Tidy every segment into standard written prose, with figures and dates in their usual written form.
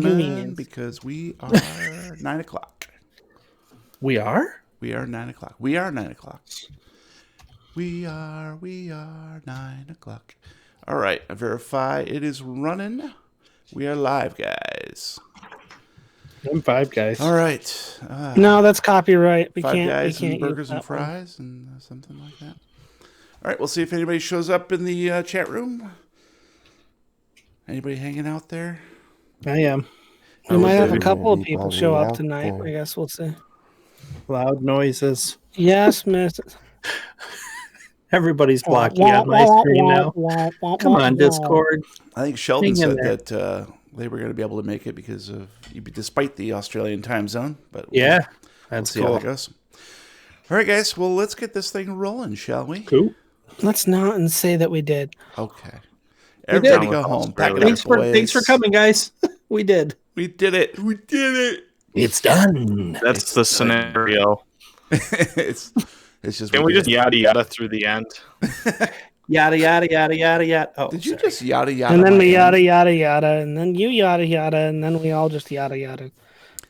gentlemen, because we are 9 o'clock. We are? We are 9 o'clock. We are 9 o'clock. We are 9 o'clock. All right, I verify it is running. We are live, guys. I'm Five Guys. All right. No, that's copyright. We Five can't. Guys We and can't burgers and fries and something like that. All right, we'll see if anybody shows up in the chat room. Anybody hanging out there? I am. We might have a couple of people show up tonight. I guess we'll see. Loud noises. Yes, Miss. Everybody's blocking on my screen now. Come on, Discord. I think Sheldon said that they were going to be able to make it because of despite the Australian time zone. But yeah, that's cool. How it goes. All right, guys. Well, let's get this thing rolling, shall we? Cool. Let's not and say that we did. Okay. Everybody go home. Thanks for coming, guys. We did. We did it. We did it. It's done. That's the scenario. it's just. Can we just yada through the end? Yada yada yada yada yada. Oh, did you just yada yada? And then we yada yada yada, and then you yada yada, and then we all just yada yada.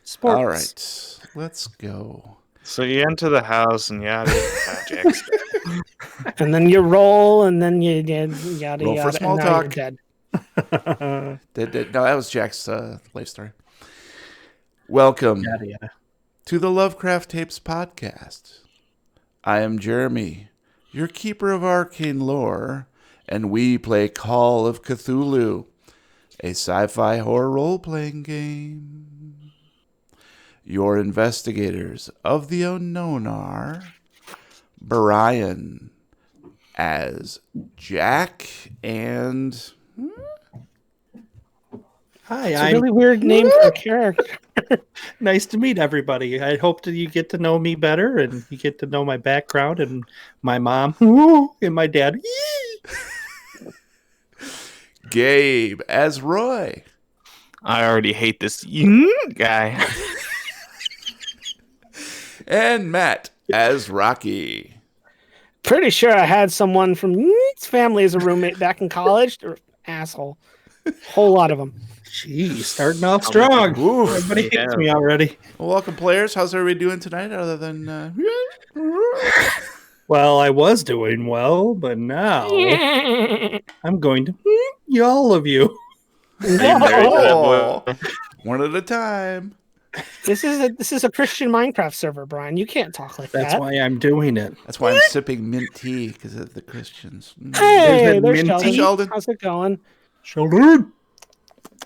Sports. All right, let's go. So you enter the house and yada yada. And then you roll, and then you yada roll yada. For small and talk. You're dead. No, that was Jack's life story. Welcome to the Lovecraft Tapes podcast. I am Jeremy, your keeper of arcane lore, and we play Call of Cthulhu, a sci-fi horror role-playing game. Your investigators of the unknown are Brian as Jack and... Hi, it's a really weird name for a character. Nice to meet everybody. I hope that you get to know me better and you get to know my background and my mom and my dad. Gabe as Roy. I already hate this guy. And Matt as Rocky. Pretty sure I had someone from his family as a roommate back in college. Asshole. Whole lot of them. Jeez, starting off strong. Oof, everybody hates me already. Well, welcome, players. How's everybody doing tonight? Other than, well, I was doing well, but now I'm going to all of you. Oh, one at a time. This is a Christian Minecraft server, Brian. You can't talk like that. That's why I'm doing it. That's why I'm sipping mint tea because of the Christians. Hey, there's Sheldon. How's it going? Sheldon.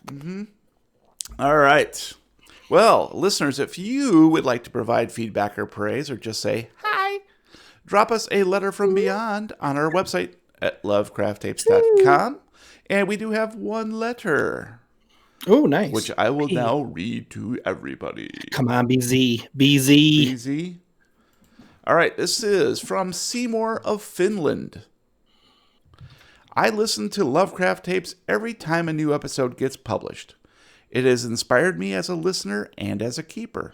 Mm-hmm. All right. Well, listeners, if you would like to provide feedback or praise or just say hi, drop us a letter from beyond on our website at lovecrafttapes.com. And we do have one letter. Oh, nice. Which I will now read to everybody. Come on, BZ. BZ. All right. This is from Seymour of Finland. I listen to Lovecraft Tapes every time a new episode gets published. It has inspired me as a listener and as a keeper.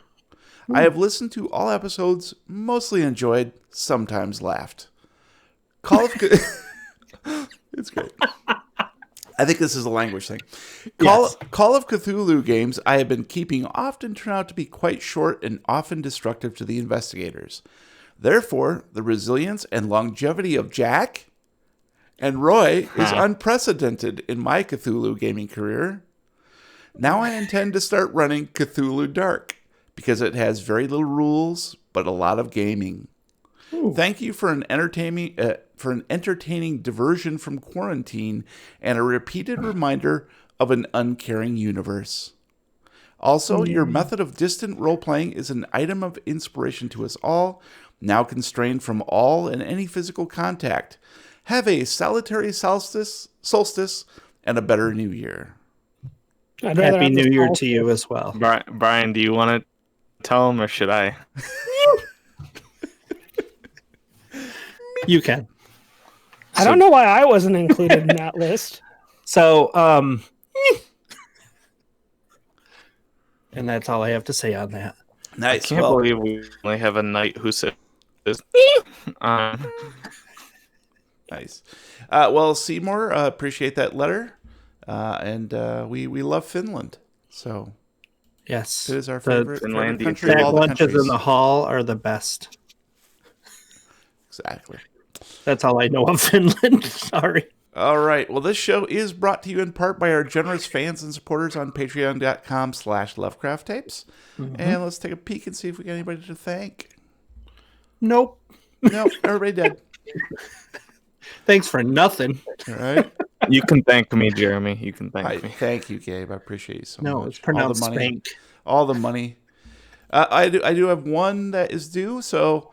I have listened to all episodes, mostly enjoyed, sometimes laughed. It's great. I think this is a language thing. Call of Cthulhu games I have been keeping often turn out to be quite short and often destructive to the investigators. Therefore, the resilience and longevity of Jack and Roy is unprecedented in my Cthulhu gaming career. Now I intend to start running Cthulhu Dark because it has very little rules but a lot of gaming. Ooh. Thank you for an entertaining diversion from quarantine and a repeated reminder of an uncaring universe. Also, your method of distant role-playing is an item of inspiration to us all, now constrained from all and any physical contact. Have a salutary solstice, and a better new year. Happy New Year to you as well. Brian, do you want to tell him or should I? You can. I don't know why I wasn't included in that list. So, and that's all I have to say on that. Nice. I can't believe we only have a knight who says this. Nice. Well, Seymour, appreciate that letter. And we love Finland. So Yes. it is our The favorite Finlandia country of Sack all the lunches countries. in the hall are the best. Exactly. That's all I know of Finland. Sorry. All right. Well, this show is brought to you in part by our generous fans and supporters on patreon.com/Lovecraft Tapes. And let's take a peek and see if we got anybody to thank. Nope. No, everybody dead. Thanks for nothing. All right. You can thank me, Jeremy. You can thank me. Thank you, Gabe. I appreciate you so No, much. it's pronounced all the money. spank. All the money. I do have one that is due. So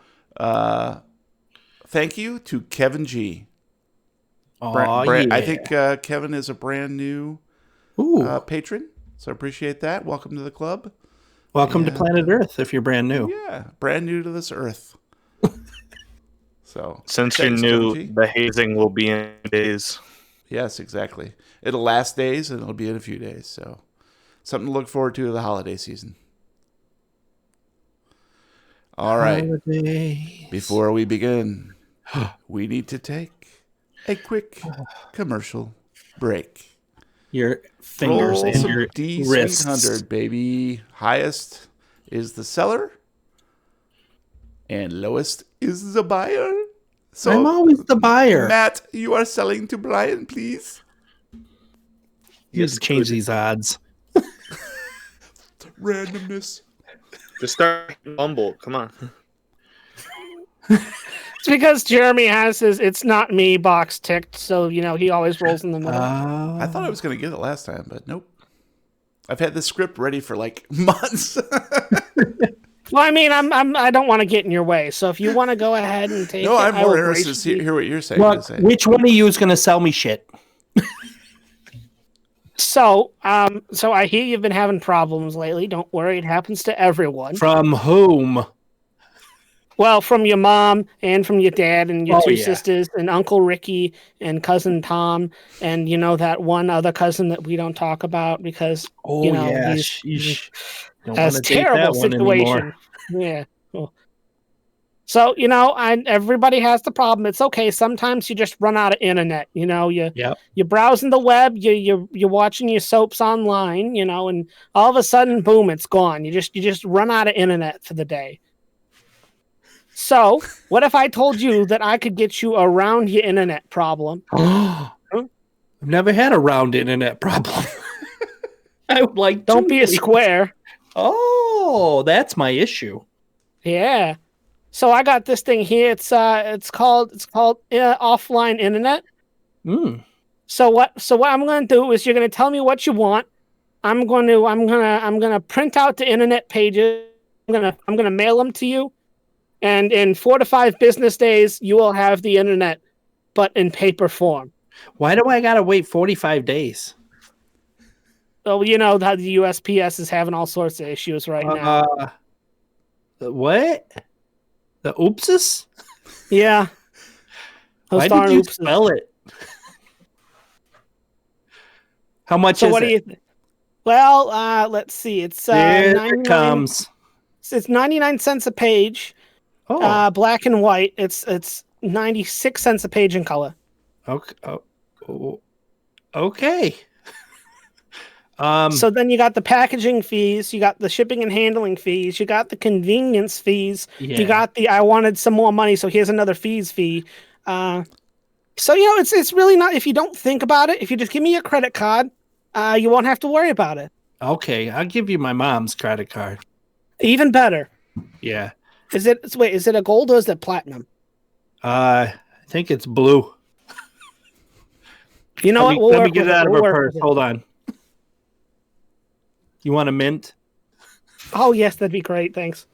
thank you to Kevin G. Oh, I yeah. think Kevin is a brand new Ooh. patron. So I appreciate that. Welcome to the club. Welcome to and, Planet Earth if you're brand new. Yeah, brand new to this earth. So Since you're thanks, new, Kevin G. the hazing will be in days. Yes, exactly. It'll last days and it'll be in a few days. So something to look forward to the holiday season. All right. Holidays. Before we begin, we need to take a quick commercial break. Your fingers Roll and some your wrists. D300, baby. Highest is the seller, and lowest is the buyer. So, I'm always the buyer. Matt, you are selling to Brian, please. You have to change these odds. Randomness. Just start Bumble. Come on. It's because Jeremy has his "It's not me" box ticked, so he always rolls in the middle. I thought I was going to get it last time, but nope. I've had the script ready for like months. Well, I mean, I don't want to get in your way, so if you want to go ahead and take it, No, I'm I more will interested to graciously- hear what you're saying. Look, which one of you is going to sell me shit? So I hear you've been having problems lately. Don't worry, it happens to everyone. From whom? Well, from your mom and from your dad and your Oh, two yeah. sisters and Uncle Ricky and cousin Tom and that one other cousin that we don't talk about because Oh, yeah. Sheesh. Don't that's want to date terrible that one situation. anymore. Yeah. Well, so everybody has the problem. It's okay. Sometimes you just run out of internet. Yep. You're browsing the web. You're watching your soaps online. And all of a sudden, boom, it's gone. You just run out of internet for the day. So, what if I told you that I could get you around your internet problem? I've never had a round internet problem. I would like Don't to, be a please. square. Oh, that's my issue. Yeah. So I got this thing here. It's called offline internet. Mm. So what I'm going to do is you're going to tell me what you want. I'm going to print out the internet pages. I'm going to mail them to you. And in 4 to 5 business days, you will have the internet, but in paper form. Why do I got to wait 45 days? So how the USPS is having all sorts of issues right now. What? The oopses? Yeah. Why did you spell it? How much So is what it? do you think? Well, let's see. It's Here 99, it comes. It's 99 cents a page. Oh, Black and white. It's 96 cents a page in color. okay. Okay. So then you got the packaging fees, you got the shipping and handling fees, you got the convenience fees, Yeah. you got the I wanted some more money, so here's another fees fee. So it's really not, if you don't think about it, if you just give me your credit card, you won't have to worry about it. Okay, I'll give you my mom's credit card. Even better. Yeah. Is it a gold or is it platinum? I think it's blue. You know what? Let me get it out of her purse. Hold on. You want a mint? Oh yes, that'd be great. Thanks.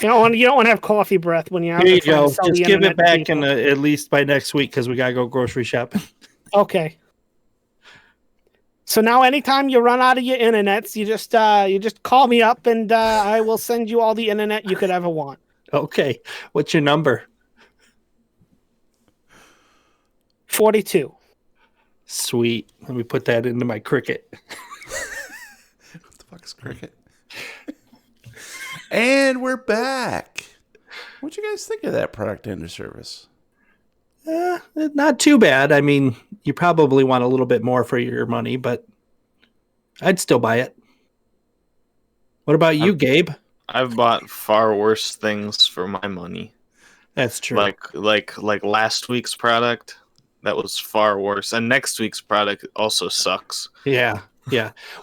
You don't want to have coffee breath when you're out Here you there trying go. to sell Just the give it internet to back people. at least by next week because we gotta go grocery shopping. Okay. So now, anytime you run out of your internets, you just call me up and I will send you all the internet you could ever want. Okay. What's your number? 42. Sweet. Let me put that into my Cricket. What the fuck's cricket? And we're back. What'd you guys think of that product and or service? Not too bad. I mean, you probably want a little bit more for your money, but I'd still buy it. What about you, Gabe? I've bought far worse things for my money. That's true. Like last week's product, that was far worse, and next week's product also sucks. Yeah.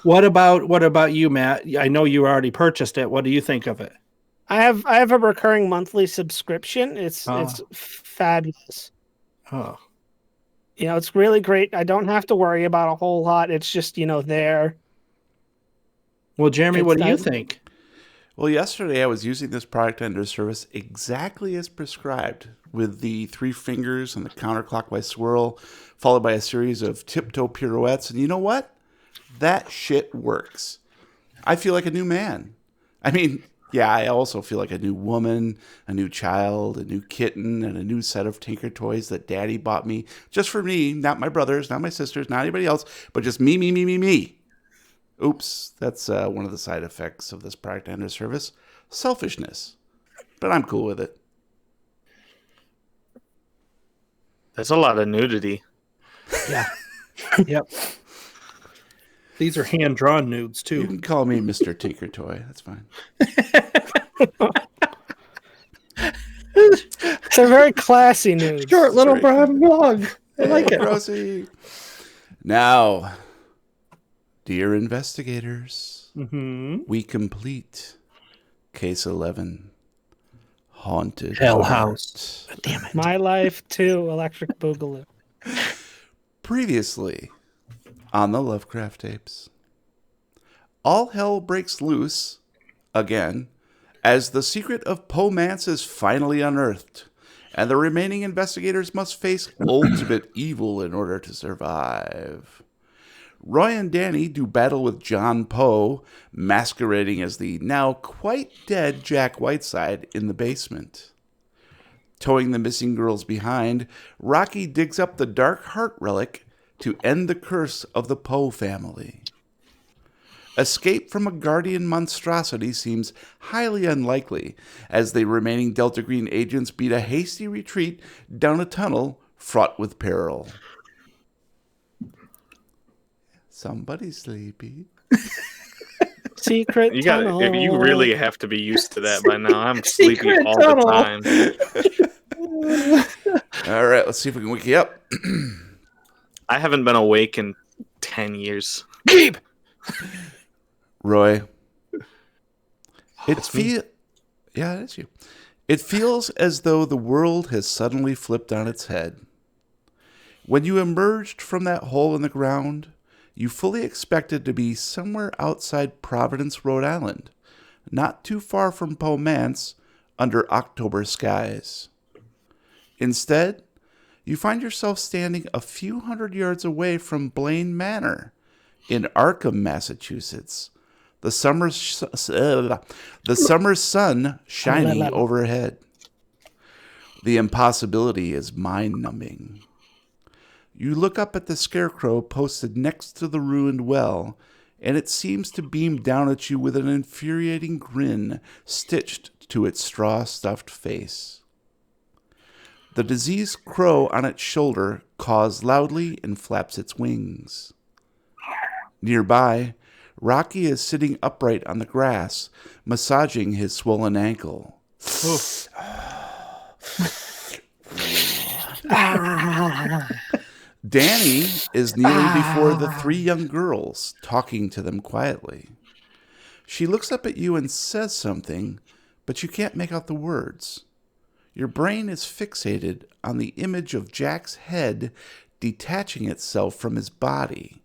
What about you, Matt? I know you already purchased it. What do you think of it? I have a recurring monthly subscription. It's fabulous. Oh. It's really great. I don't have to worry about a whole lot. It's just, there. Well, Jeremy, what do you think? Well, yesterday I was using this product under service exactly as prescribed, with the 3 fingers and the counterclockwise swirl, followed by a series of tiptoe pirouettes. And you know what? That shit works. I feel like a new man. I mean, yeah, I also feel like a new woman, a new child, a new kitten, and a new set of Tinker toys that Daddy bought me. Just for me, not my brothers, not my sisters, not anybody else, but just me. Oops, that's one of the side effects of this product under service. Selfishness. But I'm cool with it. There's a lot of nudity. Yeah. Yep. These are hand-drawn nudes, too. You can call me Mr. Tinker Toy. That's fine. It's a very classy nude. Short little brown blog. I like it. Rosie. Now, dear investigators, we complete Case 11, Haunted Hell Heart. House. Damn it. My Life 2, Electric Boogaloo. Previously on the Lovecraft tapes, all hell breaks loose again as the secret of Poe Manse is finally unearthed, and the remaining investigators must face ultimate evil in order to survive. Roy and Danny do battle with John Poe, masquerading as the now quite dead Jack Whiteside in the basement. Towing the missing girls behind, Rocky digs up the Dark Heart relic to end the curse of the Poe family. Escape from a guardian monstrosity seems highly unlikely, as the remaining Delta Green agents beat a hasty retreat down a tunnel fraught with peril. Somebody's sleepy. Secret tunnel. You really have to be used to that by now. I'm sleepy Secret all tunnel. the time. All right, let's see if we can wake you up. I haven't been awake in 10 years. Gabe! Roy. It's me. Yeah, it is you. It feels as though the world has suddenly flipped on its head. When you emerged from that hole in the ground, you fully expected to be somewhere outside Providence, Rhode Island, not too far from Poe Manse, under October skies. Instead, you find yourself standing a few hundred yards away from Blaine Manor in Arkham, Massachusetts, the summer sun shining overhead. The impossibility is mind-numbing. You look up at the scarecrow posted next to the ruined well, and it seems to beam down at you with an infuriating grin stitched to its straw-stuffed face. The diseased crow on its shoulder caws loudly and flaps its wings. Nearby, Rocky is sitting upright on the grass, massaging his swollen ankle. Danny is kneeling before the 3 young girls, talking to them quietly. She looks up at you and says something, but you can't make out the words. Your brain is fixated on the image of Jack's head detaching itself from his body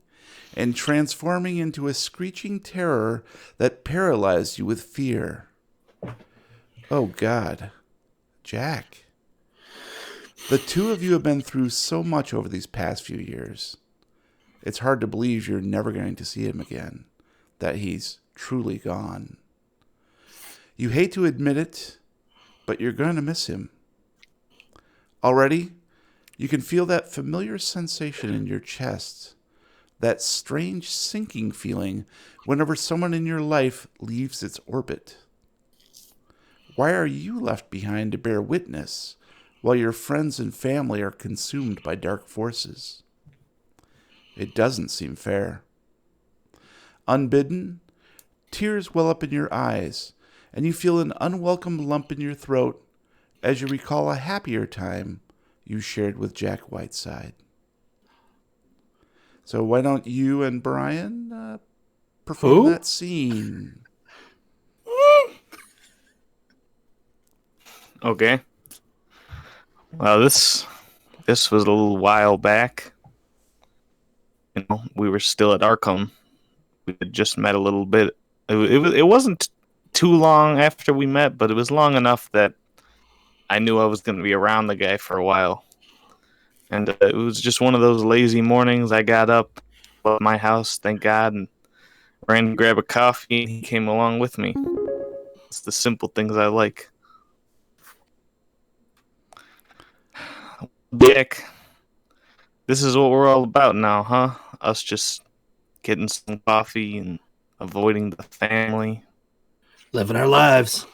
and transforming into a screeching terror that paralyzed you with fear. Oh, God. Jack. The 2 of you have been through so much over these past few years. It's hard to believe you're never going to see him again, that he's truly gone. You hate to admit it, but you're going to miss him. Already, you can feel that familiar sensation in your chest, that strange sinking feeling whenever someone in your life leaves its orbit. Why are you left behind to bear witness while your friends and family are consumed by dark forces? It doesn't seem fair. Unbidden, Tears well up in your eyes, and you feel an unwelcome lump in your throat as you recall a happier time you shared with Jack Whiteside. So why don't you and Brian perform that scene? Okay. Well, this was a little while back. You know, we were still at Arkham. We had just met a little bit. It wasn't too long after we met, but it was long enough that I knew I was going to be around the guy for a while. And it was just one of those lazy mornings. I got up, left my house, thank God, and ran to grab a coffee, and he came along with me. It's the simple things I like. Dick, this is what we're all about now, huh? Us just getting some coffee and avoiding the family. Living our lives.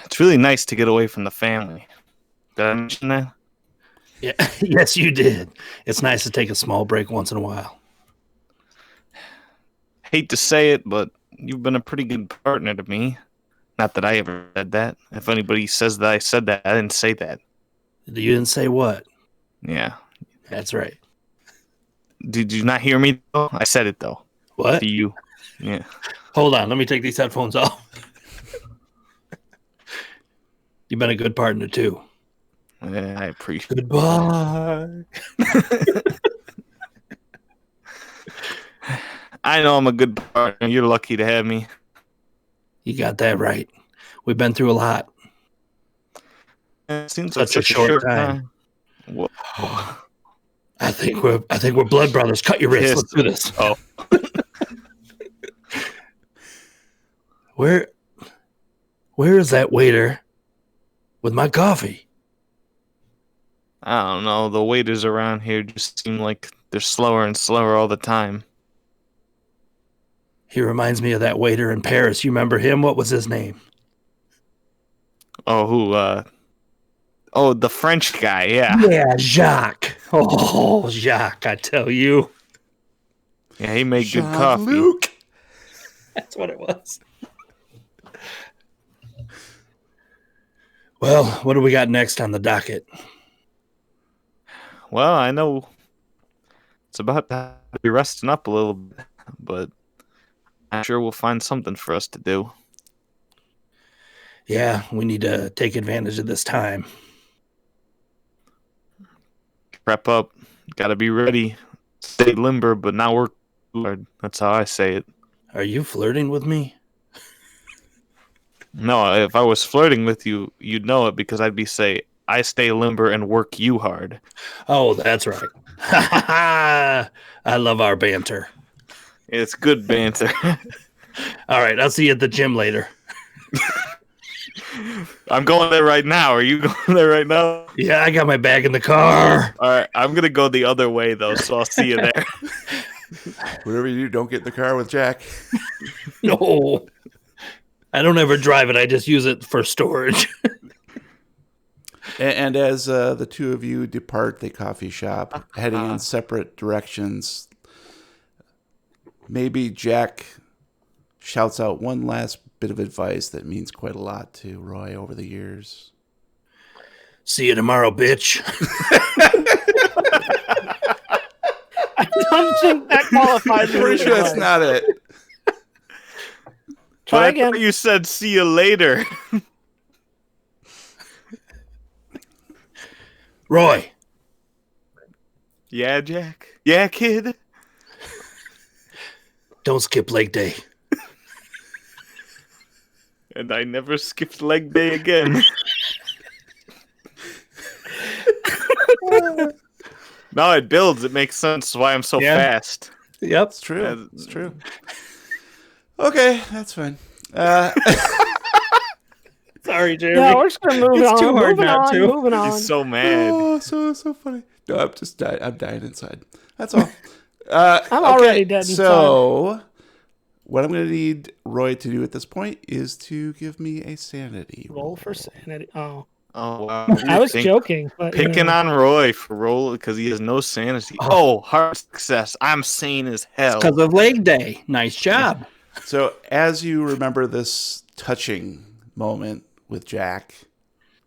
It's really nice to get away from the family. Did I mention that? Yeah, yes, you did. It's nice to take a small break once in a while. Hate to say it, but you've been a pretty good partner to me. Not that I ever said that. If anybody says that I said that, I didn't say that. You didn't say what? Yeah. That's right. Did you not hear me, though? I said it, though. What? To you. Yeah. Hold on. Let me take these headphones off. You've been a good partner, too. Yeah, I appreciate it. Goodbye. I know I'm a good partner. You're lucky to have me. You got that right. We've been through a lot. It seems like Such a short time. Whoa. I think we're blood brothers. Cut your wrist. Yes. Let's do this. Oh. Where is that waiter with my coffee? I don't know. The waiters around here just seem like they're slower and slower all the time. He reminds me of that waiter in Paris. You remember him? What was his name? Oh, who? Oh, the French guy. Yeah. Yeah, Jacques. Oh, Jacques, I tell you. Yeah, he made good coffee. Luke. That's what it was. Well, what do we got next on the docket? Well, I know it's about to be resting up a little bit, but I'm sure we'll find something for us to do. Yeah, we need to take advantage of this time. Prep up. Gotta be ready. Stay limber, but not work too hard. That's how I say it. Are you flirting with me? No, if I was flirting with you, you'd know it because I'd be say, I stay limber and work you hard. Oh, that's right. I love our banter. It's good banter. All right, I'll see you at the gym later. I'm going there right now. Are you going there right now? Yeah, I got my bag in the car. All right, I'm going to go the other way, though, so I'll see you there. Whatever you do, don't get in the car with Jack. No. I don't ever drive it. I just use it for storage. And as the two of you depart the coffee shop, heading in separate directions, maybe Jack shouts out one last bit of advice that means quite a lot to Roy over the years. See you tomorrow, bitch. I don't think that qualifies. I'm pretty sure that's not it. Try But I again. thought you said see you later. Roy, Yeah, Jack? Yeah, kid? don't skip leg day. And I never skipped leg day again. No, it builds. It makes sense why I'm so Yeah. fast. Yep. It's true. It's true. Okay, that's fine. Sorry, Jeremy. Yeah, we're just gonna move It's on. too hard moving not on, to. moving on. He's so mad. Oh, so funny. No, I'm just dying. I'm dying inside. That's all. I'm already dead So, what I'm going to need Roy to do at this point is to give me a sanity Roll for sanity. Oh, Oh, wow. I was joking. But, you Picking know. on Roy for roll because he has no sanity. Oh, hard success. I'm sane as hell. Because of leg day. Nice job. So as you remember this touching moment with Jack,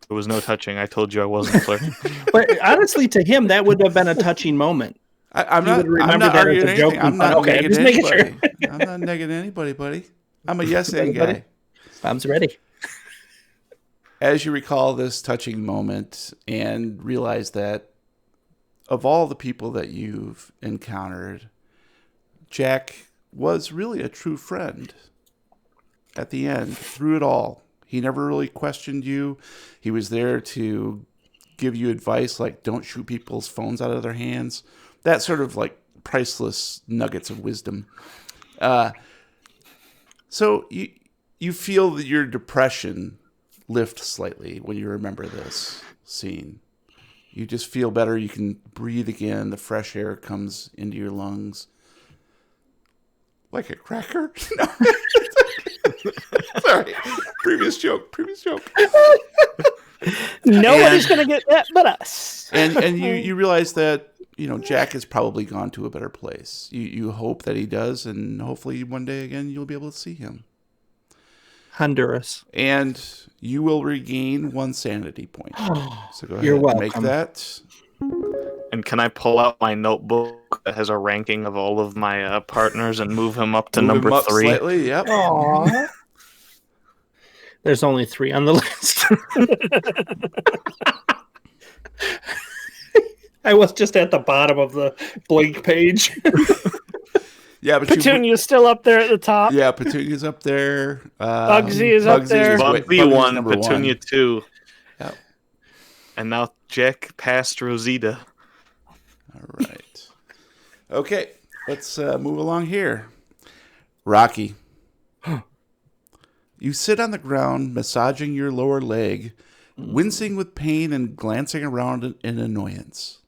There was no touching. I told you I wasn't flirting. But honestly, to him, that would have been a touching moment. I'm He would not remember that as arguing a anything. joke. I'm not Okay, negative just making sure. anybody. I'm not negative anybody, buddy. I'm a yes and Everybody? guy. Mom's ready. As you recall this touching moment and realize that of all the people that you've encountered, Jack was really a true friend at the end, through it all. He never really questioned you. He was there to give you advice like don't shoot people's phones out of their hands. That sort of like priceless nuggets of wisdom. So you feel that your depression lift slightly when you remember this scene. You just feel better. You can breathe again. The fresh air comes into your lungs. Like a cracker? No. Sorry. Previous joke. Nobody's going to get that but us. And you realize that, Jack has probably gone to a better place. You hope that he does, and hopefully one day again you'll be able to see him. Honduras. And you will regain 1 sanity point. So go ahead You're and welcome. make that. And can I pull out my notebook that has a ranking of all of my partners and move him up to Move number him up 3? Slightly, yep. Aww. There's only 3 on the list. I was just at the bottom of the blank page. Yeah, but Petunia's still up there at the top. Yeah, Petunia's up there. Bugsy is up there. Bugsy 1, Petunia 2. Yep. And now Jack passed Rosita. All right. Okay, let's move along here. Rocky. You sit on the ground, massaging your lower leg, wincing with pain and glancing around in annoyance.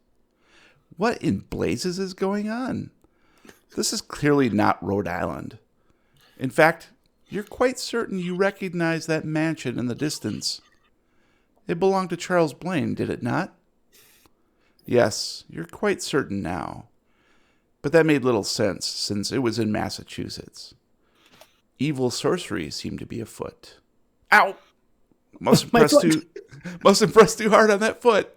What in blazes is going on? This is clearly not Rhode Island. In fact, you're quite certain you recognize that mansion in the distance. It belonged to Charles Blaine, did it not? Yes, you're quite certain now. But that made little sense, since it was in Massachusetts. Evil sorcery seemed to be afoot. Ow! Must have pressed too hard on that foot.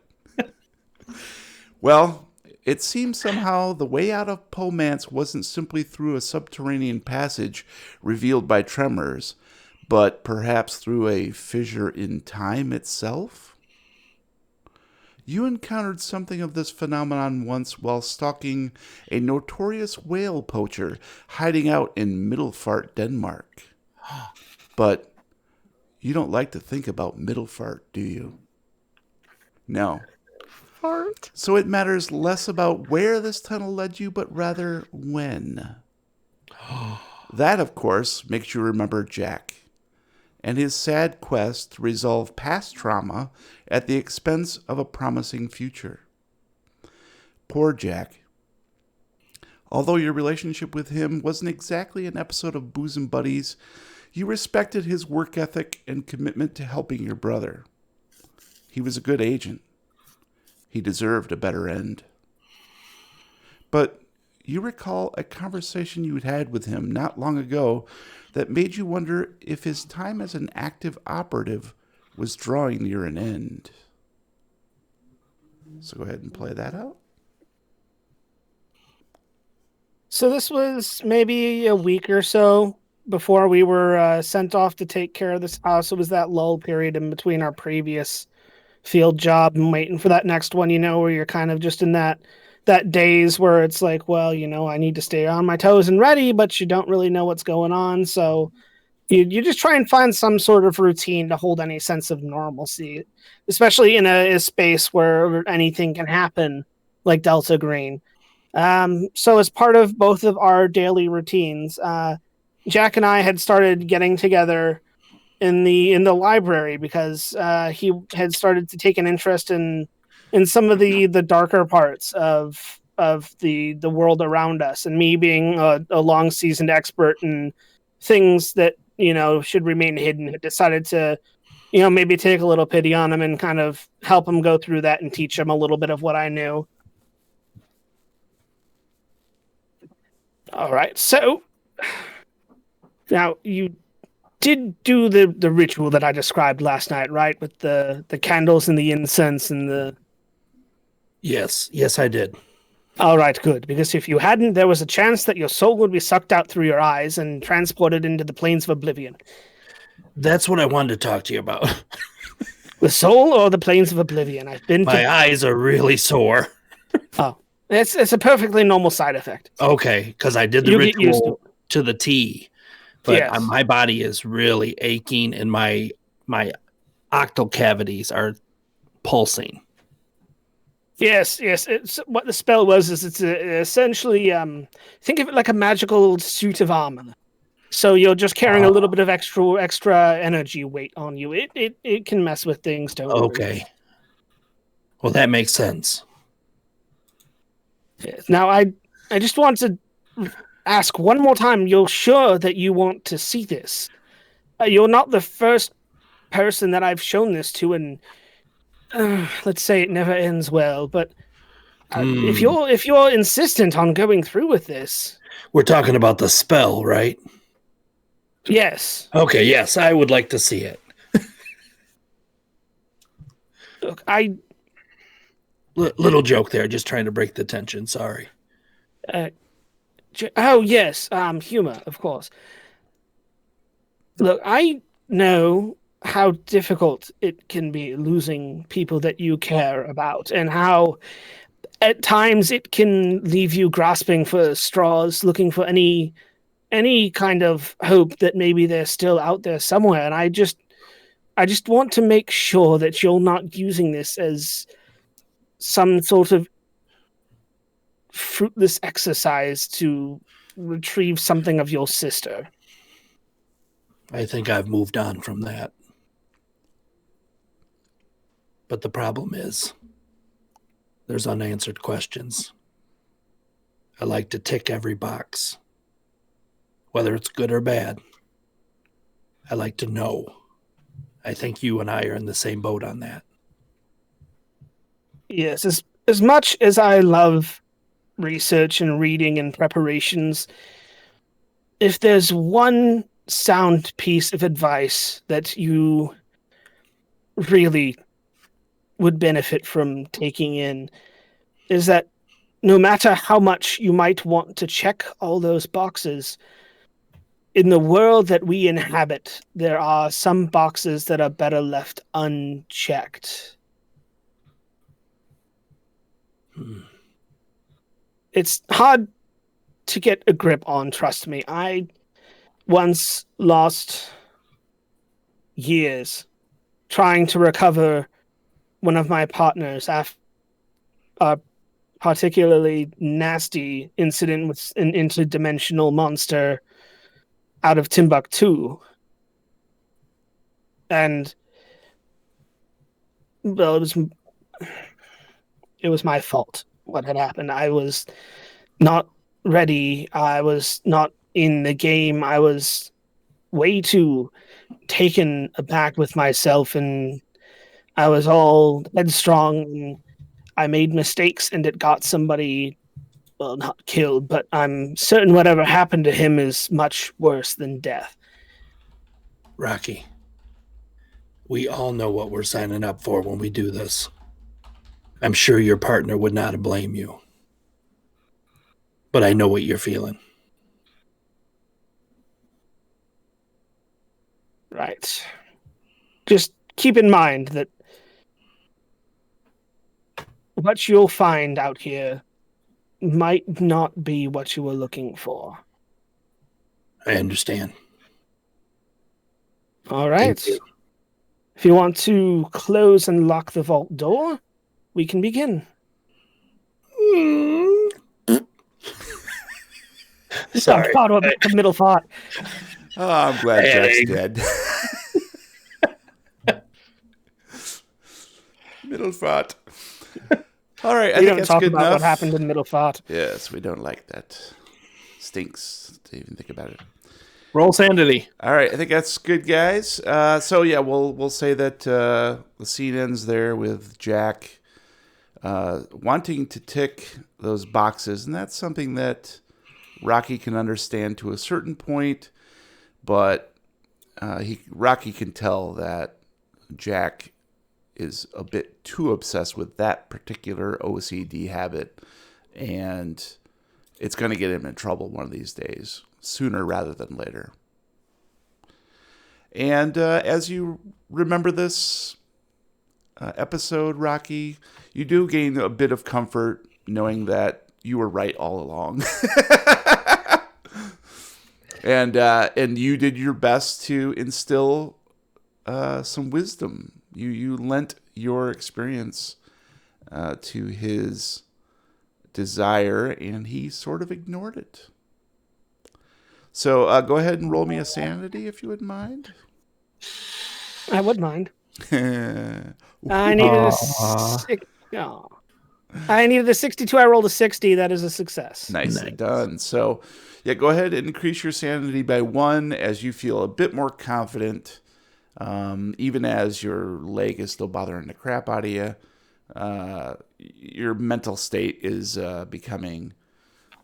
Well, it seems somehow the way out of Manse wasn't simply through a subterranean passage revealed by tremors, but perhaps through a fissure in time itself? You encountered something of this phenomenon once while stalking a notorious whale poacher hiding out in Middelfart, Denmark. But you don't like to think about Middelfart, do you? No. Fart. So it matters less about where this tunnel led you, but rather when. That, of course, makes you remember Jack and his sad quest to resolve past trauma at the expense of a promising future. Poor Jack. Although your relationship with him wasn't exactly an episode of bosom buddies, you respected his work ethic and commitment to helping your brother. He was a good agent. He deserved a better end. But you recall a conversation you had with him not long ago that made you wonder if his time as an active operative was drawing near an end. So go ahead and play that out. So this was maybe a week or so before we were sent off to take care of this house. It was that lull period in between our previous field job and waiting for that next one, where you're kind of just in that daze where it's like, well, I need to stay on my toes and ready, but you don't really know what's going on. So you just try and find some sort of routine to hold any sense of normalcy, especially in a space where anything can happen, like Delta Green. So as part of both of our daily routines, Jack and I had started getting together in the library because he had started to take an interest in some of the darker parts of the world around us, and me being a long seasoned expert in things that should remain hidden, had decided to maybe take a little pity on him and kind of help him go through that and teach him a little bit of what I knew. All right, so Now, you did do the ritual that I described last night, right? With the candles and the incense and the... Yes, I did. All right, good. Because if you hadn't, there was a chance that your soul would be sucked out through your eyes and transported into the planes of oblivion. That's what I wanted to talk to you about. The soul or the planes of oblivion? I've been My eyes are really sore. Oh, it's a perfectly normal side effect. Okay, because I did the You get used ritual to the T, but Yes. my body is really aching and my octal cavities are pulsing. Yes. It's what the spell was. Is it's essentially think of it like a magical suit of armor. So you're just carrying a little bit of extra energy weight on you. It can mess with things. Don't worry. Okay. Well, that makes sense. Yes. Now I just want to ask one more time. You're sure that you want to see this? You're not the first person that I've shown this to, and let's say it never ends well. But if you're insistent on going through with this, we're talking about the spell, right? Yes. Okay. Yes, I would like to see it. Look, little joke there, just trying to break the tension. Sorry. Oh yes, humor, of course. Look, I know how difficult it can be losing people that you care about, and how at times it can leave you grasping for straws, looking for any kind of hope that maybe they're still out there somewhere. And I just want to make sure that you're not using this as some sort of fruitless exercise to retrieve something of your sister. I think I've moved on from that. But the problem is, there's unanswered questions. I like to tick every box, whether it's good or bad. I like to know. I think you and I are in the same boat on that. Yes, as much as I love research and reading and preparations, if there's one sound piece of advice that you really would benefit from taking in, is that no matter how much you might want to check all those boxes, in the world that we inhabit, there are some boxes that are better left unchecked. It's hard to get a grip on, trust me. I once lost years trying to recover one of my partners after a particularly nasty incident with an interdimensional monster out of Timbuktu. And, well, it was my fault what had happened. I was not ready. I was not in the game. I was way too taken aback with myself, and I was all headstrong, and I made mistakes, and it got somebody, well, not killed, but I'm certain whatever happened to him is much worse than death. Rocky, we all know what we're signing up for when we do this. I'm sure your partner would not blame you. But I know what you're feeling. Right. Just keep in mind that what you'll find out here might not be what you were looking for. I understand. All right. If you want to close and lock the vault door, we can begin. Sorry. The middle thought. Oh, I'm glad Jack's dead. Middle thought. All right, I We think don't that's talk good about enough. what happened in middle thought. Yes, we don't like that. Stinks to even think about it. Roll sanity. All right, I think that's good, guys. So yeah, we'll say that the scene ends there with Jack wanting to tick those boxes, and that's something that Rocky can understand to a certain point, but Rocky can tell that Jack is a bit too obsessed with that particular OCD habit, and it's going to get him in trouble one of these days, sooner rather than later. And as you remember this episode, Rocky, you do gain a bit of comfort knowing that you were right all along. And you did your best to instill some wisdom. You lent your experience to his desire, and he sort of ignored it. So go ahead and roll me a sanity if you would mind. I would mind. I needed a 62. I rolled a 60. That is a success. Nicely done. So, yeah, go ahead and increase your sanity by 1 as you feel a bit more confident, even as your leg is still bothering the crap out of you. Your mental state is becoming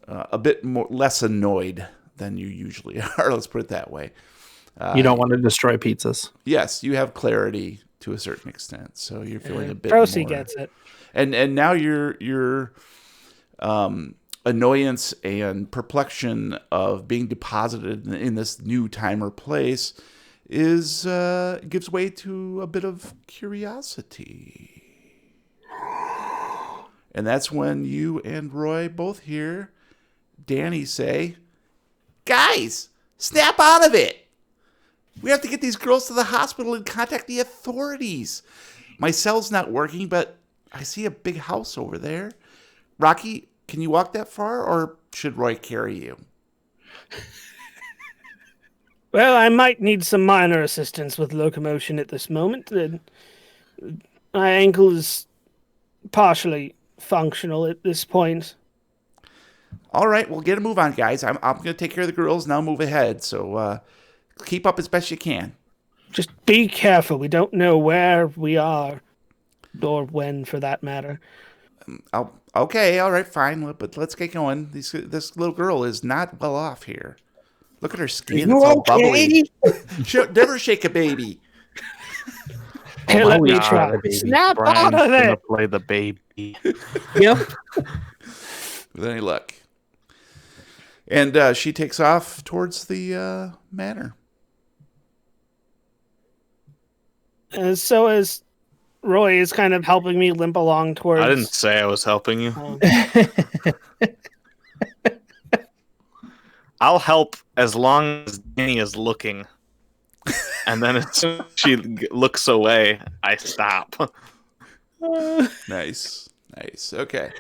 a bit less annoyed than you usually are. Let's put it that way. You don't want to destroy pizzas. Yes, you have clarity to a certain extent, so you're feeling a bit Procy more. gets it. And now your annoyance and perplexion of being deposited in this new time or place is gives way to a bit of curiosity. And that's when you and Roy both hear Danny say, "Guys, snap out of it. We have to get these girls to the hospital and contact the authorities. My cell's not working, but I see a big house over there. Rocky, can you walk that far, or should Roy carry you?" Well, I might need some minor assistance with locomotion at this moment. My ankle is partially functional at this point. All right, well, get a move on, guys. I'm going to take care of the girls, and I'll move ahead. So keep up as best you can. Just be careful. We don't know where we are, or when, for that matter. Okay, all right, fine. But let's get going. This little girl is not well off here. Look at her skin. It's all bubbly. She'll never shake a baby. Hey, let me try. Snap out of gonna it. play the baby. Yep. With any luck. And she takes off towards the manor. So as Roy is kind of helping me limp along towards... I didn't say I was helping you. I'll help as long as Danny is looking. And then as soon as she looks away, I stop. Nice. Okay.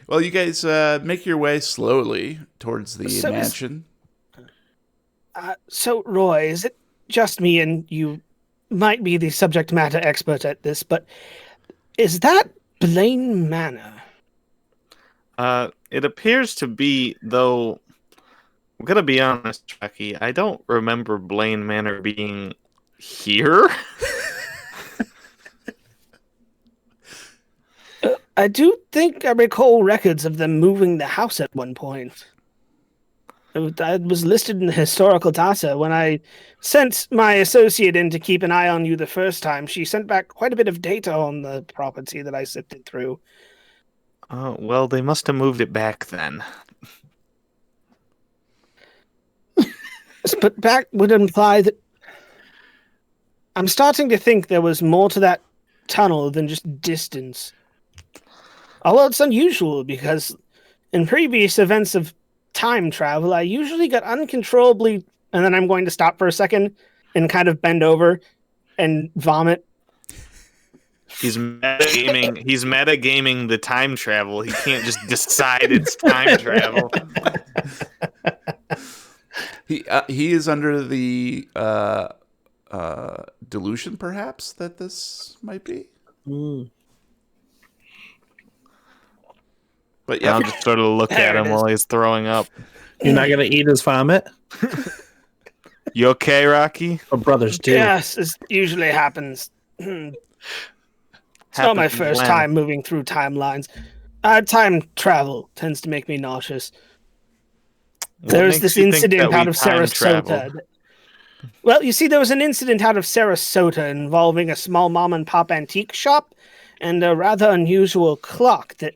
Well, you guys make your way slowly towards the mansion. So, Roy, is it just me, and you might be the subject matter expert at this, but is that Blaine Manor? It appears to be, though, I'm going to be honest, Rocky, I don't remember Blaine Manor being here. I do think I recall records of them moving the house at one point. It was listed in the historical data. When I sent my associate in to keep an eye on you the first time, she sent back quite a bit of data on the property that I sifted through. Well, they must have moved it back then. But back would imply that... I'm starting to think there was more to that tunnel than just distance. Although it's unusual, because in previous events of time travel, I usually get uncontrollably, and then I'm going to stop for a second and kind of bend over and vomit. He's metagaming. He's metagaming the time travel. He can't just decide it's time travel. He is under the delusion, perhaps, that this might be. But yeah, I'll just sort of look at him while he's throwing up. You're not going to eat his vomit? You okay, Rocky? Or brothers do? Yes, it usually happens. It's not my first time moving through timelines. Time travel tends to make me nauseous. There's this incident out of Sarasota. Well, you see, there was an incident out of Sarasota involving a small mom-and-pop antique shop and a rather unusual clock that...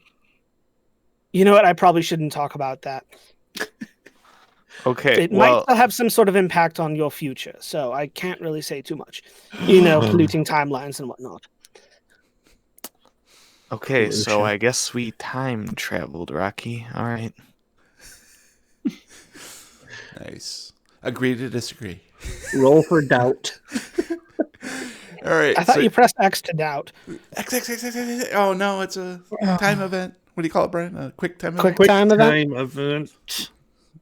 You know what? I probably shouldn't talk about that. Okay, It might still have some sort of impact on your future, so I can't really say too much. Polluting timelines and whatnot. Okay, so I guess we time traveled, Rocky. All right. Nice. Agree to disagree. Roll for doubt. All right. I thought you pressed X to doubt. X. Oh, no, it's a time event. What do you call it, Brian? A quick time event? Quick time event?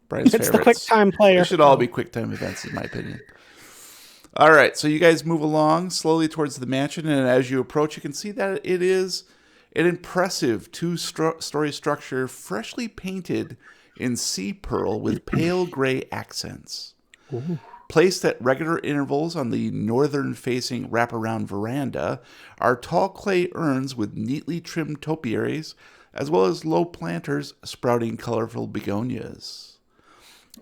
Brian's It's favorites. the quick time player. They should all be quick time events, in my opinion. All right, so you guys move along slowly towards the mansion, and as you approach, you can see that it is an impressive two-story structure, freshly painted in sea pearl with pale gray accents. Ooh. Placed at regular intervals on the northern-facing wraparound veranda are tall clay urns with neatly trimmed topiaries, as well as low planters sprouting colorful begonias.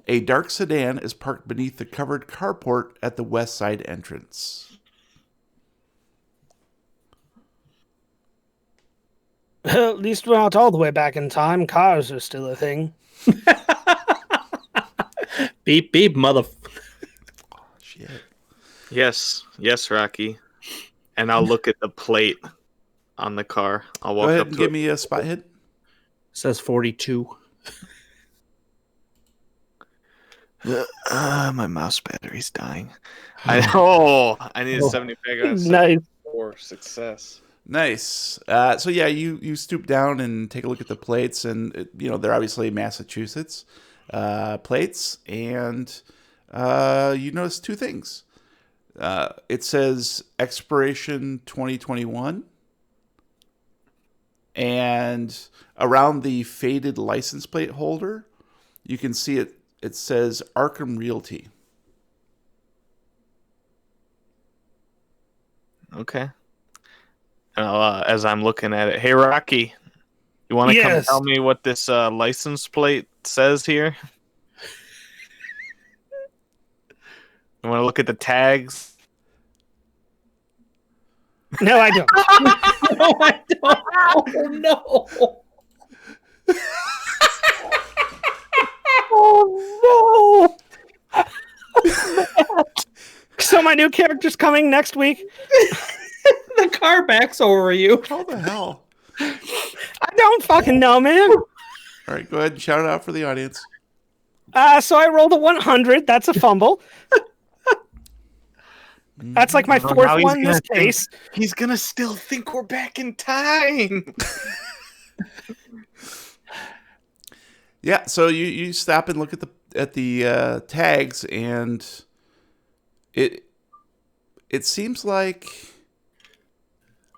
A dark sedan is parked beneath the covered carport at the west side entrance. Well, at least we're not all the way back in time. Cars are still a thing. Beep, beep, mother... Shit. Yes, Rocky. And I'll look at the plate on the car. I'll walk Go ahead up and to give it. me a spot hit. Says 42. My mouse battery's dying. I need a 75 Nice. for success. Nice. So yeah, you stoop down and take a look at the plates, and they're obviously Massachusetts plates, and you notice two things. It says expiration 2021, and around the faded license plate holder, you can see it. It says Arkham Realty. Okay. As I'm looking at it, hey Rocky, you want to come tell me what this license plate says here? You want to look at the tags? No, I don't. No, I don't. Oh, no. Oh, no. So my new character's coming next week. The car backs over you. How the hell? I don't fucking know, man. All right, go ahead and shout it out for the audience. So I rolled a 100. That's a fumble. That's like my fourth one in this case. He's gonna still think we're back in time. Yeah, so you stop and look at the tags, and it seems like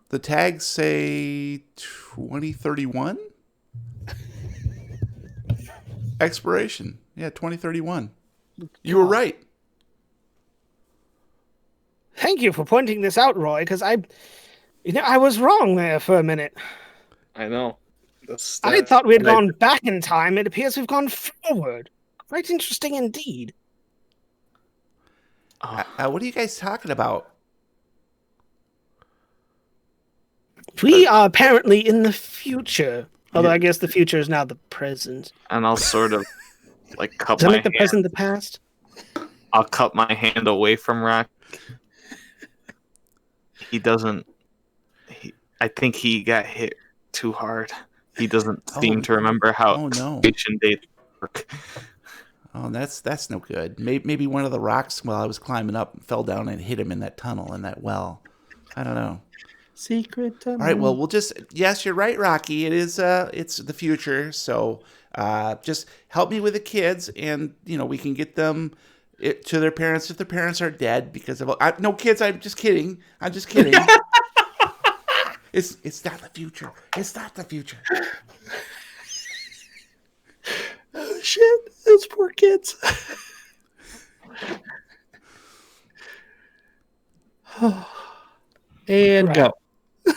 the tags say 2031 expiration. Yeah, 2031. You were right. Thank you for pointing this out, Roy, because I was wrong there for a minute. I know. I thought we had gone back in time. It appears we've gone forward. Quite interesting indeed. What are you guys talking about? We are apparently in the future. Although I guess the future is now the present. And I'll sort of like cup Does that my make the hand. present the past? I'll cut my hand away from Rock. He doesn't. I think he got hit too hard. He doesn't seem to remember how expiration dates work. Oh, that's no good. Maybe one of the rocks while I was climbing up fell down and hit him in that tunnel, in that well. I don't know. Secret tunnel. All right, well, yes, you're right, Rocky. It is, it's the future. So just help me with the kids, and, we can get them to their parents if their parents are dead because of... no, kids, I'm just kidding. It's not the future. It's not the future. Oh, shit. Those poor kids. And go.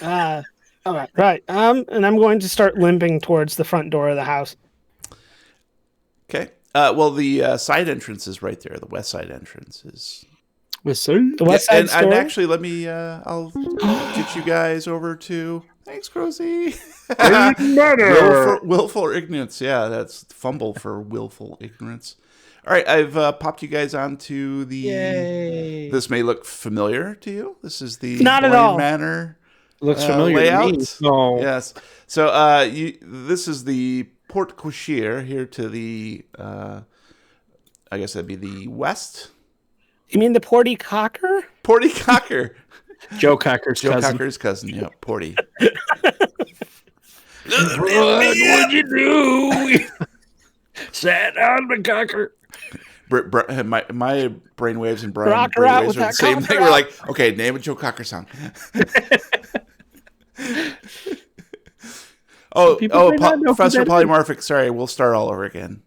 All right. Right. And I'm going to start limping towards the front door of the house. Okay. Well, the side entrance is right there. The west side entrance is Listen. The West Side and Story. actually, let me. I'll get you guys over to. Thanks, Grozy. Willful ignorance. Yeah, that's fumble for willful ignorance. All right, I've popped you guys onto the. Yay. This may look familiar to you. This is the Not at Blind all. Manor Looks familiar layout. to me. No. Yes. So this is the Port Cocher here to the. I guess that'd be the west. You mean the Porty Cocker? Porty Cocker. Joe Cocker's Joe cousin. Cocker's cousin. Yeah, Porty. What'd you do? Sat on the cocker. My brainwaves and Brian Rock her out brainwaves with are the that same cocker thing. We're out. like, okay, name a Joe Cocker song. People may not know who Professor that is. Polymorphic. Sorry, we'll start all over again.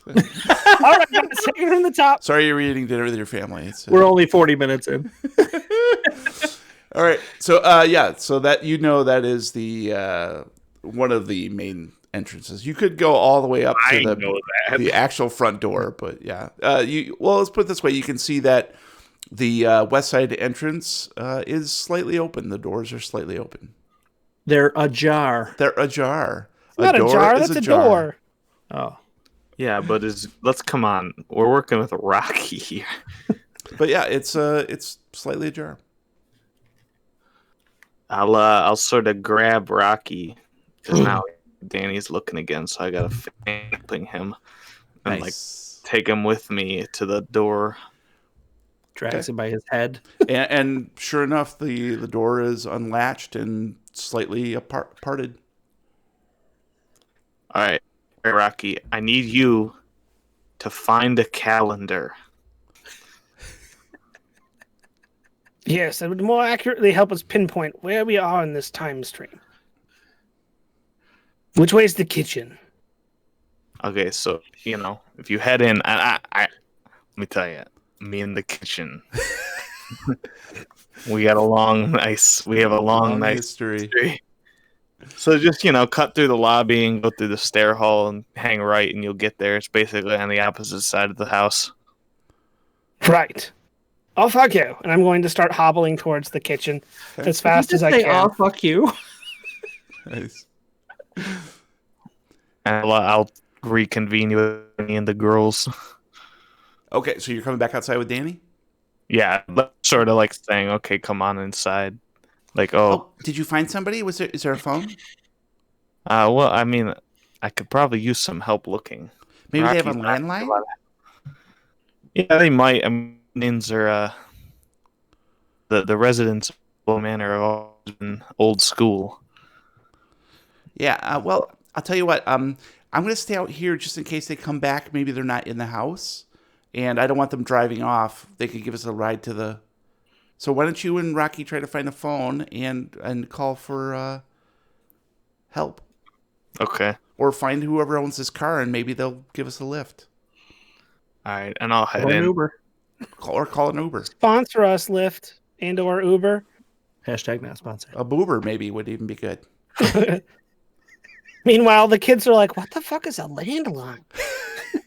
All right, let's take it from the top. Sorry, you're eating dinner with your family. It's, We're only 40 minutes in. all right. So so that that is the one of the main entrances. You could go all the way up to the actual front door, but yeah. Let's put it this way: you can see that the west side entrance is slightly open. The doors are slightly open. They're ajar. They're ajar. It's not a jar. That's a door. Oh. Yeah, but let's come on. We're working with Rocky here. But yeah, it's slightly ajar. I'll sort of grab Rocky because now Danny's looking again, so I gotta ping him and Nice. take him with me to the door. Drags him by his head. and sure enough, the door is unlatched and slightly parted. All right, Rocky, I need you to find a calendar. Yes, that would more accurately help us pinpoint where we are in this time stream. Which way is the kitchen? Okay, so if you head in, I let me tell you, me in the kitchen. we have a long, nice history. So just cut through the lobby and go through the stair hall and hang right, and you'll get there. It's basically on the opposite side of the house. Right. Oh, fuck you. And I'm going to start hobbling towards the kitchen as fast as I can. Oh, fuck you. Nice. And I'll reconvene you with Danny and the girls. Okay, so you're coming back outside with Danny? Yeah, sort of like saying, okay, come on inside. Like, did you find somebody? Is there a phone? Well, I mean, I could probably use some help looking. Maybe Rocky's they have a landline? Yeah, they might. I mean, are the residents of Manor have always been old school. Yeah, well, I'll tell you what. I'm going to stay out here just in case they come back. Maybe they're not in the house, and I don't want them driving off. They could give us a ride to the... So why don't you and Rocky try to find a phone and call for help? Okay. Or find whoever owns this car, and maybe they'll give us a lift. All right, and I'll head Or in. an Uber. Call an Uber. Sponsor us, Lyft and or Uber. Hashtag not sponsored. A Boober maybe would even be good. Meanwhile, the kids are like, what the fuck is a landline?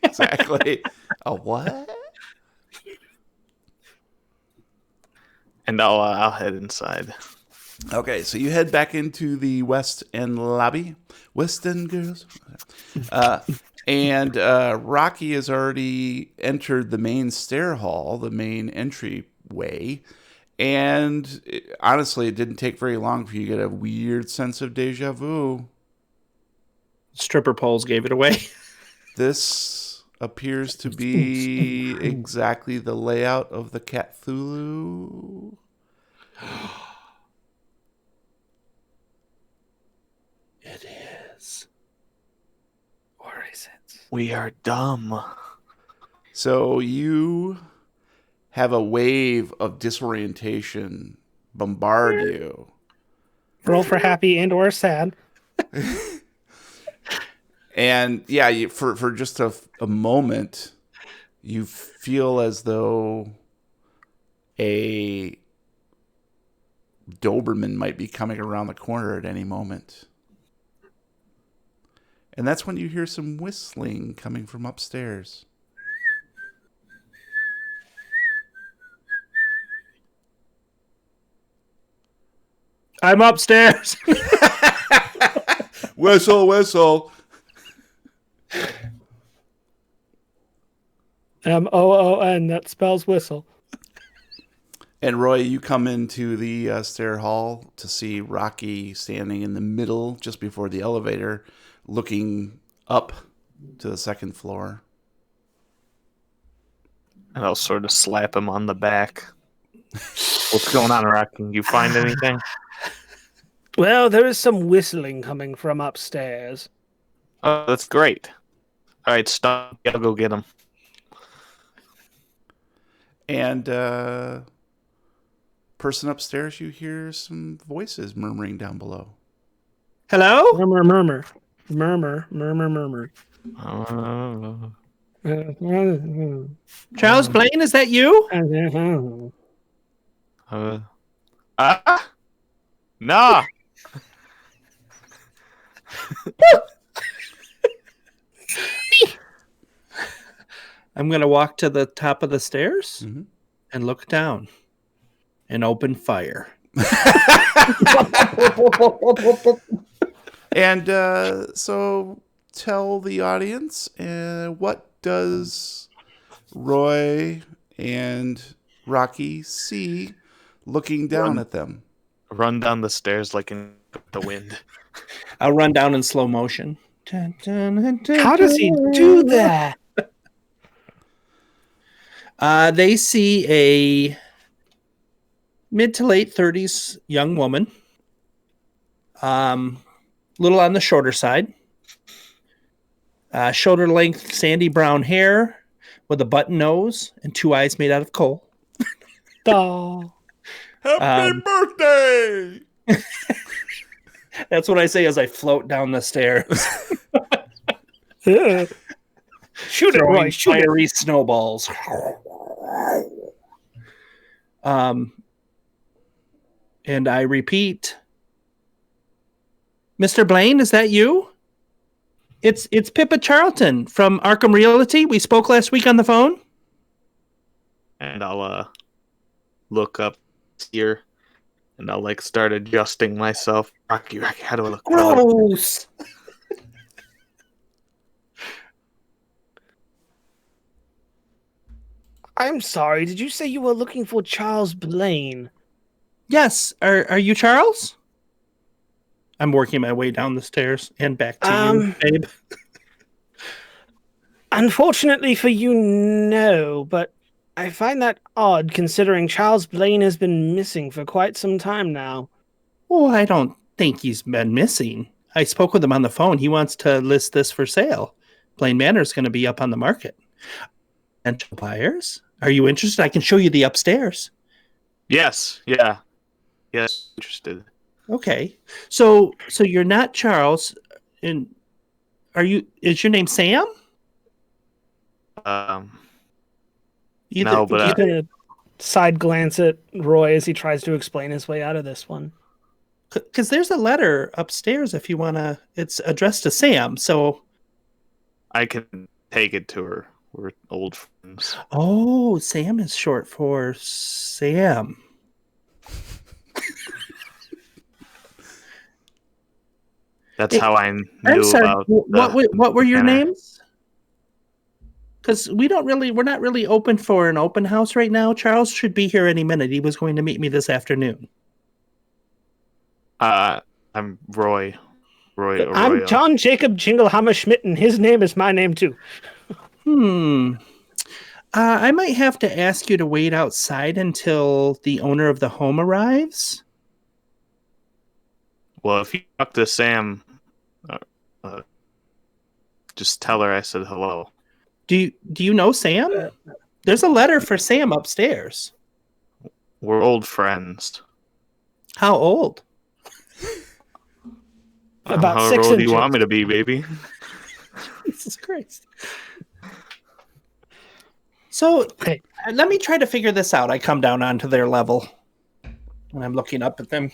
Exactly. A what? And I'll head inside. Okay, so you head back into the West End lobby. West End girls. And Rocky has already entered the main stair hall, the main entryway. And honestly, it didn't take very long for you to get a weird sense of deja vu. Stripper poles gave it away. This appears to be exactly the layout of the Cthulhu. It is. Or is it? We are dumb. So you have a wave of disorientation bombard you. Roll for happy and or sad. And yeah, for just a moment, you feel as though a Doberman might be coming around the corner at any moment. And that's when you hear some whistling coming from upstairs. I'm upstairs. Whistle, whistle. MOON, that spells whistle. And Roy, you come into the stair hall to see Rocky standing in the middle just before the elevator, looking up to the second floor. And I'll sort of slap him on the back. What's going on, Rocky? Can you find anything? Well, there is some whistling coming from upstairs. Oh, that's great. All right, stop. I'll go get him. And person upstairs, you hear some voices murmuring down below. Hello? Murmur, murmur. Murmur, murmur, murmur. Charles Blaine, is that you? Nah. I'm going to walk to the top of the stairs Mm-hmm. and look down and open fire. And so tell the audience, what does Roy and Rocky see looking down at them? Run down the stairs like in the wind. I'll run down in slow motion. How does he do that? They see a mid to late 30s young woman. Little on the shorter side. Shoulder length sandy brown hair with a button nose and 2 eyes made out of coal. Oh. Happy birthday! That's what I say as I float down the stairs. Yeah. Shoot it, Roy. Shoot it. Fiery snowballs. And I repeat, Mr. Blaine, is that you? It's Pippa Charlton from Arkham Realty. We spoke last week on the phone. And I'll look up here, and I'll like start adjusting myself. Rocky, how do I look? Gross. I'm sorry. Did you say you were looking for Charles Blaine? Yes. Are you Charles? I'm working my way down the stairs and back to you, babe. Unfortunately for you, no, but I find that odd considering Charles Blaine has been missing for quite some time now. Oh, I don't think he's been missing. I spoke with him on the phone. He wants to list this for sale. Blaine Manor is going to be up on the market. Potential buyers? Are you interested? I can show you the upstairs. Yes, yeah. Yes, interested. Okay. So you're not Charles, and is your name Sam? No, but He's gonna side glance at Roy as he tries to explain his way out of this one. Because there's a letter upstairs if you want to. It's addressed to Sam, so I can take it to her. We're old friends. Oh, Sam is short for Sam. That's how I knew I'm sorry. about What were your Manor. names? Because we're not really open for an open house right now. Charles should be here any minute. He was going to meet me this afternoon. I'm Roy. I'm John Jacob Jinglehammer Schmidt, and his name is my name too. I might have to ask you to wait outside until the owner of the home arrives. Well, if you talk to Sam, just tell her I said hello. Do you know Sam? There's a letter for Sam upstairs. We're old friends. How old? About However 6 old inches. you want me to be, baby. Jesus Christ. So Okay. let me try to figure this out. I come down onto their level and I'm looking up at them.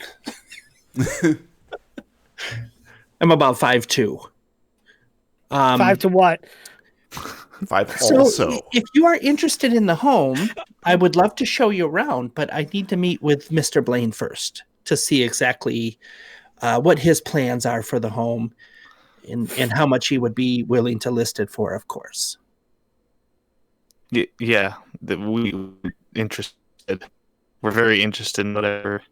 I'm about 5'2". 5 to what? 5 So also. if you are interested in the home, I would love to show you around, but I need to meet with Mr. Blaine first. to see exactly what his plans are for the home and how much he would be willing to list it for, of course. Yeah, that we interested. We're very interested in whatever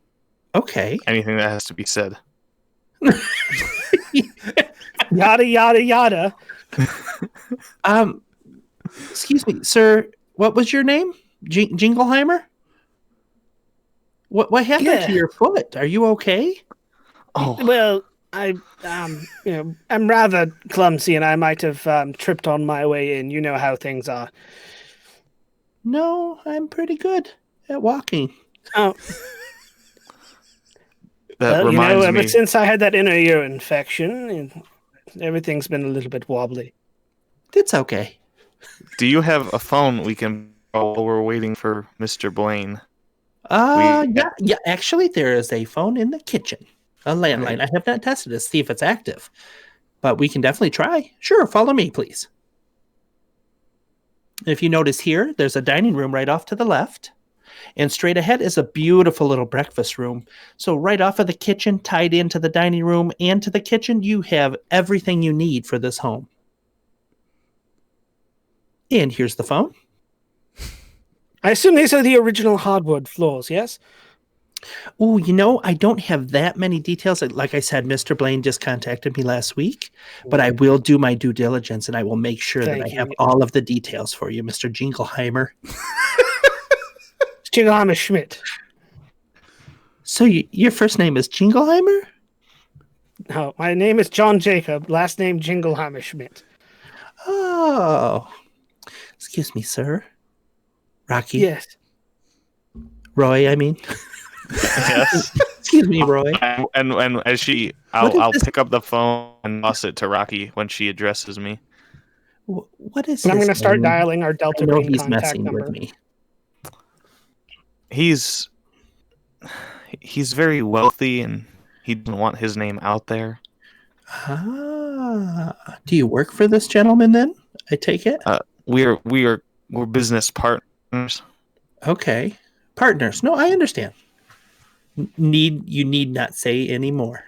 Okay. anything that has to be said. Yada yada yada. Excuse me, sir. What was your name? Jingleheimer? What happened to your foot? Are you okay? Oh, Well, I'm rather clumsy, and I might have tripped on my way in. You know how things are. No, I'm pretty good at walking. Oh, that well, reminds ever me. since I had that inner ear infection, everything's been a little bit wobbly. It's okay. Do you have a phone we can call while we're waiting for Mr. Blaine? Yeah. Actually, there is a phone in the kitchen, a landline. I have not tested it to see if it's active, but we can definitely try. Sure, follow me, please. If you notice here, there's a dining room right off to the left, and straight ahead is a beautiful little breakfast room. So right off of the kitchen, tied into the dining room and to the kitchen, you have everything you need for this home. And here's the phone. I assume these are the original hardwood floors, yes? Oh, I don't have that many details. Like I said, Mr. Blaine just contacted me last week, but I will do my due diligence and I will make sure that I have all of the details for you, Mr. Jingleheimer. Jingleheimer Schmidt. So your first name is Jingleheimer? No, my name is John Jacob, last name Jingleheimer Schmidt. Oh. Excuse me, sir. Rocky? Yes. Roy, I mean. Yes. Excuse me, Roy. And as I'll pick up the phone and toss it to Rocky when she addresses me. What is? And I'm going to start name? dialing our Delta I know Green he's contact messing number. with me. He's very wealthy and he doesn't want his name out there. Do you work for this gentleman then? I take it. We're business partners. Okay, partners. No, I understand. You need not say any more.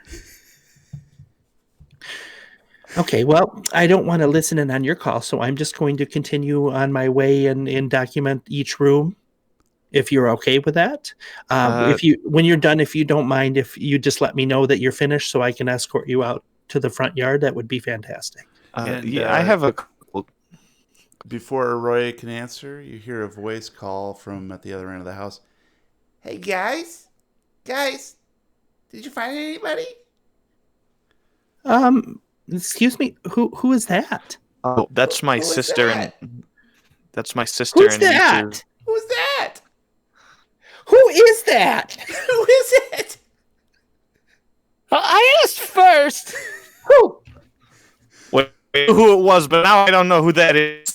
Okay, well, I don't want to listen in on your call, so I'm just going to continue on my way and document each room. If you're okay with that, when you're done, if you don't mind, if you just let me know that you're finished, so I can escort you out to the front yard, that would be fantastic. I have a couple. Before Roy can answer, you hear a voice call from at the other end of the house. Hey guys, did you find anybody? Excuse me, who is that? Oh, that's my sister. That's my sister. Who's that? Who's that? Who is that? Who is it? I asked first. Who? Wait, who it was, but now I don't know who that is.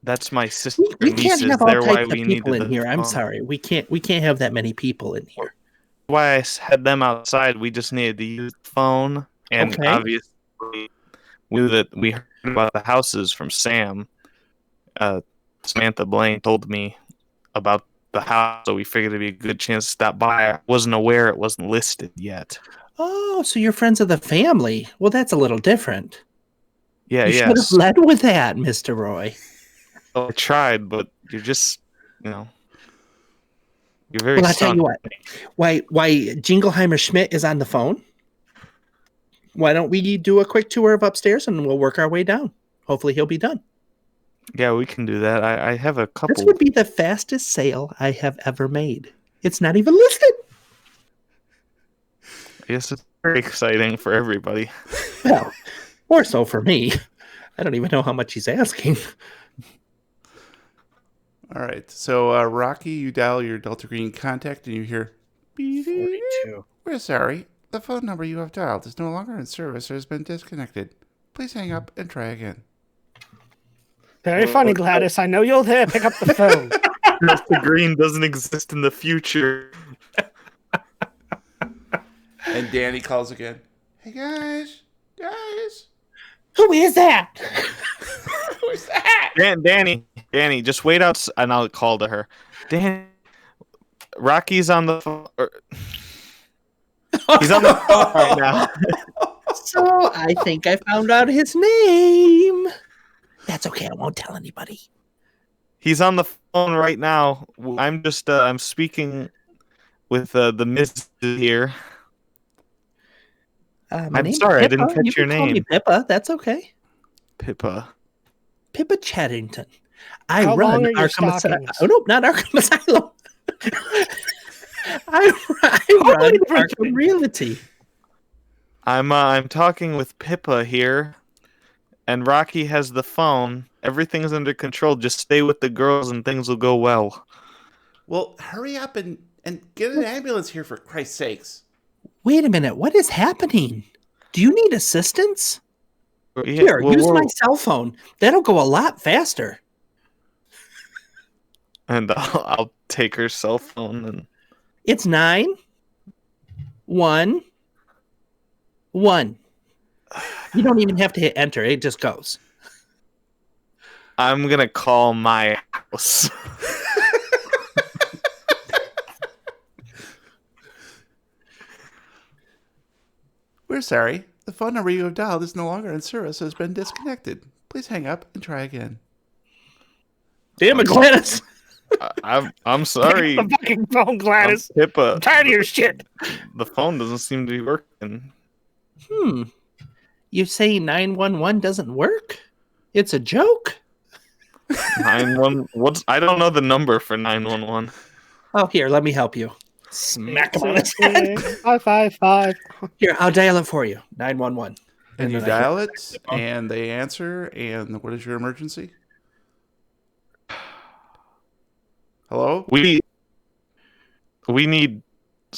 That's my sister. We can't have all types of we people in here. I'm sorry. We can't have that many people in here. Why I had them outside. We just needed to use the phone, and obviously we heard about the houses from Sam. Samantha Blaine told me about the house, so we figured it'd be a good chance to stop by. I wasn't aware it wasn't listed yet. Oh, so you're friends of the family. Well, that's a little different. Yeah, you should have led with that, Mr. Roy. I tried, but you're just, you're very. Well, I'll tell you what. Why Jingleheimer Schmidt is on the phone? Why don't we do a quick tour of upstairs and we'll work our way down? Hopefully he'll be done. Yeah, we can do that. I have a couple. This would be the fastest sale I have ever made. It's not even listed. I guess it's very exciting for everybody. Well, more so for me. I don't even know how much he's asking. All right. So, Rocky, you dial your Delta Green contact and you hear 42. We're sorry. The phone number you have dialed is no longer in service or has been disconnected. Please hang up and try again. Very funny, Gladys. I know you'll pick up the phone. Delta Green doesn't exist in the future. And Danny calls again. Hey, guys. Who is that? Who's that? Danny, just wait out, and I'll call to her. Rocky's on the phone. He's on the phone right now. So I think I found out his name. That's okay. I won't tell anybody. He's on the phone right now. I'm just I'm speaking with the Miss here. My I'm name's sorry, I Pippa. didn't catch You your can call me name. Pippa. That's okay. Pippa. Pippa Chattington. I How run long are your Arkham Asylum. stockings? Oh no, not Arkham Asylum. I run Totally different Arkham thing. Realty. I'm talking with Pippa here, and Rocky has the phone. Everything's under control. Just stay with the girls, and things will go well. Well, hurry up and get an ambulance here for Christ's sakes. Wait a minute. What is happening? Do you need assistance? Yeah, Here, well, use my cell phone. That'll go a lot faster. and I'll take her cell phone and. It's 911. You don't even have to hit enter. It just goes. I'm gonna call my house. We're sorry. The phone number you have dialed is no longer in service and has been disconnected. Please hang up and try again. Damn it, Gladys. I'm sorry, The fucking phone, Gladys. Pippa. I'm tired of your shit. The phone doesn't seem to be working. You say 911 doesn't work? It's a joke? 911. I don't know the number for 911. Oh, here, let me help you. Smack him on his head. 555. Here, I'll dial it for you. 911. And you then I dial it, and they answer, and what is your emergency? Hello? We need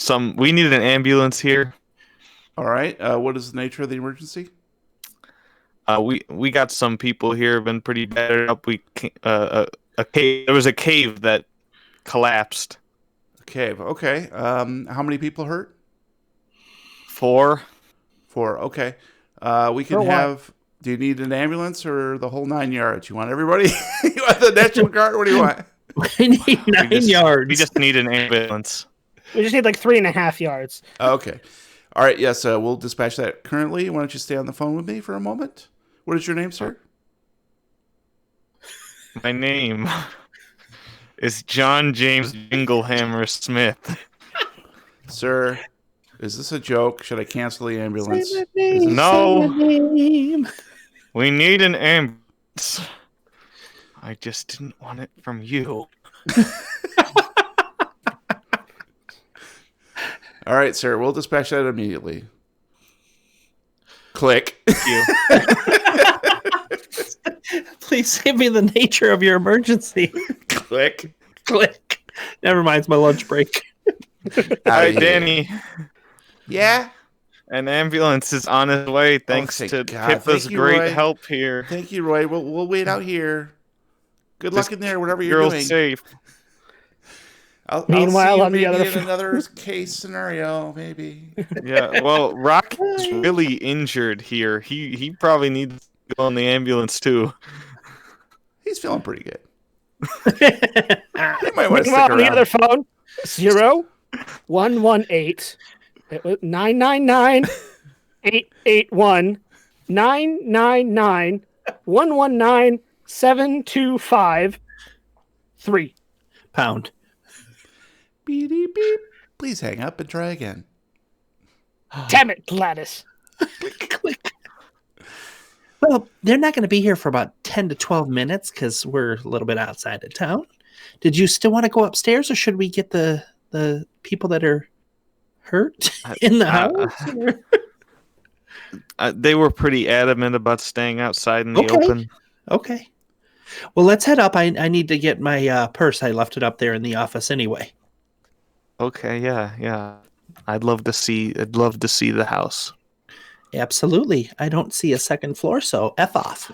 an ambulance here. All right. What is the nature of the emergency? We got some people here been pretty battered up. There was a cave that collapsed. A cave. Okay. How many people hurt? 4. 4. Okay. We can For what? have. Do you need an ambulance or the whole 9 yards? You want everybody? You want the National Guard? What do you want? We need 9 yards. We just need an ambulance. We just need like 3.5 yards. Okay. All right. Yes. We'll dispatch that currently. Why don't you stay on the phone with me for a moment? What is your name, sir? My name is John James Jinglehammer Smith. Sir, is this a joke? Should I cancel the ambulance? Say my name, No. say my name. We need an ambulance. I just didn't want it from you. All right, sir. We'll dispatch that immediately. Click. You. Please say me the nature of your emergency. Click. Click. Never mind, it's my lunch break. Hi, here. Danny. Yeah. An ambulance is on its way thanks thank to God. Pippa's Thank you, great Roy. help here. Thank you, Roy. We'll wait out here. Good luck in there, whatever you're Girl's doing. safe. Meanwhile, I'll on see the you other maybe in phone. another case scenario, maybe. Yeah, well, Rocky's really injured here. He probably needs to go on the ambulance too. He's feeling pretty good. He might want to Meanwhile, stick on the around. other phone, 0118. It was 999 881 999 119 725 3. Pound. Beep, beep. Please hang up and try again. Damn it, Gladys. Click. Well, they're not going to be here for about 10 to 12 minutes because we're a little bit outside of town. Did you still want to go upstairs, or should we get the people that are hurt in the house? They were pretty adamant about staying outside in the Okay. open. Okay. Well, let's head up. I need to get my purse. I left it up there in the office anyway. Okay, yeah. I'd love to see the house. Absolutely. I don't see a second floor, so F off.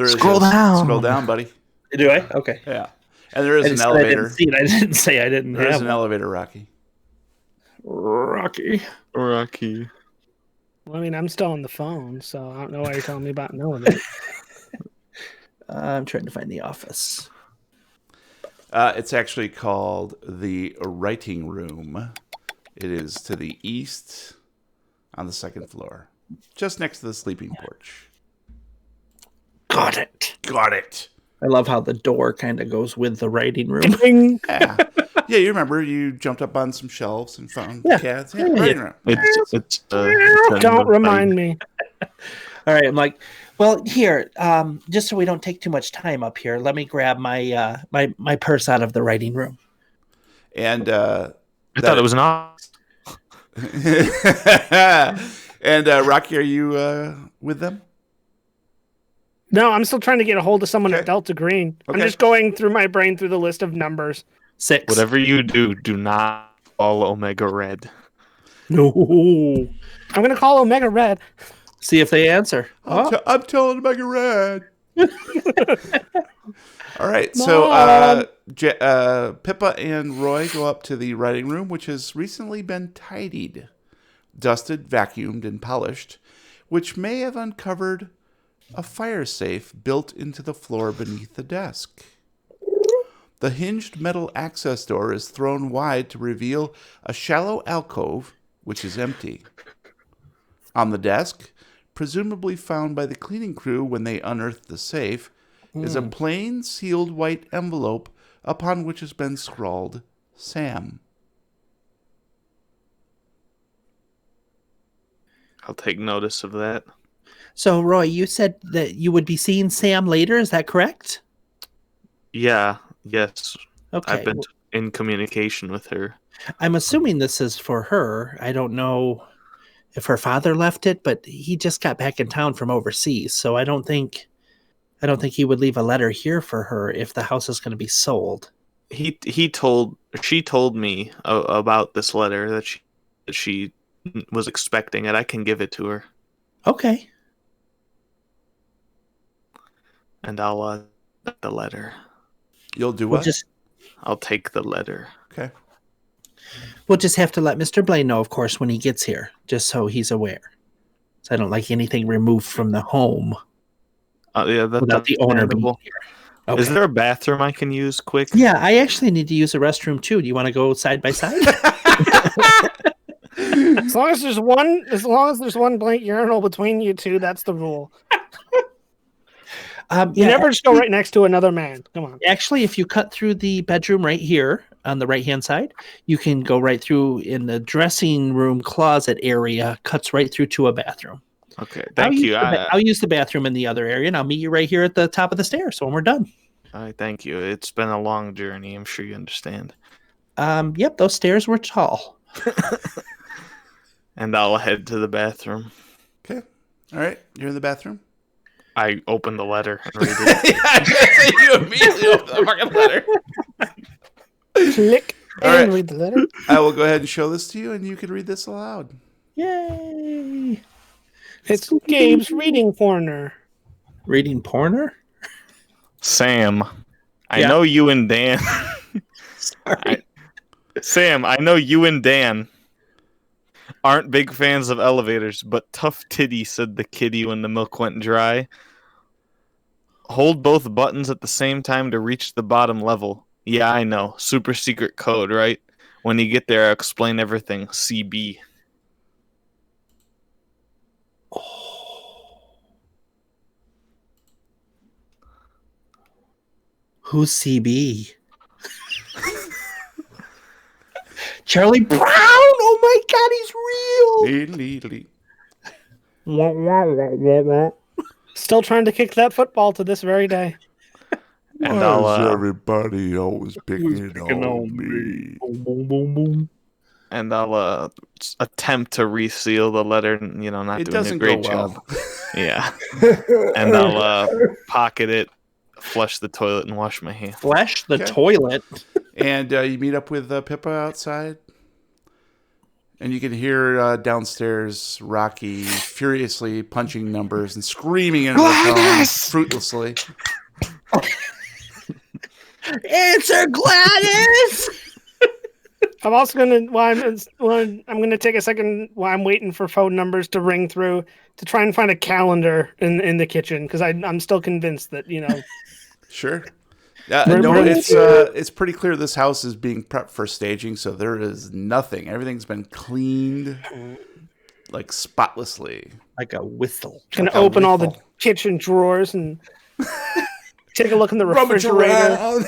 Scroll down, buddy. Do I? Okay. Yeah. And there is I an just said I elevator. didn't see it. I didn't say I didn't There is have an one. elevator, Rocky. Rocky. Rocky. Well, I mean, I'm still on the phone, so I don't know why you're telling me about an elevator. I'm trying to find the office. It's actually called the writing room. It is to the east on the second floor, just next to the sleeping porch. Got it. Got it. I love how the door kind of goes with the writing room. Ding. Yeah. Yeah, you remember you jumped up on some shelves and found cats. Yeah, Yeah. writing room. It's Don't remind me. All right, I'm like, well, here, just so we don't take too much time up here, let me grab my my purse out of the writing room. And I thought it was an ox. and Rocky, are you with them? No, I'm still trying to get a hold of someone Okay. at Delta Green. I'm Okay. just going through my brain through the list of numbers. 6. Whatever you do, do not call Omega Red. No. I'm going to call Omega Red. See if they answer. I'm telling Omega Red. All right, so Pippa and Roy go up to the writing room, which has recently been tidied, dusted, vacuumed, and polished, which may have uncovered a fire safe built into the floor beneath the desk. The hinged metal access door is thrown wide to reveal a shallow alcove, which is empty. On the desk, presumably found by the cleaning crew when they unearthed the safe, is a plain sealed white envelope upon which has been scrawled Sam. I'll take notice of that. So, Roy, you said that you would be seeing Sam later. Is that correct? Yeah, yes. Okay. I've been in communication with her. I'm assuming this is for her. I don't know if her father left it, but he just got back in town from overseas, so I don't think he would leave a letter here for her if the house is going to be sold. She told me about this letter that she was expecting it. I can give it to her, Okay. and I'll the letter. You'll do We'll what? I'll take the letter. Okay. We'll just have to let Mr. Blaine know, of course, when he gets here, just so he's aware. So I don't like anything removed from the home Yeah, without the owner being understandable. here. Okay. Is there a bathroom I can use quick? Yeah, I actually need to use a restroom too. Do you want to go side by side? As long as there's one blank urinal between you two, that's the rule. You never just go right next to another man. Come on. Actually, if you cut through the bedroom right here on the right-hand side, you can go right through in the dressing room closet area, cuts right through to a bathroom. Okay, thank you. I'll use the bathroom in the other area, and I'll meet you right here at the top of the stairs when we're done. Thank you. It's been a long journey. I'm sure you understand. Yep, those stairs were tall. And I'll head to the bathroom. Okay. All right. You're in the bathroom? I open the letter and read it. Yeah, I was gonna say you immediately open the fucking letter. Click All and right. read the letter. I will go ahead and show this to you, and you can read this aloud. Yay! It's Gabe's reading corner. Reading porner? Sam, I Yeah. know you and Dan. Sorry. Sam, I know you and Dan aren't big fans of elevators, but tough titty, said the kitty when the milk went dry. Hold both buttons at the same time to reach the bottom level. Yeah, I know. Super secret code, right? When you get there, I'll explain everything. CB. Who's CB? Charlie Brown! Oh my god, he's real! Lee. Still trying to kick that football to this very day. And I'll everybody always picking on me? Boom, boom, boom, boom. and I'll attempt to reseal the letter. You know, not It doing a doesn't great go job. well. Yeah, and I'll pocket it, flush the toilet, and wash my hands. Flush the Okay. toilet. And you meet up with Pippa outside. And you can hear downstairs Rocky furiously punching numbers and screaming into the phone fruitlessly. Answer, Gladys! I'm also I'm gonna take a second while I'm waiting for phone numbers to ring through to try and find a calendar in the kitchen because I'm still convinced that Sure. No, it's pretty clear this house is being prepped for staging, so there is nothing. Everything's been cleaned, like spotlessly. Like a whistle. Gonna Like a open all the rifle. kitchen drawers and take a look in the Rummage refrigerator. around.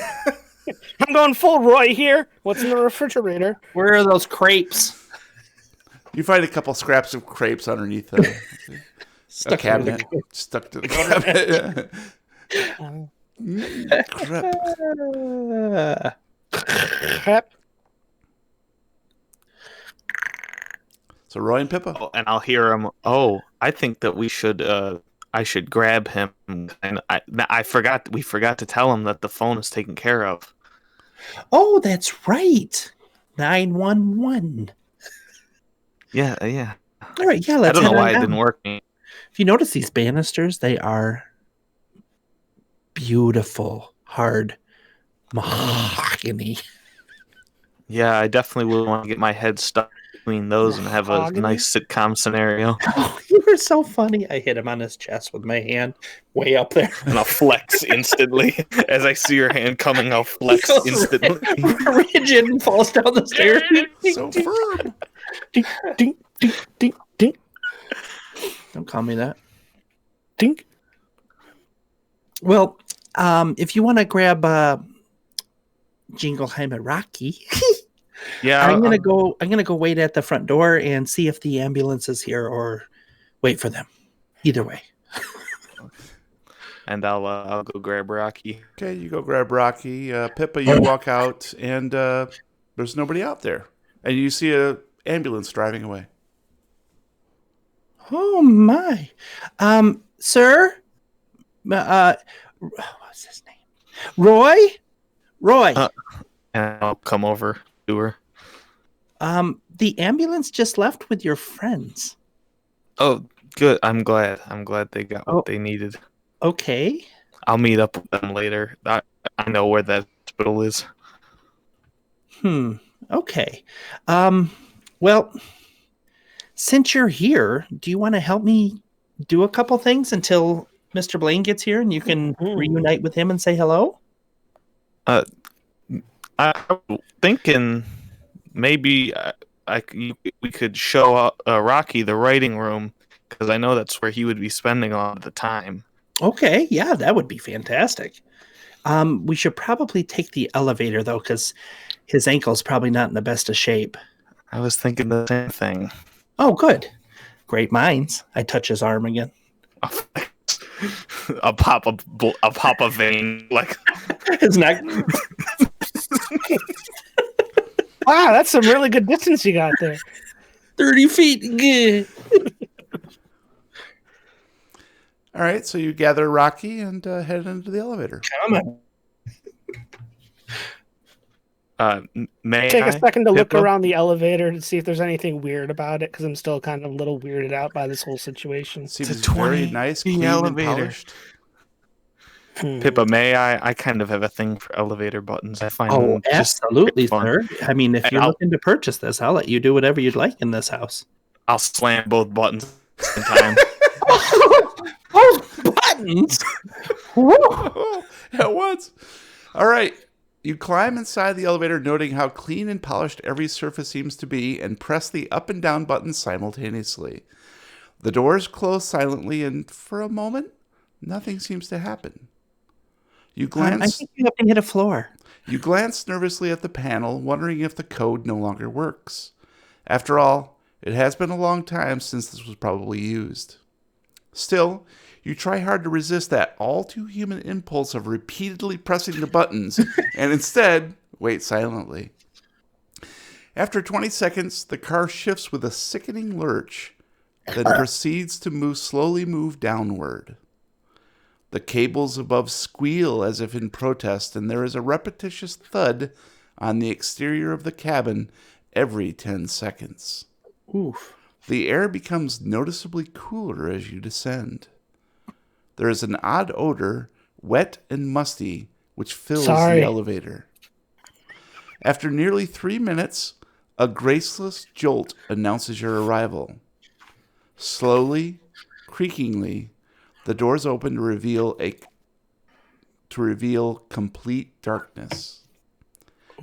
I'm going full Roy here. What's in the refrigerator? Where are those crepes? You find a couple scraps of crepes underneath a cabinet. Stuck to the cabinet. Crap. Crap. So Roy and Pippa. Oh, and I'll hear him. Oh, I think that we should. I should grab him. And I forgot. We forgot to tell him that the phone is taken care of. Oh, that's right. 911. Yeah. All right, yeah, I let's don't know head on why it down. didn't work. If you notice these banisters, they are beautiful, hard mahogany. Yeah, I definitely would want to get my head stuck between those and have a Mahogany? nice sitcom scenario. Oh, you were so funny. I hit him on his chest with my hand way up there. And I'll flex instantly. As I see your hand coming, I'll flex Goes instantly. rigid and falls down the stairs. So firm. Dink, dink, dink, dink, dink, Don't call me that. dink. Well, if you want to grab Jingleheimer Rocky, Yeah, I'm gonna go wait at the front door and see if the ambulance is here, or wait for them. Either way. and I'll go grab Rocky. Okay, you go grab Rocky. Pippa, you walk out, and there's nobody out there. And you see a ambulance driving away. Oh my, sir, what's his name? Roy. And I'll come over to her. The ambulance just left with your friends. Oh, good. I'm glad. They got what they needed. Okay. I'll meet up with them later. I know where that hospital is. Okay. Well, since you're here, do you want to help me do a couple things until Mr. Blaine gets here and you can reunite with him and say hello? I'm thinking maybe we could show Rocky the writing room, because I know that's where he would be spending a lot of the time. Okay, yeah, that would be fantastic. We should probably take the elevator, though, because his ankle's probably not in the best of shape. I was thinking the same thing. Oh, good. Great minds. I touch his arm again. I'll pop a vein like His neck. Wow, that's some really good distance you got there. 30 feet. Good. All right, so you gather Rocky and head into the elevator. Come on. May Take I, a second to look Pippa? around the elevator to see if there's anything weird about it, because I'm still kind of a little weirded out by this whole situation. Seems It's a very 20 nice, feet clean, elevator. and polished. Pippa, may I kind of have a thing for elevator buttons. I find Oh, them just absolutely, fun. sir. I mean, if And you're I'll- looking to purchase this, I'll let you do whatever you'd like in this house. I'll slam both buttons in time. Oh, buttons! At once. All right. You climb inside the elevator, noting how clean and polished every surface seems to be, and press the up and down buttons simultaneously. The doors close silently, and for a moment, nothing seems to happen. You I glance. think you have to hit a floor. You glance nervously at the panel, wondering if the code no longer works. After all, it has been a long time since this was probably used. Still, you try hard to resist that all-too-human impulse of repeatedly pressing the buttons, and instead, wait silently. After 20 seconds, the car shifts with a sickening lurch, then proceeds to slowly move downward. The cables above squeal as if in protest, and there is a repetitious thud on the exterior of the cabin every 10 seconds. Oof. The air becomes noticeably cooler as you descend. There is an odd odor, wet and musty, which fills the elevator. After nearly 3 minutes, a graceless jolt announces your arrival. Slowly, creakingly, the doors open to reveal a to reveal complete darkness.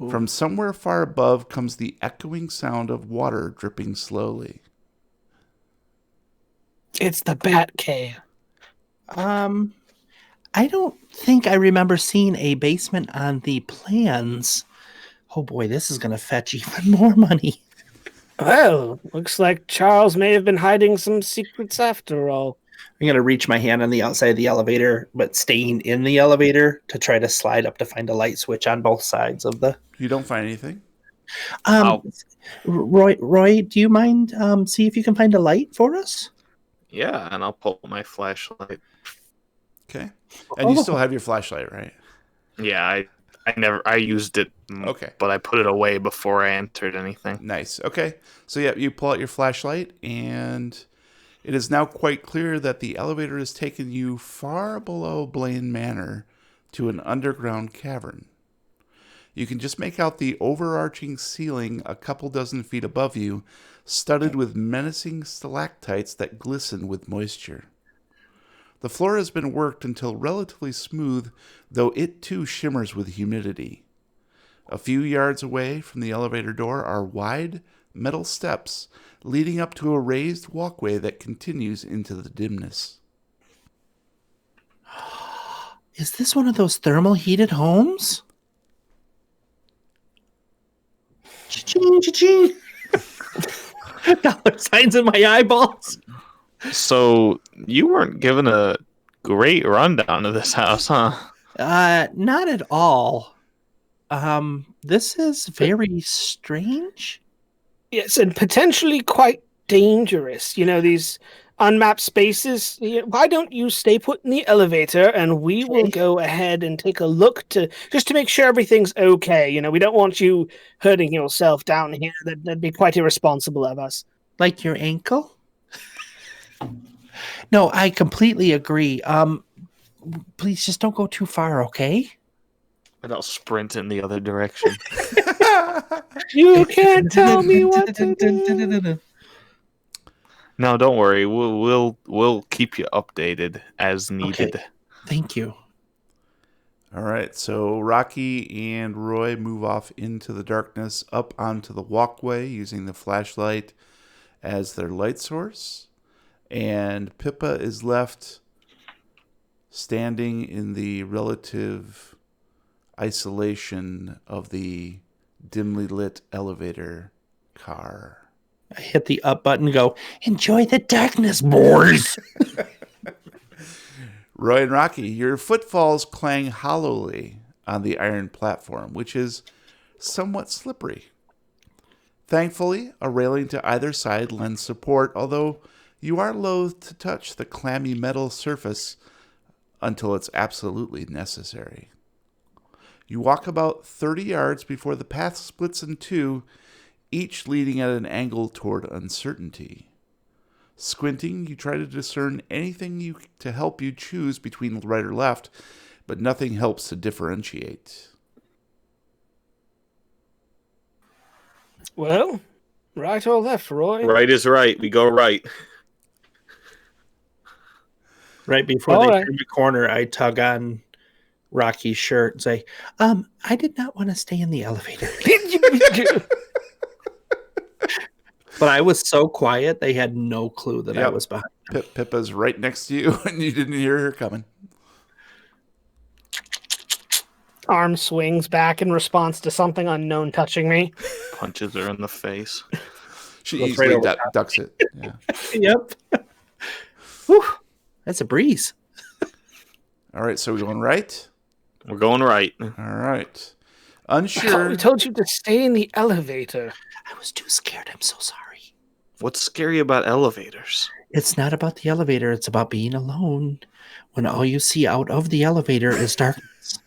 Ooh. From somewhere far above comes the echoing sound of water dripping slowly. It's the Bat Cave. I don't think I remember seeing a basement on the plans. Oh boy, this is going to fetch even more money. Well, looks like Charles may have been hiding some secrets after all. I'm going to reach my hand on the outside of the elevator, but staying in the elevator to try to slide up to find a light switch on both sides of the... You don't find anything? Roy, do you mind see if you can find a light for us? Yeah, and I'll pull my flashlight. Okay. And you still have your flashlight, right? Yeah, I used it. Okay. But I put it away before I entered anything. Nice. Okay. So yeah, you pull out your flashlight, and it is now quite clear that the elevator has taken you far below Blaine Manor to an underground cavern. You can just make out the overarching ceiling a couple dozen feet above you, studded with menacing stalactites that glisten with moisture. The floor has been worked until relatively smooth, though it too shimmers with humidity. A few yards away from the elevator door are wide metal steps leading up to a raised walkway that continues into the dimness. Is this one of those thermal heated homes? Cha-ching, cha-ching. Dollar signs in my eyeballs. So you weren't given a great rundown of this house, huh? Not at all. This is very strange. Yes, and potentially quite dangerous. You know, these unmapped spaces. Why don't you stay put in the elevator, and we will go ahead and take a look to make sure everything's okay. You know, we don't want you hurting yourself down here. That'd be quite irresponsible of us. Like your ankle? No, I completely agree. Please just don't go too far, okay? And I'll sprint in the other direction. You can't tell me what to do. No, don't worry. We'll keep you updated as needed. Okay. Thank you. All right, so Rocky and Roy move off into the darkness, up onto the walkway using the flashlight as their light source. And Pippa is left standing in the relative isolation of the dimly lit elevator car. I hit the up button and go, enjoy the darkness, boys. Roy and Rocky, your footfalls clang hollowly on the iron platform, which is somewhat slippery. Thankfully, a railing to either side lends support, although you are loath to touch the clammy metal surface until it's absolutely necessary. You walk about 30 yards before the path splits in two, each leading at an angle toward uncertainty. Squinting, you try to discern anything to help you choose between right or left, but nothing helps to differentiate. Well, right or left, Roy? Right is right. We go right. Right before they turn the corner, I tug on Rocky's shirt and say, I did not want to stay in the elevator. But I was so quiet, they had no clue that I was behind them. Pippa's right next to you, and you didn't hear her coming. Arm swings back in response to something unknown touching me. Punches her in the face. She easily ducks it. Yeah. Yep. Whew, that's a breeze. All right, so we're going right? We're going right. All right. Unsure. We told you to stay in the elevator. I was too scared. I'm so sorry. What's scary about elevators? It's not about the elevator. It's about being alone when all you see out of the elevator is darkness.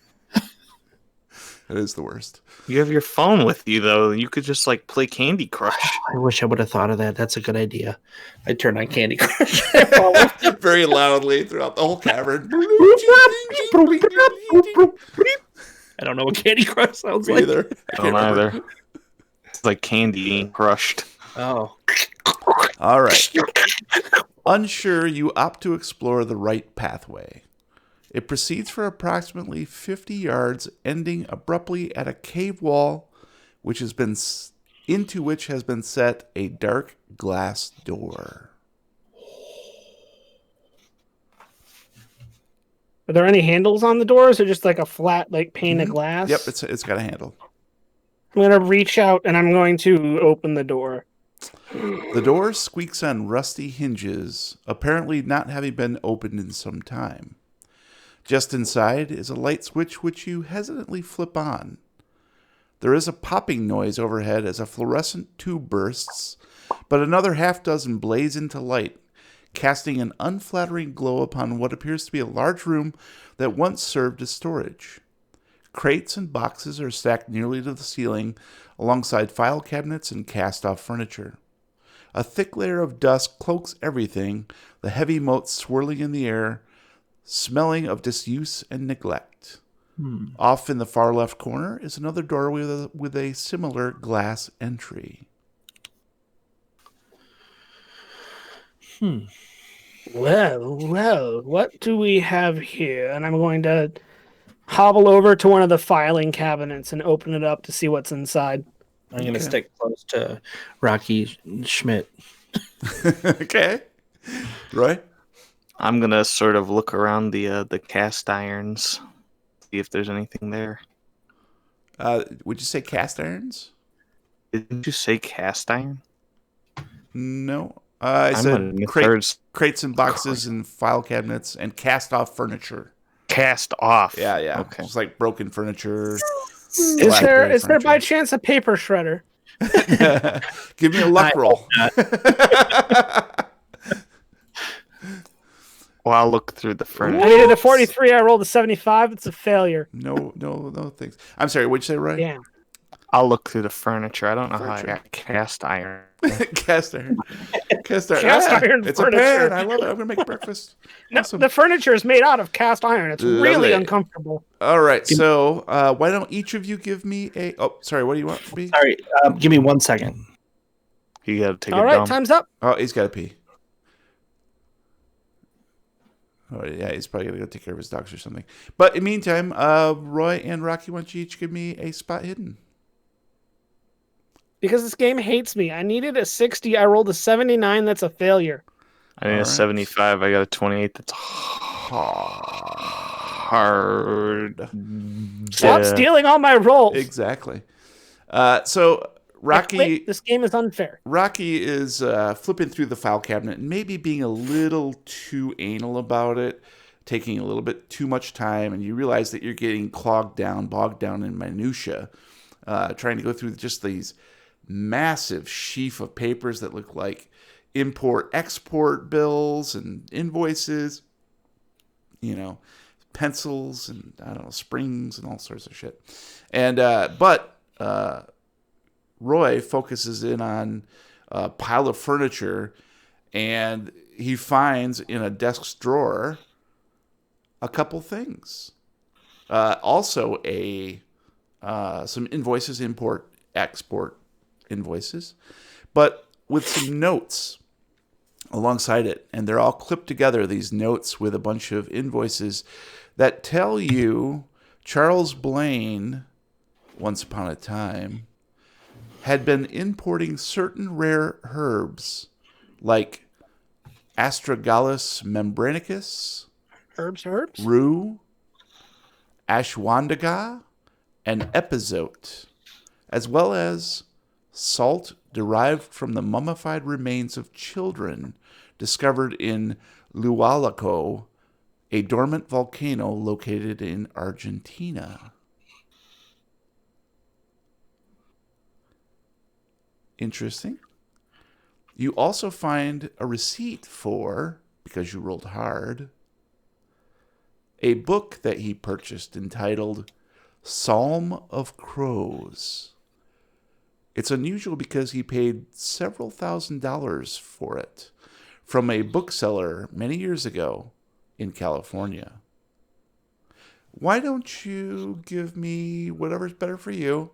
That is the worst. You have your phone with you, though. You could just, play Candy Crush. I wish I would have thought of that. That's a good idea. I turn on Candy Crush. Very loudly throughout the whole cavern. I don't know what Candy Crush sounds Me like. either. I don't either. It's like candy being crushed. Oh. All right. Unsure, you opt to explore the right pathway. It proceeds for approximately 50 yards, ending abruptly at a cave wall, into which has been set a dark glass door. Are there any handles on the doors, or just like a flat, like pane of glass? Yep, it's got a handle. I'm gonna reach out and I'm going to open the door. The door squeaks on rusty hinges, apparently not having been opened in some time. Just inside is a light switch which you hesitantly flip on. There is a popping noise overhead as a fluorescent tube bursts, but another half dozen blaze into light, casting an unflattering glow upon what appears to be a large room that once served as storage. Crates and boxes are stacked nearly to the ceiling, alongside file cabinets and cast-off furniture. A thick layer of dust cloaks everything, the heavy motes swirling in the air, smelling of disuse and neglect. Off in the far left corner is another doorway with a similar glass entry. Well, what do we have here? And I'm going to hobble over to one of the filing cabinets and open it up to see what's inside. I'm going to stick close to Rocky Schmidt. Okay. Roy? I'm gonna sort of look around the cast irons, see if there's anything there. Would you say cast irons? Didn't you say cast iron? No. I said crates and boxes and file cabinets and cast-off furniture. Cast off. Yeah. Okay. Just like broken furniture. Is there by chance a paper shredder? Give me a luck roll. Well, I'll look through the furniture. I needed a 43. I rolled a 75. It's a failure. No, thanks. I'm sorry. What'd you say, Roy? Yeah. I'll look through the furniture. I don't know how I got cast iron. Cast iron. Cast iron. Cast iron It's furniture. a pan. I love it. I'm going to make breakfast. No, Awesome. the furniture is made out of cast iron. It's really Lovely. uncomfortable. All right. So why don't each of you give me a... Oh, sorry. What do you want from me? Sorry, give me 1 second. You got to take All a right, dump. time's up. Oh, he's got to pee. Oh, yeah, he's probably going to go take care of his dogs or something. But in the meantime, Roy and Rocky, why don't you each give me a spot hidden? Because this game hates me. I needed a 60. I rolled a 79. That's a failure. I need a 75. I got a 28. That's hard. Stop stealing all my rolls. Exactly. So Rocky, This game is unfair. Rocky is flipping through the file cabinet and maybe being a little too anal about it, taking a little bit too much time, and you realize that you're getting bogged down in minutia, trying to go through just these massive sheaf of papers that look like import-export bills and invoices, pencils and, I don't know, springs and all sorts of shit. And but Roy focuses in on a pile of furniture, and he finds in a desk's drawer a couple things. Also some invoices, import-export invoices, but with some notes alongside it. And they're all clipped together, these notes with a bunch of invoices that tell you Charles Blaine, once upon a time, had been importing certain rare herbs like Astragalus membranicus, Herbs? rue, ashwagandha, and epizote, as well as salt derived from the mummified remains of children discovered in Lualaco, a dormant volcano located in Argentina. Interesting. You also find a receipt for, because you rolled hard, a book that he purchased entitled Psalm of Crows. It's unusual because he paid several $1,000s for it from a bookseller many years ago in California. Why don't you give me whatever's better for you,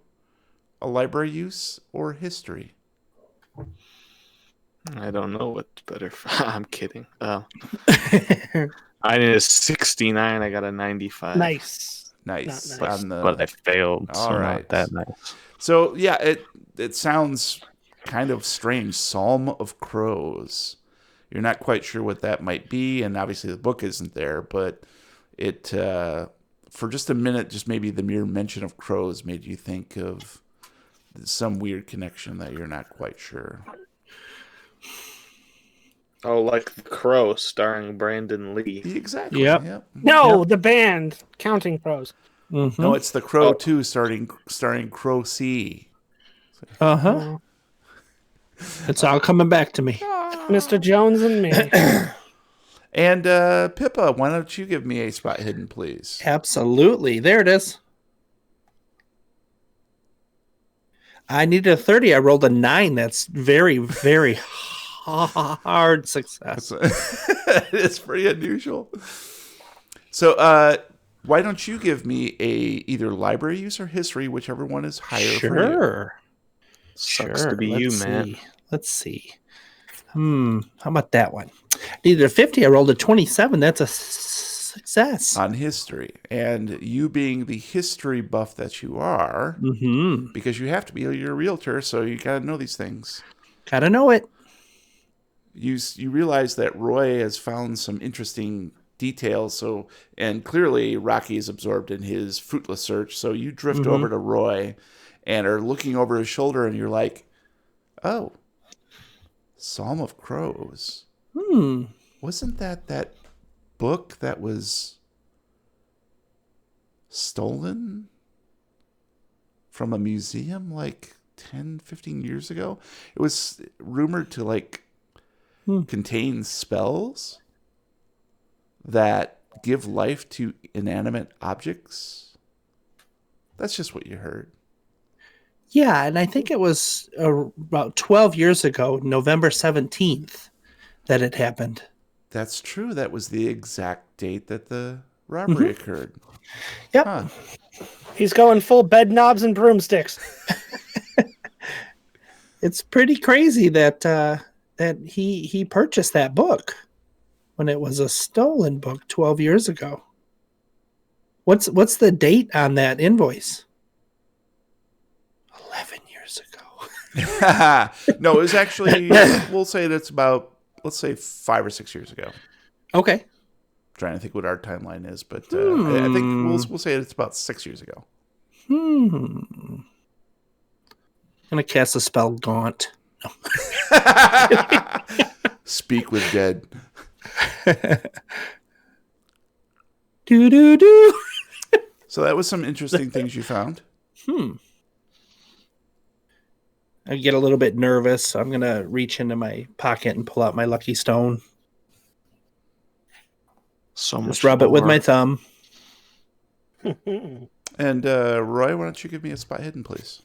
a library use or history? I don't know what's better. I'm kidding. I did a 69. I got a 95. Nice. Nice. Not nice. But I failed. All So right. not that nice. So yeah, it sounds kind of strange. Psalm of Crows. You're not quite sure what that might be, and obviously the book isn't there, but it for just a minute, just maybe the mere mention of crows made you think of some weird connection that you're not quite sure. Oh, like The Crow starring Brandon Lee. Exactly. Yep. No, the band Counting Crows. Mm-hmm. No, it's The Crow 2 starring Crow C. Uh-huh. It's all coming back to me. Mr. Jones and me. And Pippa, why don't you give me a spot hidden, please? Absolutely. There it is. I needed a 30. I rolled a 9. That's very, very hard success. It's pretty unusual. So why don't you give me a either library use or history, whichever one is higher for you. Sucks to be you, man. Let's see. How about that one? Needed a 50. I rolled a 27. That's a success. On history. And you being the history buff that you are, because you have to be, you're a realtor, so you got to know these things. Gotta know it. You realize that Roy has found some interesting details, and clearly Rocky is absorbed in his fruitless search, so you drift over to Roy and are looking over his shoulder, and you're like, oh, Psalm of Crows. Wasn't that book that was stolen from a museum like 10, 15 years ago? It was rumored to contain spells that give life to inanimate objects. That's just what you heard. Yeah, and I think it was about 12 years ago, November 17th, that it happened. That's true. That was the exact date that the robbery occurred. Yep. Huh. He's going full bed knobs and broomsticks. It's pretty crazy that he purchased that book when it was a stolen book 12 years ago. What's the date on that invoice? 11 years ago. No, it was actually, we'll say that's about, let's say 5 or 6 years ago. Okay. Trying to think what our timeline is, but I think we'll say it's about 6 years ago. I'm gonna cast a spell Gaunt. No. Speak with dead. Do. So that was some interesting things you found. I get a little bit nervous, so I'm gonna reach into my pocket and pull out my lucky stone. Just rub it with my thumb. And Roy, why don't you give me a spot hidden, please?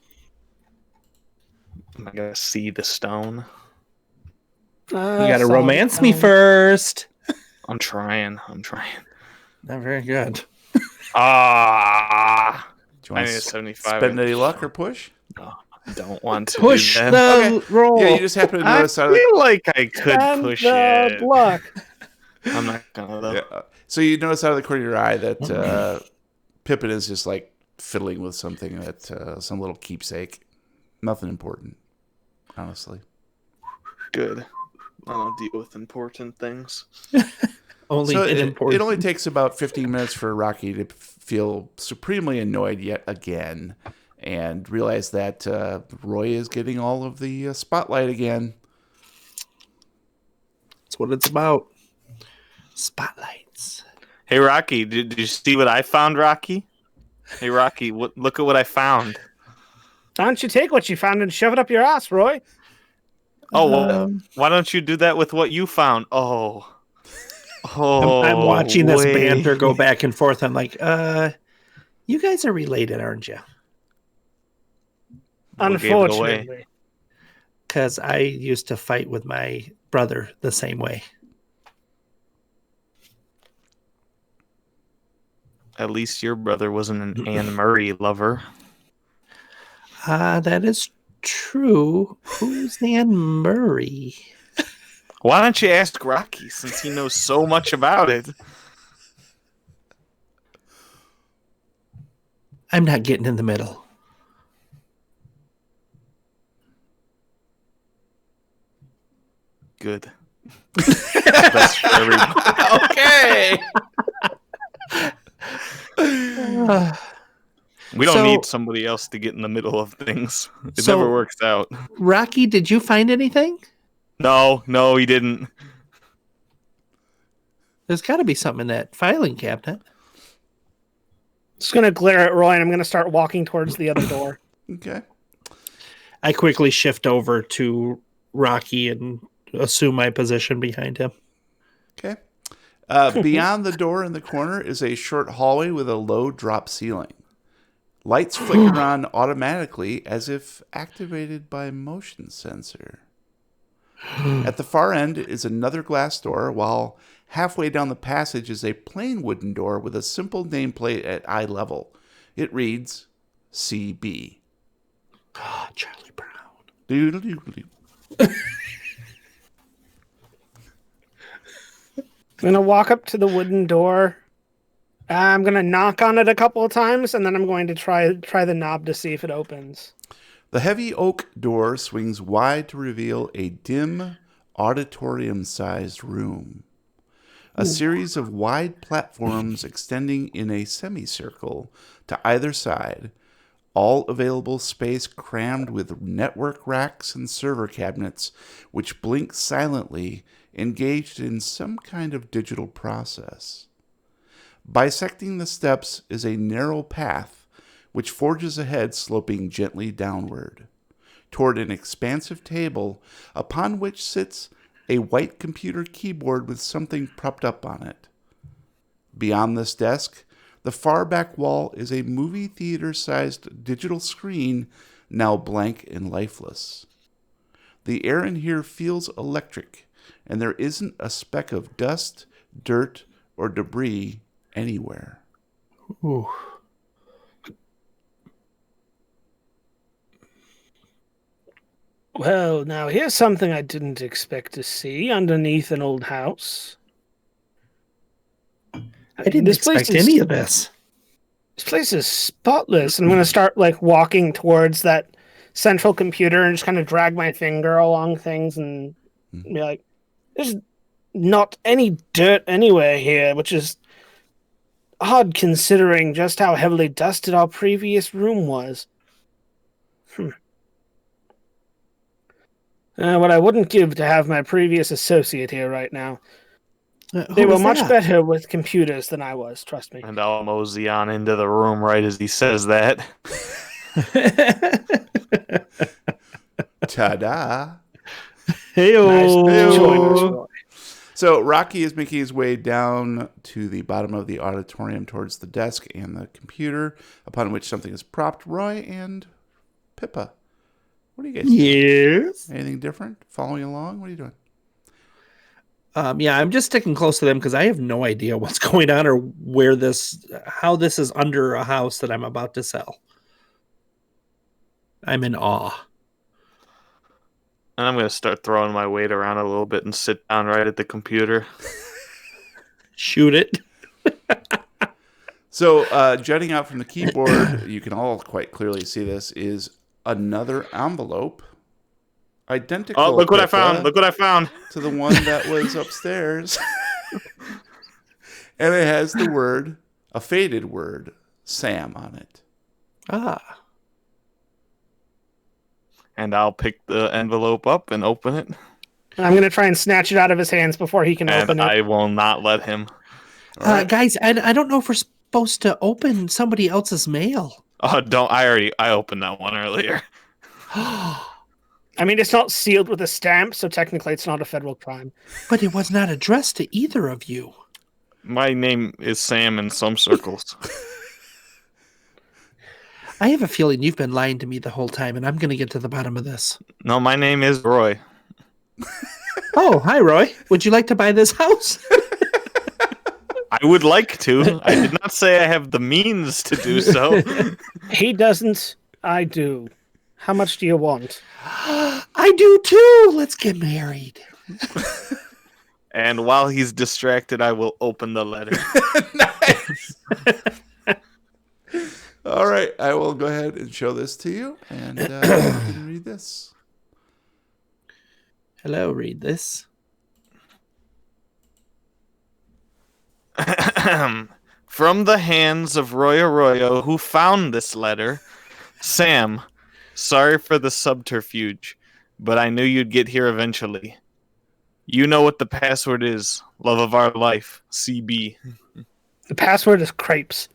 Am I gonna see the stone? You gotta romance me first. I'm trying. Not very good. Do you I want need a to 75. spend any luck or push? No, I don't want to Push do that. the roll. Yeah, you just happen to I notice feel like I could push it. Block. I'm not gonna though. Yeah. So you notice out of the corner of your eye that Pippin is just like fiddling with something that some little keepsake. Nothing important, honestly. Good. I don't deal with important things. Only So important. it only takes about 15 minutes for Rocky to feel supremely annoyed yet again and realize that Roy is getting all of the spotlight again. That's what it's about. Spotlights. Hey Rocky, did you see what I found, Rocky? Hey Rocky, look at what I found. Why don't you take what you found and shove it up your ass, Roy? Oh, why don't you do that with what you found? Oh, I'm watching this wait. banter go back and forth. I'm like, you guys are related, aren't you? What gave it away? Unfortunately. Because I used to fight with my brother the same way. At least your brother wasn't an Anne Murray lover. That is true. Who's Anne Murray? Why don't you ask Rocky since he knows so much about it? I'm not getting in the middle. Good. Best for everybody. Okay. We don't So- need somebody else to get in the middle of things. It So- never works out. Rocky, did you find anything? No, he didn't. There's got to be something in that filing cabinet. Just gonna glare at Roy, and I'm gonna start walking towards the other door. Okay. I quickly shift over to Rocky and assume my position behind him. Okay. Beyond the door in the corner is a short hallway with a low drop ceiling. Lights flicker on automatically as if activated by motion sensor. At the far end is another glass door, while halfway down the passage is a plain wooden door with a simple nameplate at eye level. It reads CB. Oh, Charlie Brown. Doodle-doodle-doo. I'm gonna walk up to the wooden door. I'm gonna knock on it a couple of times, and then I'm going to try the knob to see if it opens. The heavy oak door swings wide to reveal a dim, auditorium-sized room. A series of wide platforms extending in a semicircle to either side, all available space crammed with network racks and server cabinets which blink silently, engaged in some kind of digital process. Bisecting the steps is a narrow path which forges ahead, sloping gently downward toward an expansive table upon which sits a white computer keyboard with something propped up on it. Beyond this desk, the far back wall is a movie theater-sized digital screen, now blank and lifeless. The air in here feels electric, and there isn't a speck of dust, dirt, or debris anywhere. Ooh. Well, now here's something I didn't expect to see underneath an old house. I didn't expect any of this. This place is spotless. And I'm going to start like walking towards that central computer and just kind of drag my finger along things and be like, there's not any dirt anywhere here, which is odd considering just how heavily dusted our previous room was. What I wouldn't give to have my previous associate here right now. They were much better with computers than I was, trust me. And I'll mosey on into the room right as he says that. Ta-da! Hey-o. Nice choice, Roy. So Rocky is making his way down to the bottom of the auditorium towards the desk and the computer, upon which something is propped. Roy and Pippa, what are you guys doing? Yes. Anything different? Following along? What are you doing? Yeah, I'm just sticking close to them because I have no idea what's going on or how this is under a house that I'm about to sell. I'm in awe. And I'm going to start throwing my weight around a little bit and sit down right at the computer. Shoot it. So jutting out from the keyboard, you can all quite clearly see this, is another envelope. Identical. Oh, look what I Pippa, found. Look what I found. to the one that was upstairs. And it has the word, a faded word, Sam on it. Ah. And I'll pick the envelope up and open it. I'm going to try and snatch it out of his hands before he can open And it. I will not let him. Guys, I don't know if we're supposed to open somebody else's mail. Oh, don't. I opened that one earlier. I mean, it's not sealed with a stamp, so technically it's not a federal crime. But it was not addressed to either of you. My name is Sam in some circles. I have a feeling you've been lying to me the whole time, and I'm going to get to the bottom of this. No, my name is Roy. Oh, hi, Roy. Would you like to buy this house? I would like to. I did not say I have the means to do so. He doesn't. I do. How much do you want? I do too. Let's get married. And while he's distracted, I will open the letter. Nice. All right, I will go ahead and show this to you, and you can read this. Hello, read this. From the hands of Roy Arroyo, who found this letter, Sam, sorry for the subterfuge, but I knew you'd get here eventually. You know what the password is. Love of our life. CB. The password is crepes.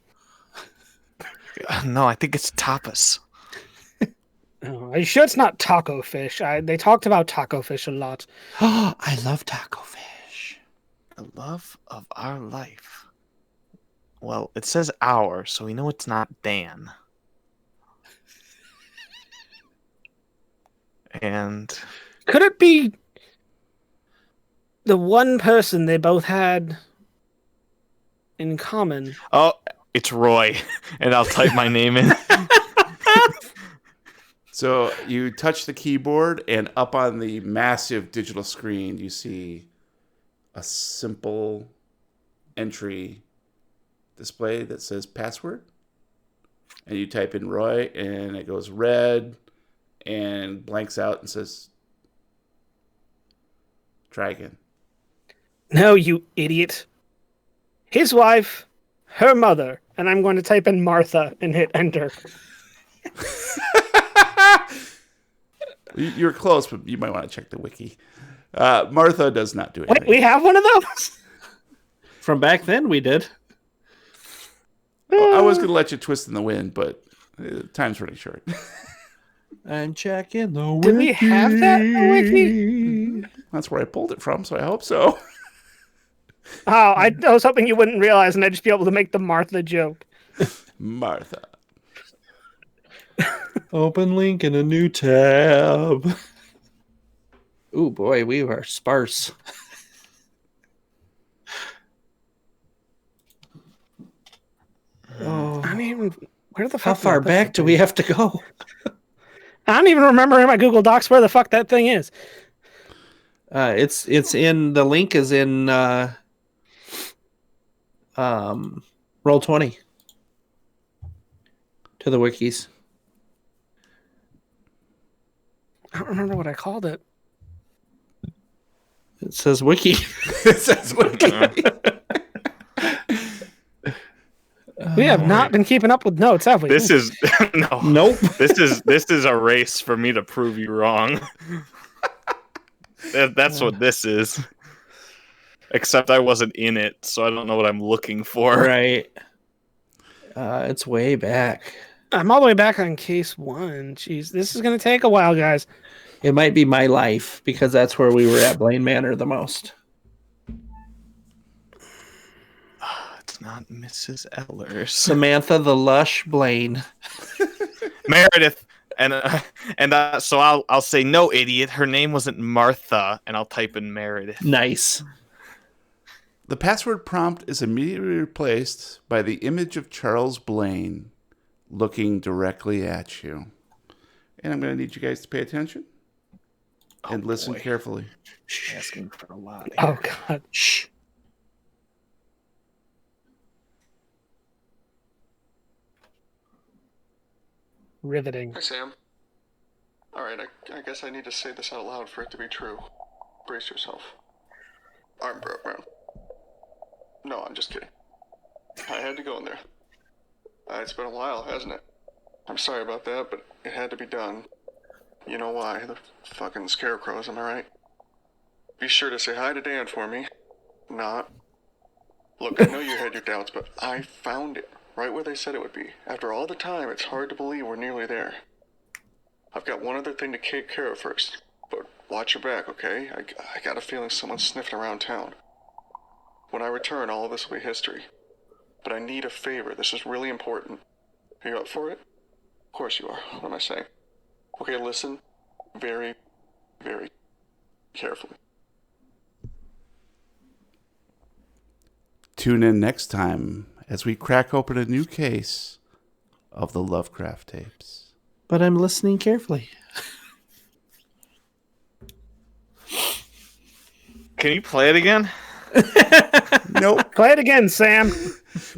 No, I think it's tapas. Oh, are you sure it's not taco fish? They talked about taco fish a lot. I love taco fish. The love of our life. Well, it says our, so we know it's not Dan. And Could it be the one person they both had in common? oh, it's Roy, and I'll type my name in. So you touch the keyboard, and up on the massive digital screen, you see a simple entry display that says password. And you type in Roy, and it goes red and blanks out and says, try again. No, you idiot. His wife, her mother, and I'm going to type in Martha and hit enter. You're close, but you might want to check the wiki. Martha does not do anything. Wait, we have one of those? From back then, we did. I was going to let you twist in the wind, but time's running short. I'm checking the wiki. Did we have that in the wiki? That's where I pulled it from, so I hope so. Oh, I was hoping you wouldn't realize and I'd just be able to make the Martha joke. Martha. Open link in a new tab. Ooh, boy, we are sparse. Oh, I don't even... Where the fuck? how far back do we have to go? I don't even remember in my Google Docs where the fuck that thing is. It's in the link is in Roll20 to the wikis. I don't remember what I called it. It says wiki. It says wiki. We have not been keeping up with notes, have we? This is no. Nope. This is a race for me to prove you wrong. That's what this is. Except I wasn't in it, so I don't know what I'm looking for. Right. It's way back. I'm all the way back on case 1. Jeez, this is going to take a while, guys. It might be my life because that's where we were at Blaine Manor the most. It's not Mrs. Ellers. Samantha the Lush Blaine. Meredith. And so I'll say no, idiot. Her name wasn't Martha, and I'll type in Meredith. Nice. The password prompt is immediately replaced by the image of Charles Blaine looking directly at you. And I'm going to need you guys to pay attention and listen carefully. Asking for a lot. Oh, God. Shh. Riveting. Hi, Sam. Alright, I guess I need to say this out loud for it to be true. Brace yourself. Arm broke, bro. No, I'm just kidding. I had to go in there. It's been a while, hasn't it? I'm sorry about that, but it had to be done. You know why. The fucking scarecrows, am I right? Be sure to say hi to Dan for me. Not. Look, I know you had your doubts, but I found it. Right where they said it would be. After all the time, it's hard to believe we're nearly there. I've got one other thing to take care of first. But watch your back, okay? I got a feeling someone's sniffing around town. When I return, all of this will be history. But I need a favor. This is really important. Are you up for it? Of course you are. What am I saying? Okay, listen very, very carefully. Tune in next time as we crack open a new case of the Lovecraft tapes. But I'm listening carefully. Can you play it again? Nope. Play it again, Sam.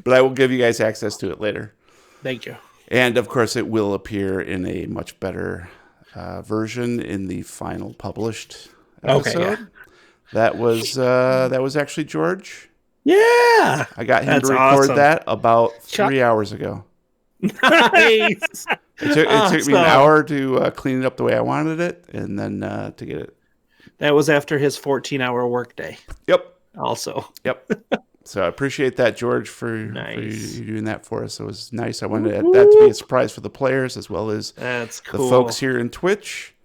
But I will give you guys access to it later. Thank you. And of course, it will appear in a much better version in the final published episode. Okay, That was actually George. yeah. I got him That's to record awesome. that about Chuck? 3 hours ago. Nice. It took me an Awesome. hour to clean it up the way I wanted it, and then to get it. That was after his 14-hour workday. Yep. Also, Yep. So I appreciate that, George, for Nice. you doing that for us. It was nice. I wanted that to be a surprise for the players as well as that's the cool. folks here in Twitch.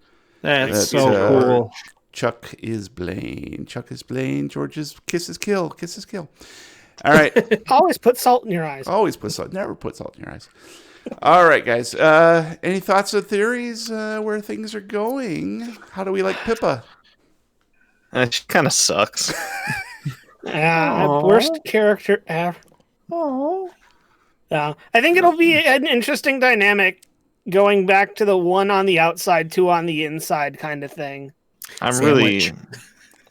That's so cool. Chuck is Blaine. Chuck is Blaine. George's kiss is kill. Kiss is kill. All right. Always put salt in your eyes. Always put salt. Never put salt in your eyes. All right, guys. Any thoughts or theories where things are going? How do we like Pippa? She kind of sucks. Worst character ever. Oh, Yeah, I think it'll be an interesting dynamic going back to the one on the outside, two on the inside kind of thing. I'm Sandwich.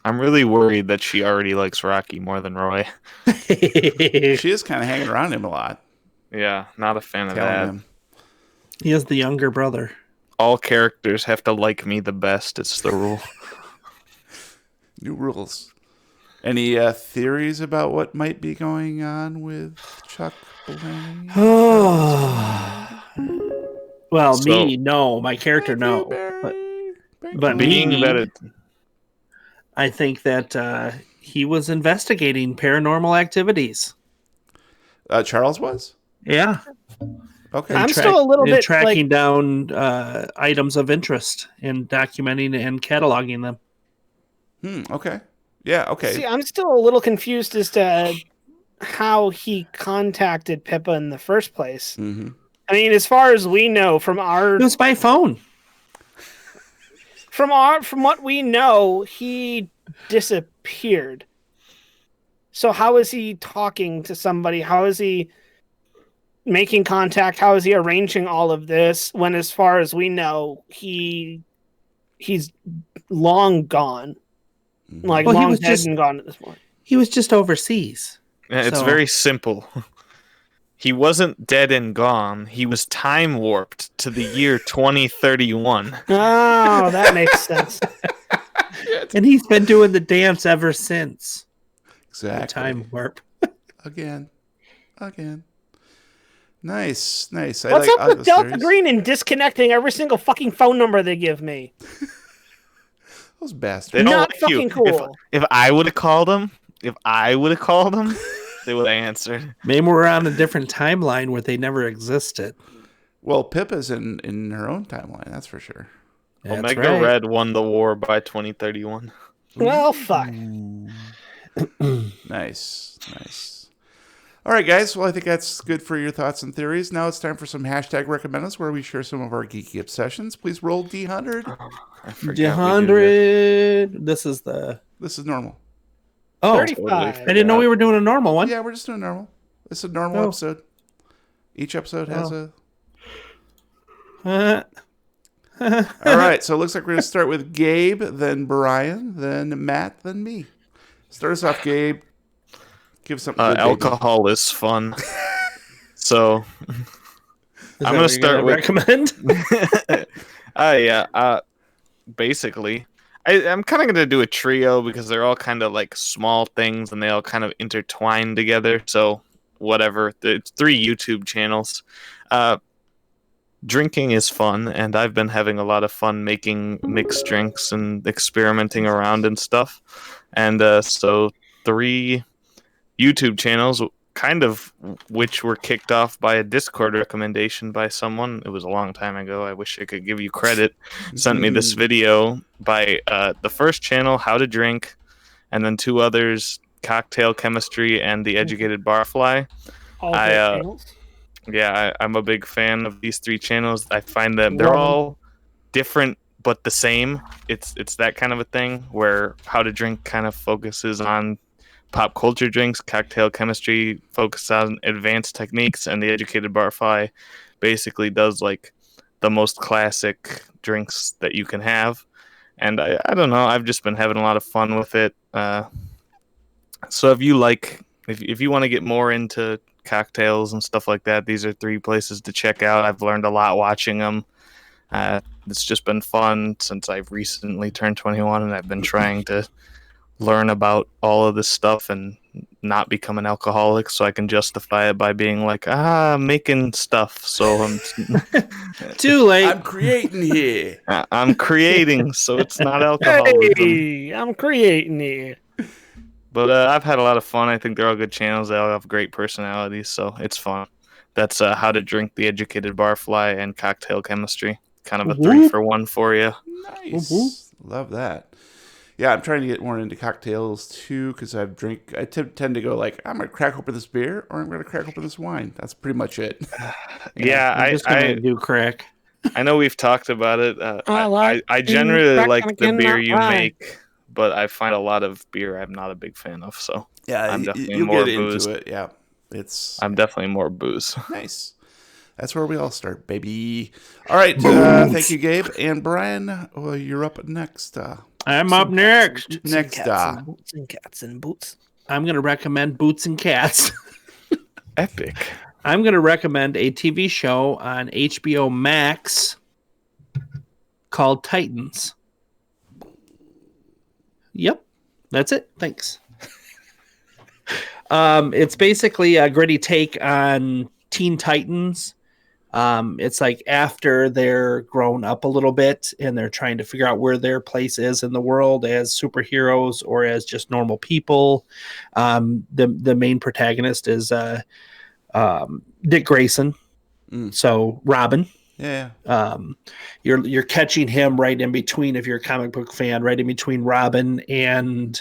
really worried that she already likes Rocky more than Roy. She is kind of hanging around him a lot. Yeah, not a fan of Telling that. him. he is the younger brother. All characters have to like me the best. It's the rule. New rules. Any theories about what might be going on with Chuck Blaine? Well, So- me, no. My character, no. But Being me, that it, I think that he was investigating paranormal activities. Charles was? Yeah. Okay. I'm still a little and bit tracking down items of interest and documenting and cataloging them. Okay. Yeah, okay. See, I'm still a little confused as to how he contacted Pippa in the first place. Mm-hmm. I mean, as far as we know from It was by phone. from what we know, he disappeared. So how is he talking to somebody? How is he making contact? How is he arranging all of this when, as far as we know, he's long gone, like Well, he long was dead just- and gone at this point. He was just overseas. it's So- very simple. He wasn't dead and gone. He was time warped to the year 2031. Oh, that makes sense. And he's been doing the dance ever since. Exactly. The time warp. Again. Nice. What's I up with those Delta theories. Green and disconnecting every single fucking phone number they give me? Those They bastards. don't Not like you. fucking cool. If I would have called him, they would have answered. Maybe we're on a different timeline where they never existed. Well, Pippa's in her own timeline, that's for sure. That's Omega right. Red won the war by 2031. Well, fuck. Nice. All right, guys. Well, I think that's good for your thoughts and theories. Now it's time for some hashtag recommend us, where we share some of our geeky obsessions. Please roll D100. I forgot we did that. 100. This is the. This is normal. Oh, 35. I didn't know we were doing a normal one. Yeah, we're just doing normal. It's a normal Oh. episode. Each episode has a. All right, so it looks like we're going to start with Gabe, then Brian, then Matt, then me. Start us off, Gabe. Give something good, baby. Alcohol is fun. So Is I'm that gonna what start you're with- recommend. Basically, I'm kind of gonna do a trio because they're all kind of like small things and they all kind of intertwine together. So whatever, it's 3 YouTube channels. Drinking is fun, and I've been having a lot of fun making mixed drinks and experimenting around and stuff. And so 3 YouTube channels, kind of which were kicked off by a Discord recommendation by someone. It was a long time ago. I wish I could give you credit. Sent me this video by the first channel, How to Drink, and then 2 others, Cocktail Chemistry and The Educated Barfly. All I, great channels. Yeah, I'm a big fan of these 3 channels. I find that they're Love 'em. all different but the same. It's that kind of a thing where How to Drink kind of focuses on pop culture drinks, Cocktail Chemistry focuses on advanced techniques, and The Educated Barfly basically does like the most classic drinks that you can have. And I don't know, I've just been having a lot of fun with it. So if you want to get more into cocktails and stuff like that, these are 3 places to check out. I've learned a lot watching them. It's just been fun since I've recently turned 21, and I've been trying to learn about all of this stuff and not become an alcoholic, so I can justify it by being like, making stuff. So I'm Too late. I'm creating here. I'm creating, so it's not alcoholism. Hey, I'm creating here. But I've had a lot of fun. I think they're all good channels. They all have great personalities, so it's fun. That's How to Drink, The Educated Barfly, and Cocktail Chemistry. Kind of a 3-for-1 for you. Nice. Love that. Yeah, I'm trying to get more into cocktails too, because I tend to go like, I'm gonna crack open this beer or I'm gonna crack open this wine. That's pretty much it. Yeah, I'm just gonna do crack. I know we've talked about it. like I generally crack like and the beer not you lie. make, but I find a lot of beer I'm not a big fan of. So Yeah, I'm definitely you'll more get booze. into it. Yeah, I'm definitely more booze. nice. That's where we all start, baby. All right, thank you, Gabe and Brian. Well, you're up next. I'm up next. Next, Boots and cats and boots. I'm going to recommend Boots and Cats. Epic. I'm going to recommend a TV show on HBO Max called Titans. Yep, that's it. Thanks. It's basically a gritty take on Teen Titans. It's like after they're grown up a little bit and they're trying to figure out where their place is in the world as superheroes or as just normal people. The main protagonist is Dick Grayson. So Robin. Yeah. You're catching him right in between, if you're a comic book fan, right in between Robin and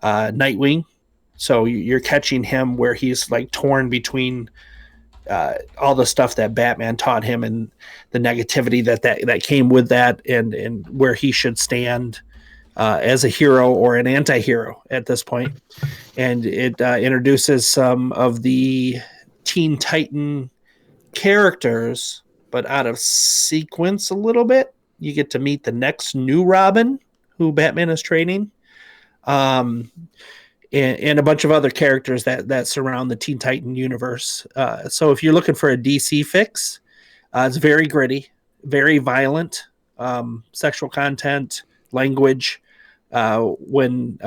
Nightwing. So you're catching him where he's like torn between all the stuff that Batman taught him and the negativity that came with that, and where he should stand as a hero or an anti-hero at this point. And it introduces some of the Teen Titan characters, but out of sequence a little bit. You get to meet the next new Robin, who Batman is training. And a bunch of other characters that surround the Teen Titan universe. So if you're looking for a DC fix, it's very gritty, very violent, sexual content, language. When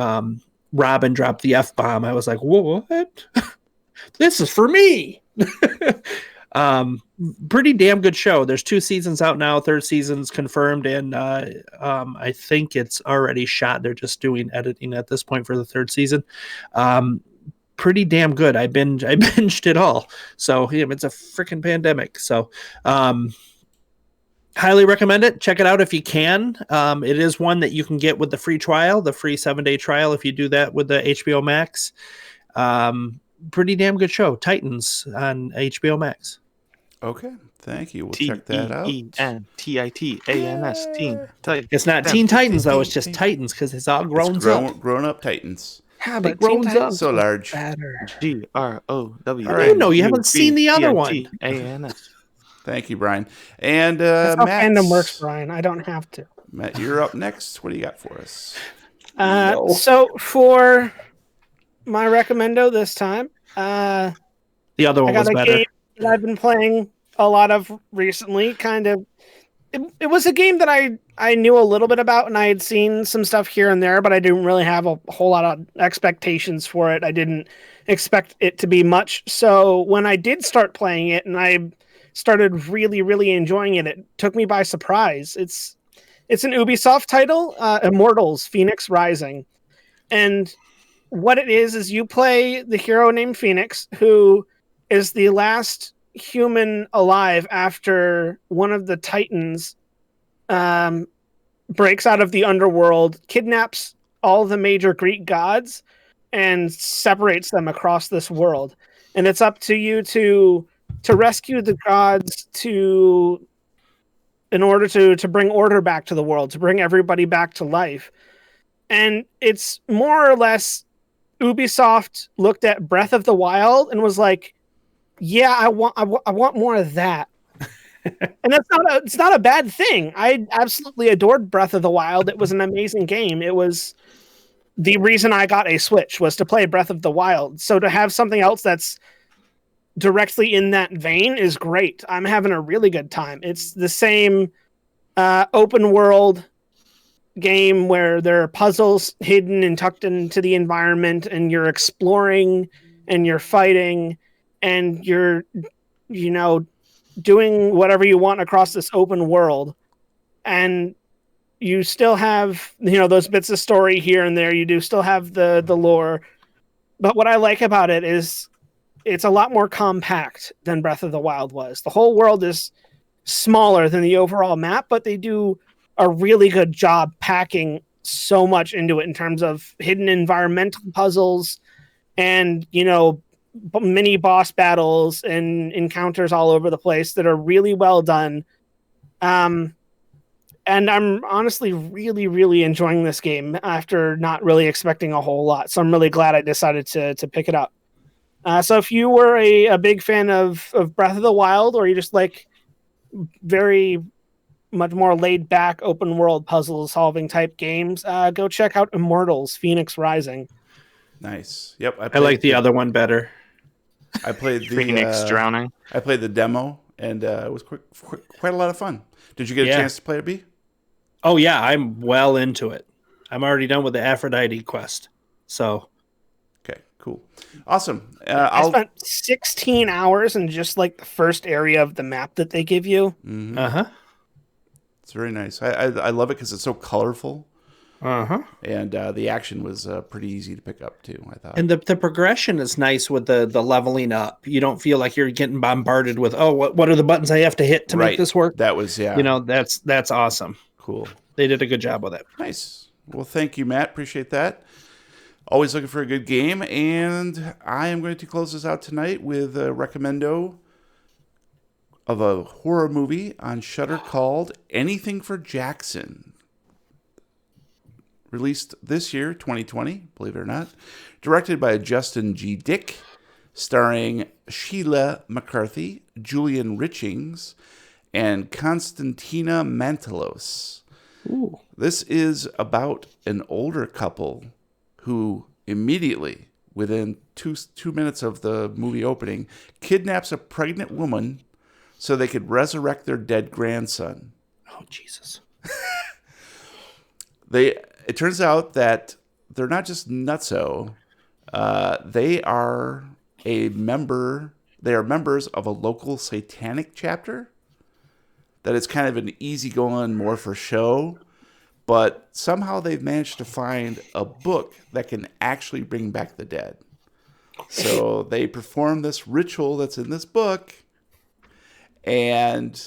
Robin dropped the F-bomb, I was like, what? This is for me. Pretty damn good show. There's 2 seasons out now. 3rd season's confirmed, and I think it's already shot. They're just doing editing at this point for the 3rd season. Pretty damn good. I binged it all. So it's a freaking pandemic. So highly recommend it. Check it out if you can. It is one that you can get with the free trial, the free 7-day trial, if you do that with the HBO Max. Pretty damn good show. Titans on HBO Max. Okay, thank you. We'll check that out. Titans. Teen Titans. It's not Teen Titans though. It's just Titans because it's all grown up. Grown up Titans. Yeah, but Teen Teen Titans So are large. better. GROW. All right. You haven't seen the other one. Thank you, Brian. And That's how Matt, fandom works, Brian. I don't have to. Matt, you're up next. What do you got for us? So for my recommendo this time, The other one I was got a better. game that I've been playing a lot of recently. It was a game that I knew a little bit about, and I had seen some stuff here and there, but I didn't really have a whole lot of expectations for it. I didn't expect it to be much. So when I did start playing it and I started really, really enjoying it, it took me by surprise. It's an Ubisoft title, Immortals: Phoenix Rising. And what it is you play the hero named Phoenix, who is the last human alive after one of the Titans breaks out of the underworld, kidnaps all the major Greek gods, and separates them across this world. And it's up to you to rescue the gods in order to bring order back to the world, to bring everybody back to life. And it's more or less Ubisoft looked at Breath of the Wild and was like, yeah, I want more of that. And it's not a bad thing. I absolutely adored Breath of the Wild. It was an amazing game. It was the reason I got a Switch, was to play Breath of the Wild. So to have something else that's directly in that vein is great. I'm having a really good time. It's the same open world game where there are puzzles hidden and tucked into the environment, and you're exploring and you're fighting and you're, you know, doing whatever you want across this open world. And you still have, you know, those bits of story here and there. You do still have the lore. But what I like about it is it's a lot more compact than Breath of the Wild was. The whole world is smaller than the overall map, but they do a really good job packing so much into it in terms of hidden environmental puzzles and, you know, mini boss battles and encounters all over the place that are really well done. And I'm honestly really, really enjoying this game after not really expecting a whole lot. So I'm really glad I decided to pick it up. So if you were a big fan of Breath of the Wild, or you just like very much more laid back open world puzzle solving type games, go check out Immortals Phoenix Rising. Nice. Yep. I like the other one better. I played the Phoenix Drowning. I played the demo, and it was quite a lot of fun. Did you get a chance to play it, B? Oh yeah, I'm well into it. I'm already done with the Aphrodite quest. So okay, cool, awesome. I spent 16 hours in just like the first area of the map that they give you. Mm-hmm. It's very nice. I love it because it's so colorful. And the action was pretty easy to pick up too, I thought. And the progression is nice with the leveling up. You don't feel like you're getting bombarded with, oh, what are the buttons I have to hit to make this work? That was, yeah. You know, that's awesome. Cool. They did a good job with it. Nice. Well, thank you, Matt. Appreciate that. Always looking for a good game. And I am going to close this out tonight with a recommendo of a horror movie on Shudder called Anything for Jackson. Released this year, 2020, believe it or not. Directed by Justin G. Dick, starring Sheila McCarthy, Julian Richings, and Konstantina Mantelos. Ooh. This is about an older couple who immediately, within two minutes of the movie opening, kidnaps a pregnant woman so they could resurrect their dead grandson. Oh, Jesus. It turns out that they're not just nutso. They are members of a local satanic chapter. That it's kind of an easygoing, more for show, but somehow they've managed to find a book that can actually bring back the dead. So they perform this ritual that's in this book, and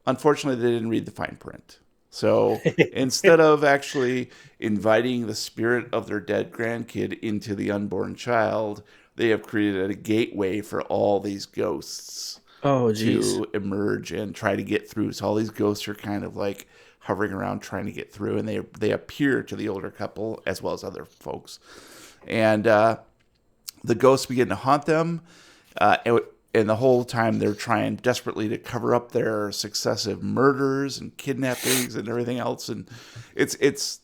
unfortunately they didn't read the fine print. So instead of actually inviting the spirit of their dead grandkid into the unborn child, they have created a gateway for all these ghosts to emerge and try to get through. So all these ghosts are kind of like hovering around trying to get through, and they appear to the older couple as well as other folks. And the ghosts begin to haunt them, and the whole time they're trying desperately to cover up their successive murders and kidnappings and everything else. And it's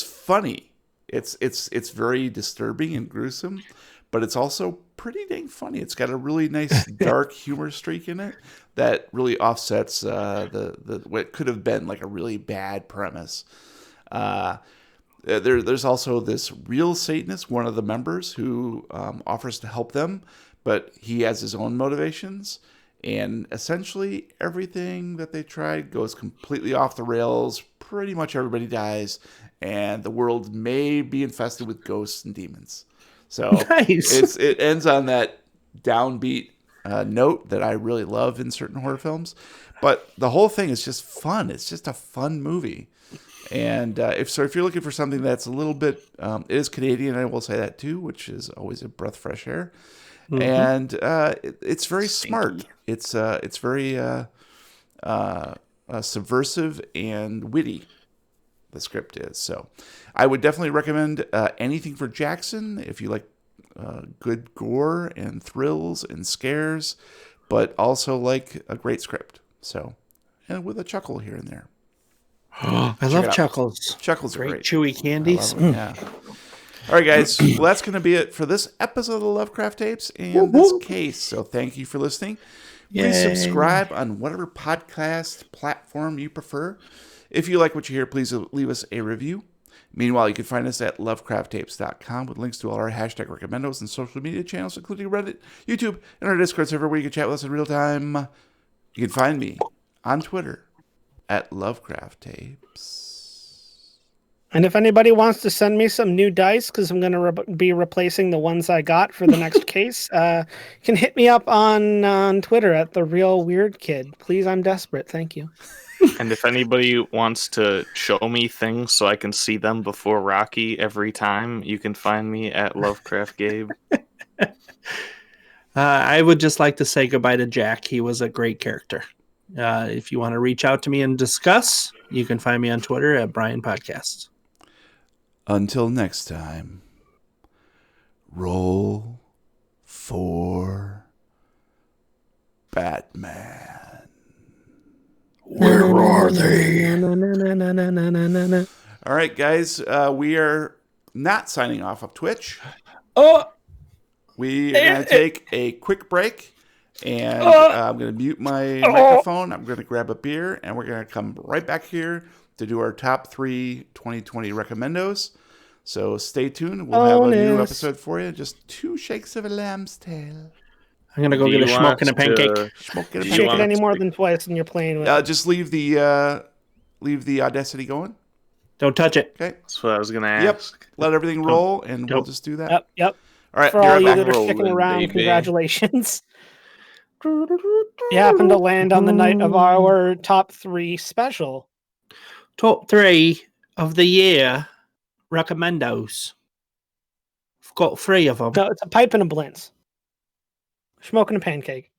funny. It's very disturbing and gruesome, but it's also pretty dang funny. It's got a really nice dark humor streak in it that really offsets the what could have been like a really bad premise. There's also this real Satanist, one of the members, who offers to help them, but he has his own motivations, and essentially everything that they tried goes completely off the rails. Pretty much everybody dies, and the world may be infested with ghosts and demons. So nice. It ends on that downbeat note that I really love in certain horror films. But the whole thing is just fun. It's just a fun movie. And if you're looking for something that's a little bit, it is Canadian, I will say that too, which is always a breath of fresh air. Mm-hmm. And it's very smart. It's very subversive and witty. The script is. So I would definitely recommend Anything for Jackson if you like good gore and thrills and scares, but also like a great script. So, and with a chuckle here and there. I love chuckles. Chuckles are great. Chewy candies. Yeah. All right, guys. Well, that's going to be it for this episode of the Lovecraft Tapes and this case. So thank you for listening. Please subscribe on whatever podcast platform you prefer. If you like what you hear, please leave us a review. Meanwhile, you can find us at lovecrafttapes.com with links to all our hashtag recommendos and social media channels, including Reddit, YouTube, and our Discord server where you can chat with us in real time. You can find me on Twitter at Lovecraft Tapes. And if anybody wants to send me some new dice, because I'm going to be replacing the ones I got for the next case, you can hit me up on Twitter at The Real Weird Kid. Please, I'm desperate. Thank you. And if anybody wants to show me things so I can see them before Rocky every time, you can find me at Lovecraft Gabe. I would just like to say goodbye to Jack. He was a great character. If you want to reach out to me and discuss, you can find me on Twitter at Brian Podcasts. Until next time, roll for Batman. Where are they? All right, guys, we are not signing off of Twitch. Oh, We are going to take a quick break, and I'm going to mute my microphone. I'm going to grab a beer, and we're going to come right back here to do our top 3 2020 recommendos. So stay tuned. We'll have a new episode for you. Just 2 shakes of a lamb's tail. I'm going to go get a smoke and a pancake. Shake it any more than twice and you're playing with it. Just leave the Audacity going. Don't touch it. Okay. That's what I was going to ask. Yep. Let everything roll, and we'll just do that. Yep. All right. For all you back. that are sticking Rolling, around, baby. congratulations. You happen to land on the night of our top 3 special. Top 3 of the year recommendos. I've got 3 of them. No, it's a pipe and a blintz. Smoking a pancake.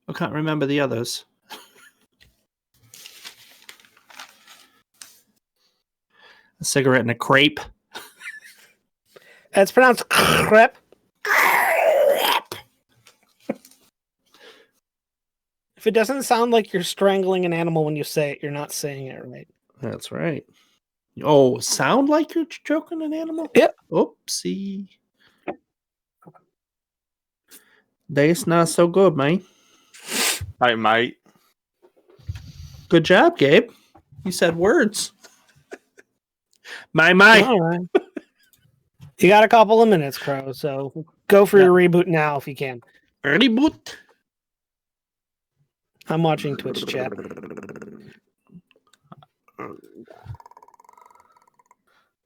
I can't remember the others. A cigarette and a crepe. It's pronounced crepe. If it doesn't sound like you're strangling an animal when you say it, you're not saying it right. That's right. Oh, sound like you're choking an animal? Yep. Oopsie. That's not so good, man. I might. Good job, Gabe. You said words. My. All right. You got a couple of minutes, Crow, so go for your reboot now if you can. Reboot. I'm watching Twitch chat.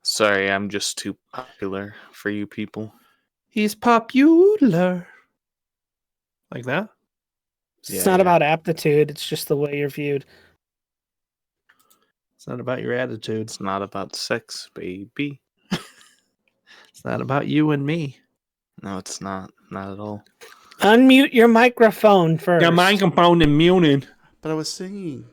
Sorry, I'm just too popular for you people. He's popular. Like that? It's not about aptitude, it's just the way you're viewed. It's not about your attitude. It's not about sex, baby. It's not about you and me. No, it's not. Not at all. Unmute your microphone first. Your microphone and muted. But I was singing.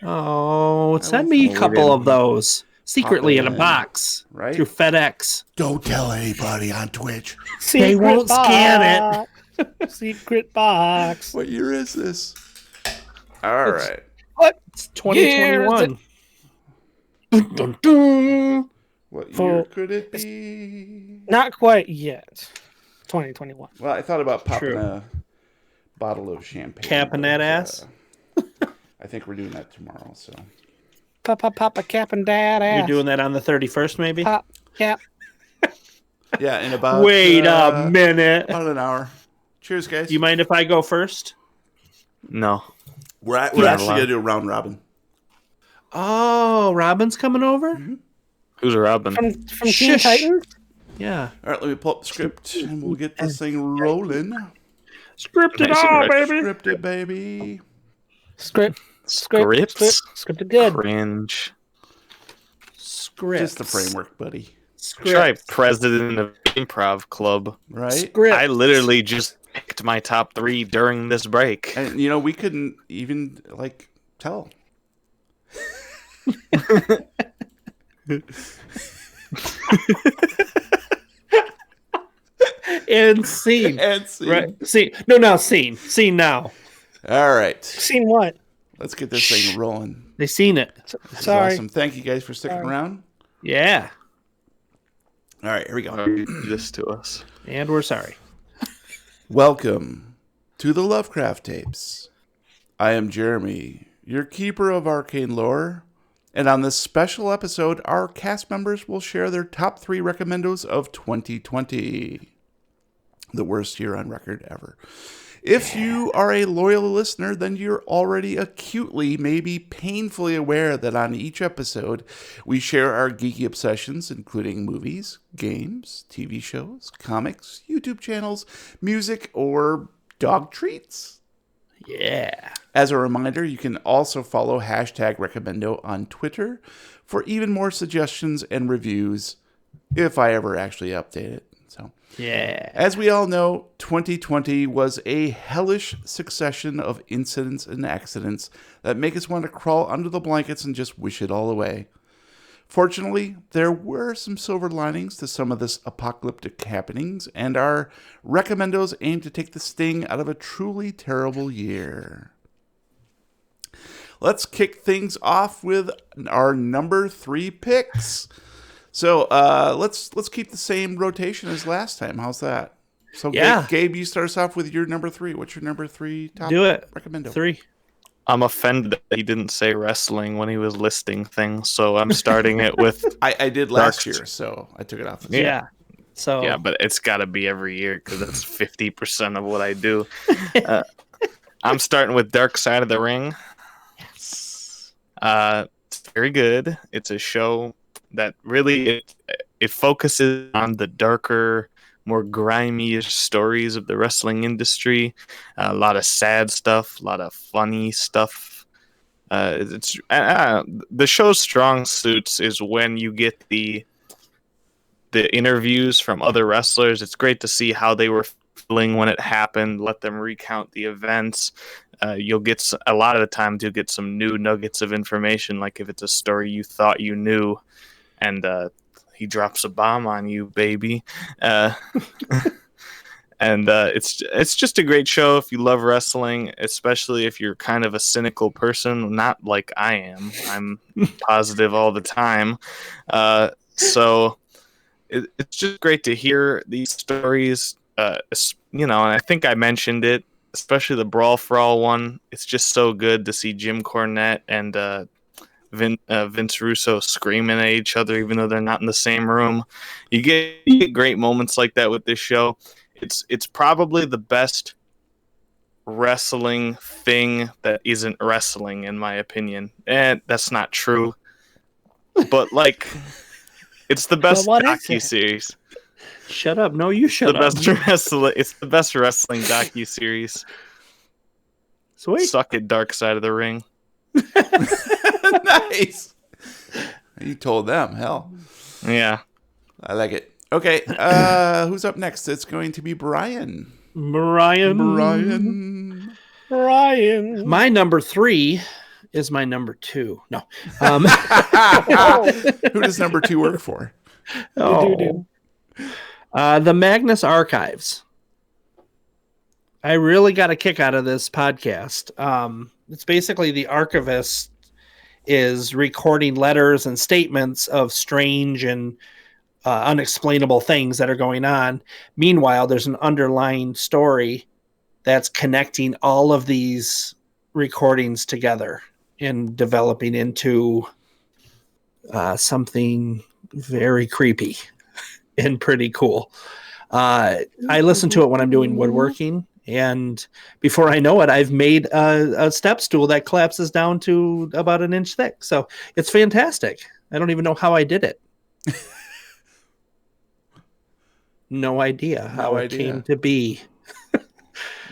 Oh, send me a couple of those. Secretly in a box. Right? Through FedEx. Don't tell anybody on Twitch. Secret They won't scan it. Secret box. What year is this? All right. What? It's 2021. Dun, dun, dun. What year could it be? Not quite yet. 2021. Well, I thought about popping True. a bottle of champagne. Capping that ass? I think we're doing that tomorrow. So Pop a cap and dad ass. You're doing that on the 31st, maybe? Pop cap. yeah, in about Wait a minute. about an hour. Cheers, guys. Do you mind if I go first? No. We're not actually allowed. gonna do a round robin. Oh, Robin's coming over? Mm-hmm. Who's Robin? From Teen Shush. Titans? Yeah. All right, let me pull up the script and we'll get this thing rolling. Scripted Nice all, and baby. Scripted, baby. Scripted good. Cringe. Script. Just the framework, buddy. Try president of improv club. Right? Script. I literally just picked my top 3 during this break. And we couldn't even tell. And scene. And scene. Right. Scene. No, now scene. Scene now. All right. Seen what? Let's get this thing rolling. They seen it. This is Sorry. awesome. Thank you guys for sticking around. Yeah. All right, here we go. Do this to us. And we're sorry. Welcome to the Lovecraft tapes. I am Jeremy, your keeper of arcane lore, and on this special episode, our cast members will share their top 3 recommendos of 2020. The worst year on record ever. If you are a loyal listener, then you're already acutely, maybe painfully aware that on each episode, we share our geeky obsessions, including movies, games, TV shows, comics, YouTube channels, music, or dog treats. Yeah. As a reminder, you can also follow #Recommendo on Twitter for even more suggestions and reviews if I ever actually update it. So, Yeah. as we all know, 2020 was a hellish succession of incidents and accidents that make us want to crawl under the blankets and just wish it all away. Fortunately, there were some silver linings to some of this apocalyptic happenings, and our recommendos aim to take the sting out of a truly terrible year. Let's kick things off with our number 3 picks. So let's keep the same rotation as last time. How's that? So Yeah. Gabe, you start us off with your number 3. What's your number 3 top Do it. recommendo? 3. I'm offended that he didn't say wrestling when he was listing things, so I'm starting it with I did last Dark- year, so I took it off. Yeah. So yeah, but it's got to be every year because that's 50% of what I do. I'm starting with Dark Side of the Ring. It's very good. It's a show that really it focuses on the darker, more grimy stories of the wrestling industry. A lot of sad stuff, a lot of funny stuff. The show's strong suits is when you get the interviews from other wrestlers. It's great to see how they were feeling when it happened. Let them recount the events. You'll get a lot of the times you'll get some new nuggets of information, like if it's a story you thought you knew, and he drops a bomb on you, baby. And it's just a great show if you love wrestling, especially if you're kind of a cynical person, not like I am. I'm positive all the time. So it's just great to hear these stories. And I think I mentioned it, especially the Brawl for All one. It's just so good to see Jim Cornette and Vince Russo screaming at each other, even though they're not in the same room. You get great moments like that with this show. It's probably the best wrestling thing that isn't wrestling, in my opinion. And that's not true, but it's the best what is docu-series. shut up. No, you shut up. It's the best wrestling docu-series. Sweet. Suck it, Dark Side of the Ring. Nice. You told them. Hell, Yeah. I like it. Okay, who's up next? It's going to be Brian. Brian. My number 3 is my number 2. No. Who does number 2 work for? The Magnus Archives. I really got a kick out of this podcast. It's basically the archivist is recording letters and statements of strange and unexplainable things that are going on. Meanwhile, there's an underlying story that's connecting all of these recordings together and developing into something very creepy and pretty cool. I listen to it when I'm doing woodworking, and before I know it, I've made a step stool that collapses down to about an inch thick. So it's fantastic. I don't even know how I did it. No idea how it came to be.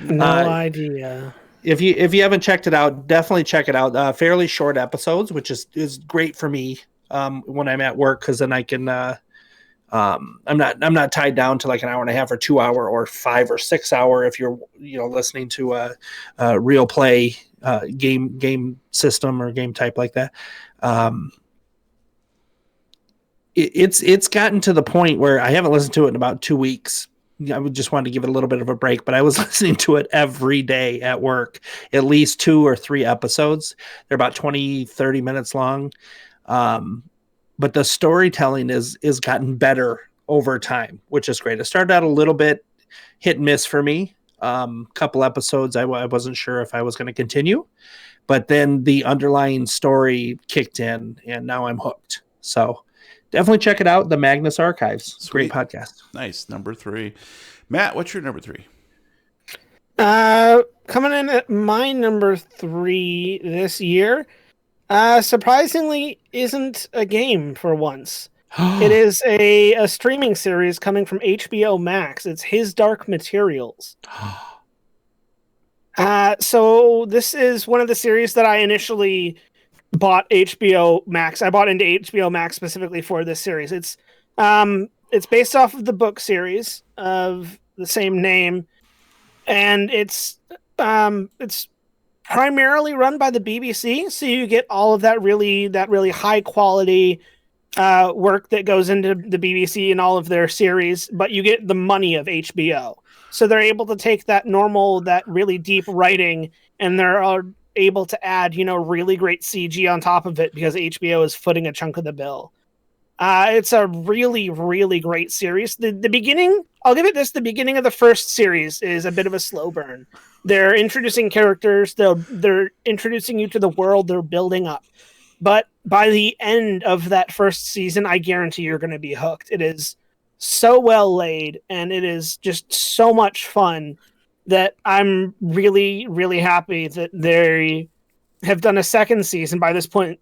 No idea. If you haven't checked it out, definitely check it out. Fairly short episodes, which is great for me when I'm at work, because then I can I'm not tied down to like an hour and a half or 2 hour or 5 or 6 hour if you're listening to a real play game system or game type like that. It's gotten to the point where I haven't listened to it in about 2 weeks. I would just want to give it a little bit of a break, but I was listening to it every day at work, at least 2 or 3 episodes. They're about 20, 30 minutes long. but the storytelling is gotten better over time, which is great. It started out a little bit hit and miss for me. Couple episodes, I wasn't sure if I was going to continue, but then the underlying story kicked in, and now I'm hooked. So definitely check it out. The Magnus Archives. Sweet. Great podcast. Nice. Number 3. Matt, what's your number 3? Coming in at my number 3 this year, surprisingly isn't a game for once. It is a streaming series coming from HBO Max. It's His Dark Materials. So this is one of the series that I initially bought HBO Max. I bought into HBO Max specifically for this series. It's based off of the book series of the same name, and it's primarily run by the BBC. So you get all of that really high quality work that goes into the BBC and all of their series, but you get the money of HBO. So they're able to take that really deep writing, and they're able to add, really great CG on top of it because HBO is footing a chunk of the bill. It's a really, really great series. The beginning, I'll give it this, the beginning of the first series is a bit of a slow burn. They're introducing characters, they're introducing you to the world they're building up. But by the end of that first season, I guarantee you're going to be hooked. It is so well laid, and it is just so much fun that I'm really, really happy that they have done a second season by this point.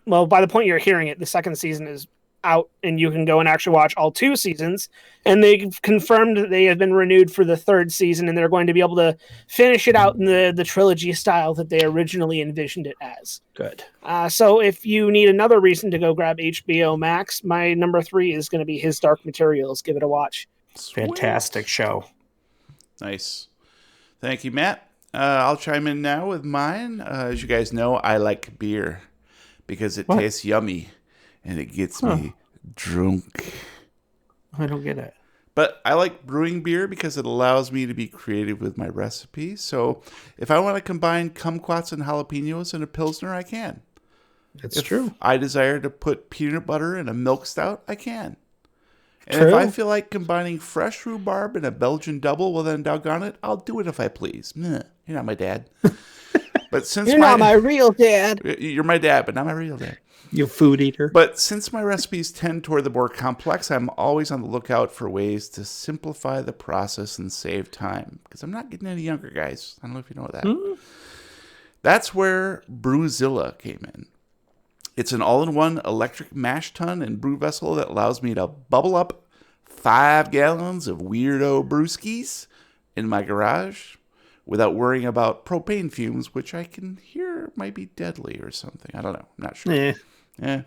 Well, by the point you're hearing it, the second season is out, and you can go and actually watch all 2 seasons. And they've confirmed that they have been renewed for the 3rd season, and they're going to be able to finish it out in the trilogy style that they originally envisioned it as. Good. So if you need another reason to go grab HBO Max, my number 3 is going to be His Dark Materials. Give it a watch. Sweet. Fantastic show. Nice. Thank you, Matt. I'll chime in now with mine. As you guys know, I like beer because it tastes yummy and it gets me drunk. I don't get it. But I like brewing beer because it allows me to be creative with my recipes. So if I want to combine kumquats and jalapenos in a Pilsner, I can. It's true. I desire to put peanut butter in a milk stout, I can. And True. if I feel like combining fresh rhubarb in a Belgian double, well then doggone it, I'll do it if I please. Meh, you're not my dad. But since You're not my real dad. You're my dad, but not my real dad. You food eater. But since my recipes tend toward the more complex, I'm always on the lookout for ways to simplify the process and save time. Because I'm not getting any younger, guys. I don't know if you know that. That's where Brewzilla came in. It's an all-in-one electric mash tun and brew vessel that allows me to bubble up 5 gallons of weirdo brewskis in my garage without worrying about propane fumes, which I can hear might be deadly or something. I don't know. I'm not sure. Yeah.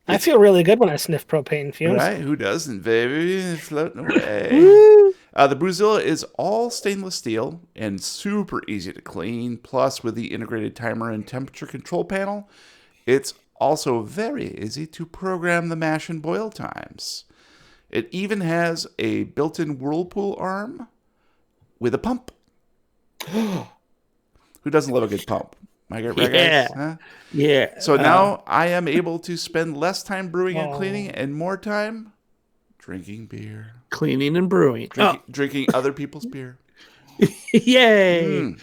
I feel really good when I sniff propane fumes. Right? Who doesn't, baby? It's floating away. The Brewzilla is all stainless steel and super easy to clean. Plus, with the integrated timer and temperature control panel, it's also very easy to program the mash and boil times. It even has a built-in whirlpool arm with a pump. Who doesn't love a good pump? Right, guys? Huh? Yeah. So now I am able to spend less time brewing and cleaning and more time drinking beer. Cleaning and brewing. Drinking other people's beer. Yay.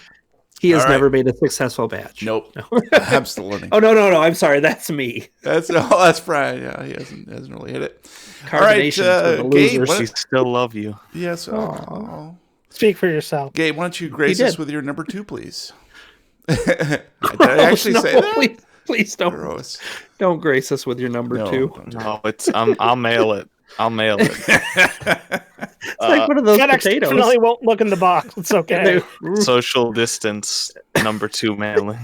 He has never made a successful batch. Nope. I'm still learning. Oh, no. I'm sorry. That's me. That's Brian. Yeah, he hasn't really hit it. Carbonation's for the Gabe, losers. We still love you. Yes. Speak for yourself. Gabe, why don't you grace us with your number 2, please? Did I actually say that? Please don't. Gross. Don't grace us with your number 2. No, it's I'll mail it. I'll mail it. It's like one of those FedEx potatoes. definitely won't look in the box. It's okay. Social distance number 2 mailing.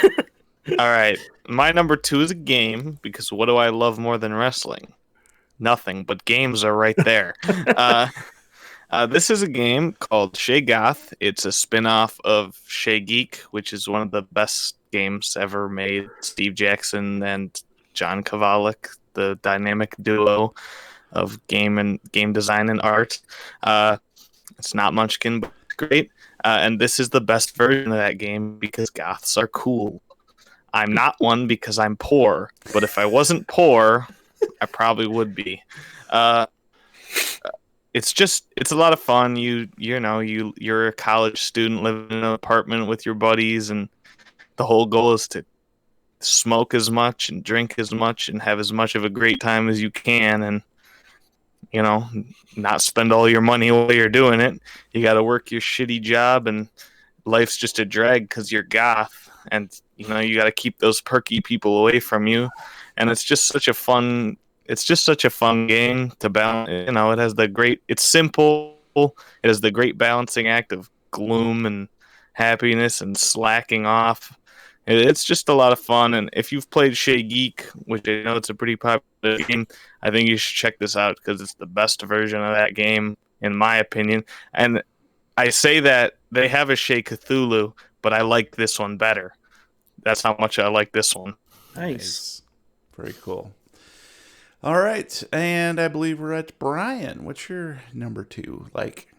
All right. My number 2 is a game because what do I love more than wrestling? Nothing, but games are right there. This is a game called Shay Goth. It's a spin-off of Shay Geek, which is one of the best games ever made. Steve Jackson and John Kovalik, the dynamic duo of game design and art. It's not Munchkin, but it's great. And this is the best version of that game because goths are cool. I'm not one because I'm poor, but if I wasn't poor, I probably would be. It's a lot of fun. You're a college student living in an apartment with your buddies, and the whole goal is to smoke as much and drink as much and have as much of a great time as you can, and not spend all your money while you're doing it. You got to work your shitty job, and life's just a drag because you're goth, and you got to keep those perky people away from you, and it's just such a fun game to balance. It has it's simple. It has the great balancing act of gloom and happiness and slacking off. It's just a lot of fun, and if you've played Shea Geek, which I know it's a pretty popular game, I think you should check this out because it's the best version of that game, in my opinion. And I say that they have a Shea Cthulhu, but I like this one better. That's how much I like this one. Nice. Very cool. All right, and I believe we're at Brian. What's your number 2 like?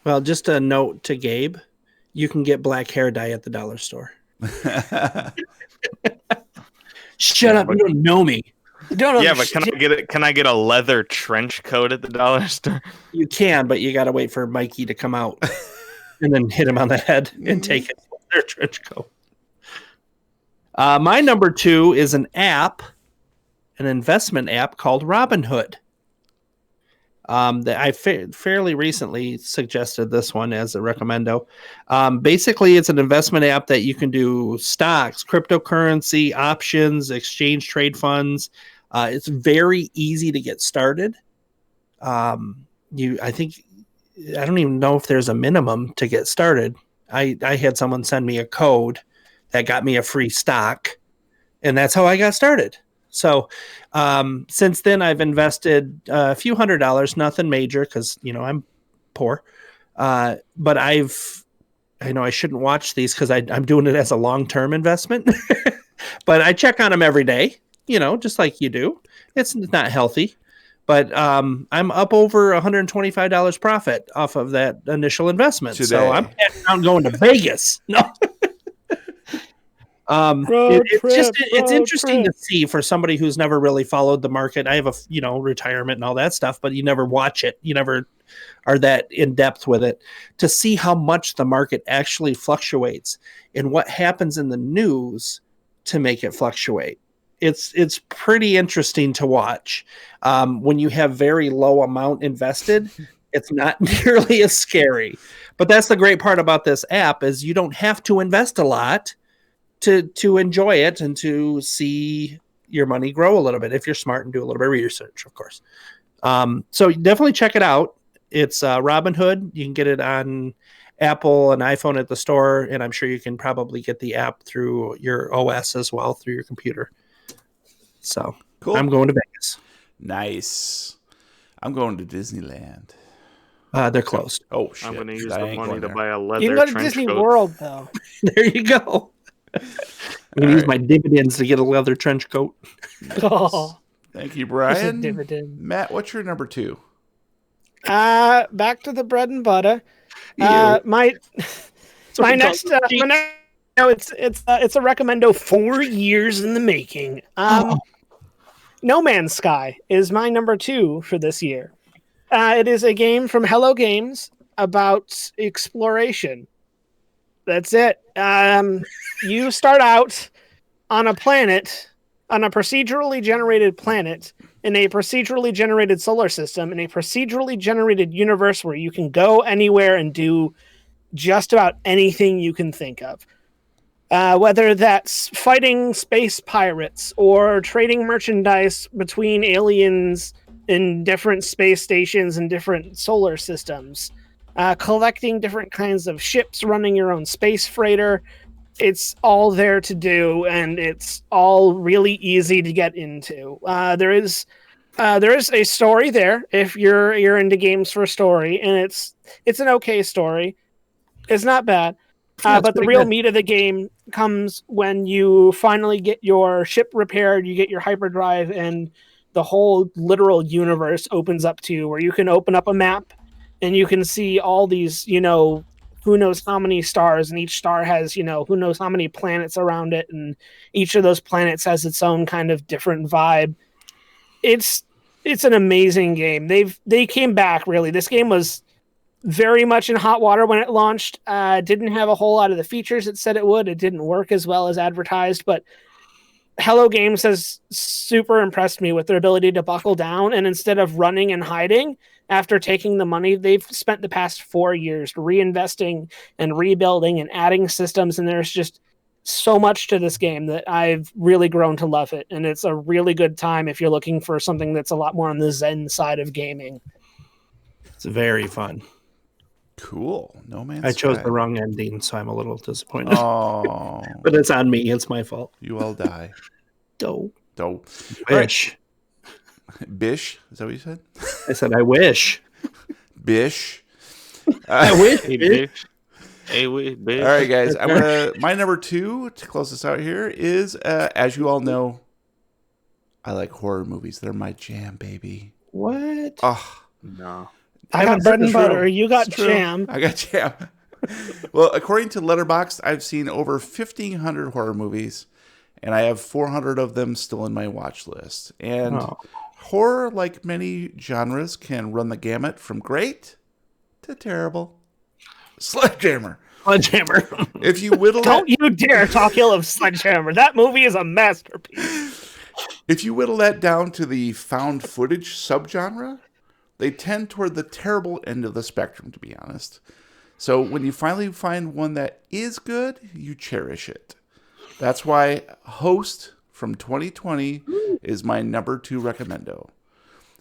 Well, just a note to Gabe. You can get black hair dye at the dollar store. Shut up! You don't know me. You don't know. Yeah, but can I get a leather trench coat at the dollar store? You can, but you got to wait for Mikey to come out and then hit him on the head and take his leather trench coat. My number 2 is an investment app called Robinhood. That I fairly recently suggested this one as a recommendo. Basically, it's an investment app that you can do stocks, cryptocurrency, options, exchange trade funds. It's very easy to get started. I don't even know if there's a minimum to get started. I had someone send me a code that got me a free stock, and that's how I got started. So since then, I've invested a few $100s, nothing major because, I'm poor. But I know I shouldn't watch these because I'm doing it as a long-term investment. But I check on them every day, just like you do. It's not healthy. But I'm up over $125 profit off of that initial investment. Today. So I'm going to Vegas. No. It's interesting to see for somebody who's never really followed the market. I have retirement and all that stuff, but you never watch it. You never are that in depth with it to see how much the market actually fluctuates and what happens in the news to make it fluctuate. It's pretty interesting to watch. When you have very low amount invested, it's not nearly as scary. But that's the great part about this app is you don't have to invest a lot to enjoy it and to see your money grow a little bit if you're smart and do a little bit of research, of course. So definitely check it out. It's Robinhood. You can get it on Apple and iPhone at the store, and I'm sure you can probably get the app through your OS as well, through your computer. So cool. I'm going to Vegas. Nice. I'm going to Disneyland. They're closed. Oh, shit. I'm going to use the money to buy a leather You can go to trench Disney coat. World, though. There you go. I'm going to use my dividends to get a leather trench coat. Oh, Thank you, Brian. dividend. Matt, what's your number 2? Back to the bread and butter. My next, it's a recommendo 4 years in the making. No Man's Sky is my number 2 for this year. It is a game from Hello Games about exploration. That's it. You start out on a planet, on a procedurally generated planet, in a procedurally generated solar system, in a procedurally generated universe where you can go anywhere and do just about anything you can think of. Whether that's fighting space pirates or trading merchandise between aliens in different space stations and different solar systems, collecting different kinds of ships, running your own space freighter. It's all there to do, and it's all really easy to get into. There is a story there if you're into games for a story, and it's an okay story. It's not bad. But the real meat of the game comes when you finally get your ship repaired, you get your hyperdrive, and the whole literal universe opens up to you, where you can open up a map and you can see all these, who knows how many stars, and each star has, who knows how many planets around it, and each of those planets has its own kind of different vibe. It's an amazing game. They came back, really. This game was very much in hot water when it launched. Didn't have a whole lot of the features it said it would. It didn't work as well as advertised, but Hello Games has super impressed me with their ability to buckle down, and instead of running and hiding after taking the money, they've spent the past 4 years reinvesting and rebuilding and adding systems, and there's just so much to this game that I've really grown to love it, and it's a really good time if you're looking for something that's a lot more on the Zen side of gaming. It's very fun. Cool. No Man's I chose Sky. the wrong ending, so I'm a little disappointed. Oh. But it's on me. It's my fault. You all die. Dope. Dope. Wish. Bish? Is that what you said? I said I wish. Bish. I wish. Hey, bitch. Hey, bitch. All right, guys. My number 2 to close this out here is, as you all know, I like horror movies. They're my jam, baby. What? Oh, No. I got bread and It's true. butter. You got It's true. jam. I got jam. Well, according to Letterboxd, I've seen over 1,500 horror movies, and I have 400 of them still in my watch list. And horror, like many genres, can run the gamut from great to terrible. Sledgehammer. Sledgehammer. If you whittle Don't you dare talk ill of Sledgehammer. That movie is a masterpiece. If you whittle that down to the found footage subgenre, they tend toward the terrible end of the spectrum, to be honest. So when you finally find one that is good, you cherish it. That's why Host from 2020 is my number 2 recommendo.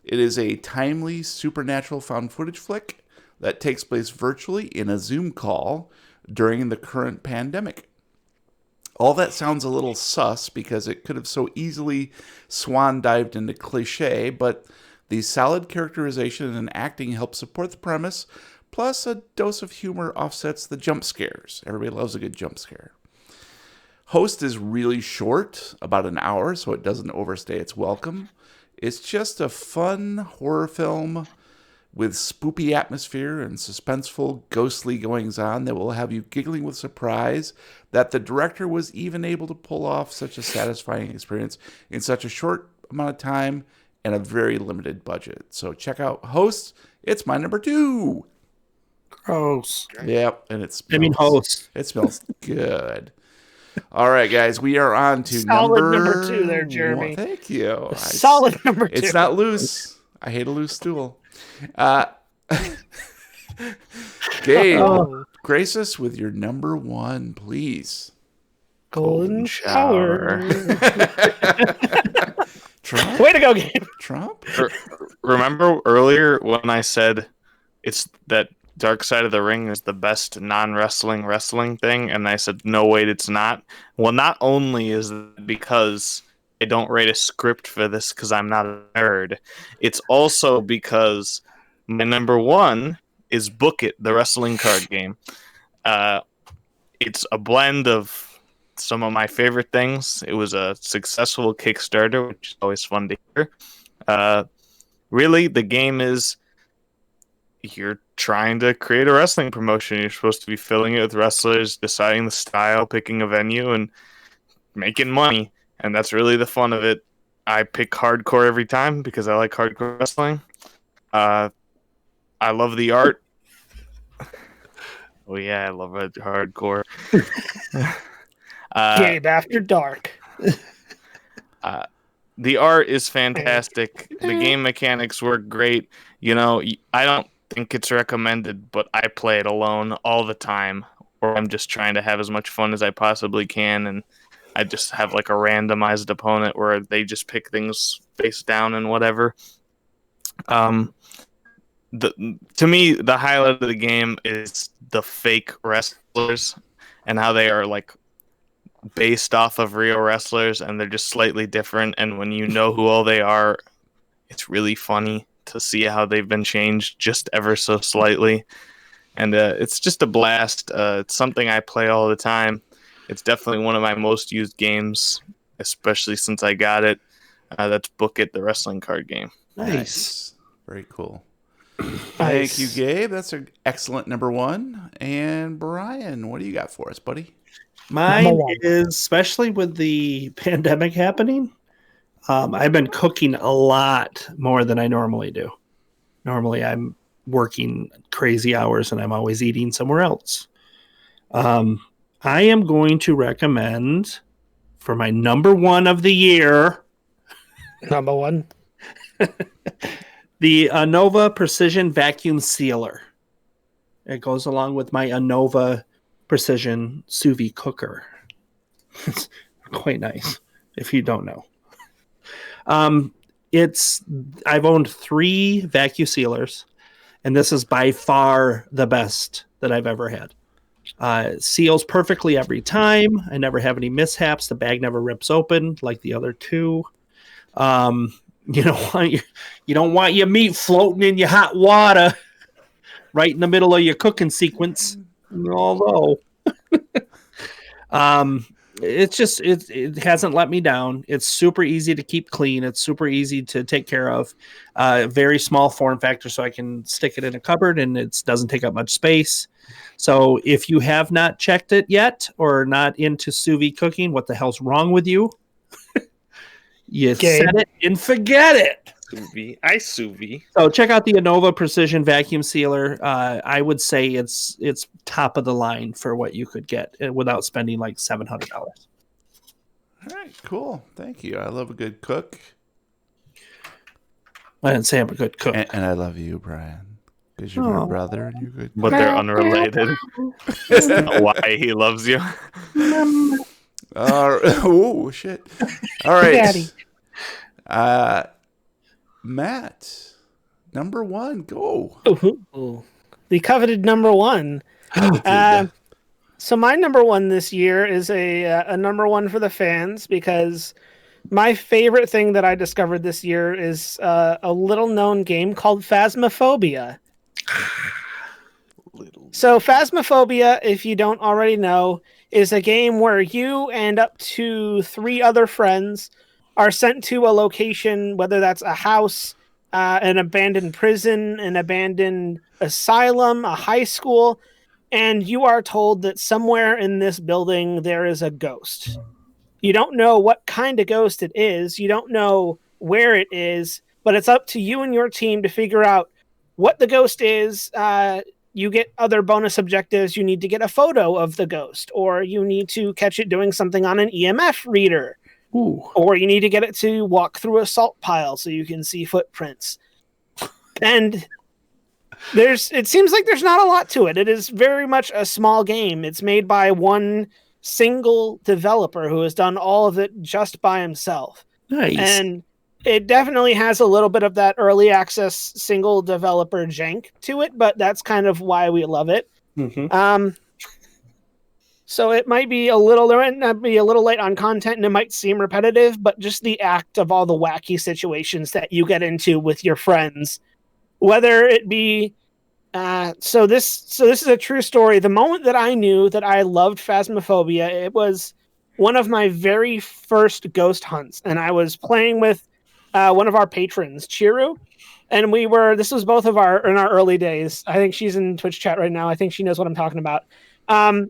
It is a timely supernatural found footage flick that takes place virtually in a Zoom call during the current pandemic. All that sounds a little sus because it could have so easily swan dived into cliche, but the solid characterization and acting help support the premise, plus a dose of humor offsets the jump scares. Everybody loves a good jump scare. Host is really short, about an hour, so it doesn't overstay its welcome. It's just a fun horror film with spoopy atmosphere and suspenseful, ghostly goings-on that will have you giggling with surprise that the director was even able to pull off such a satisfying experience in such a short amount of time and a very limited budget. So check out Host. It's my number 2. Gross. Yep, and it smells. I mean, host. It smells good. All right, guys, we are on to Solid number 2 there, Jeremy. 1. Thank you. Solid number 2. It's not loose. I hate a loose stool. Gabe, grace us with your number 1, please. Golden shower. Trump? Way to go, Gabe. Trump? Remember earlier when I said it's that Dark Side of the Ring is the best wrestling thing, and I said no, wait, it's not. Well, not only is it because I don't write a script for this because I'm not a nerd, it's also because my number 1 is Book It, the wrestling card game. It's a blend of some of my favorite things. It was a successful Kickstarter, which is always fun to hear. Really, the game is you're trying to create a wrestling promotion. You're supposed to be filling it with wrestlers, deciding the style, picking a venue, and making money. And that's really the fun of it. I pick hardcore every time because I like hardcore wrestling. I love the art. Oh yeah, I love it hardcore. Gabe After Dark. The art is fantastic. The game mechanics work great. You know, I don't think it's recommended, but I play it alone all the time, or I'm just trying to have as much fun as I possibly can, and I just have like a randomized opponent where they just pick things face down and whatever. To me, the highlight of the game is the fake wrestlers and how they are like based off of real wrestlers, and they're just slightly different. And when you know who all they are, it's really funny to see how they've been changed just ever so slightly. And it's just a blast. It's something I play all the time. It's definitely one of my most used games, especially since I got it. That's Book It, the wrestling card game. Nice. Very cool. Thank you, Gabe. That's an excellent number one. And Brian, what do you got for us, buddy? Mine is, especially with the pandemic happening, I've been cooking a lot more than I normally do. Normally, I'm working crazy hours and I'm always eating somewhere else. I am going to recommend for my number one of the year. Number one. The Anova Precision Vacuum Sealer. It goes along with my Anova Precision Sous Vide Cooker. It's quite nice, if you don't know. I've owned 3 vacuum sealers, and this is by far the best that I've ever had. It seals perfectly every time. I never have any mishaps. The bag never rips open like the other 2. You don't want your meat floating in your hot water right in the middle of your cooking sequence. Although, it hasn't let me down. It's super easy to keep clean. It's super easy to take care of. Very small form factor, so I can stick it in a cupboard, and it doesn't take up much space. So if you have not checked it yet or not into sous vide cooking, what the hell's wrong with you? You set it and forget it. Sous vide. So check out the Anova Precision Vacuum Sealer. I would say it's top of the line for what you could get without spending like $700. All right, cool. Thank you. I love a good cook. I didn't say I'm a good cook. And I love you, Brian, because you're my brother and you're good. But they're unrelated. That's not why he loves you. Oh, shit. All right. Daddy. Matt, number one, go. Ooh. The coveted number one. So my number one this year is a number one for the fans, because my favorite thing that I discovered this year is a little known game called Phasmophobia. So Phasmophobia, if you don't already know, is a game where you and up to 3 other friends are sent to a location, whether that's a house, an abandoned prison, an abandoned asylum, a high school, and you are told that somewhere in this building there is a ghost. You don't know what kind of ghost it is. You don't know where it is, but it's up to you and your team to figure out what the ghost is. You get other bonus objectives. You need to get a photo of the ghost, or you need to catch it doing something on an EMF reader. Ooh. Or you need to get it to walk through a salt pile so you can see footprints. And it seems like there's not a lot to it. It is very much a small game. It's made by one single developer who has done all of it just by himself. Nice. And it definitely has a little bit of that early access single developer jank to it, but that's kind of why we love it. Mm-hmm. So it might be a little late on content, and it might seem repetitive, but just the act of all the wacky situations that you get into with your friends, whether it be, so this is a true story. The moment that I knew that I loved Phasmophobia, it was one of my very first ghost hunts, and I was playing with one of our patrons, Chiru, and this was both in our early days. I think she's in Twitch chat right now. I think she knows what I'm talking about.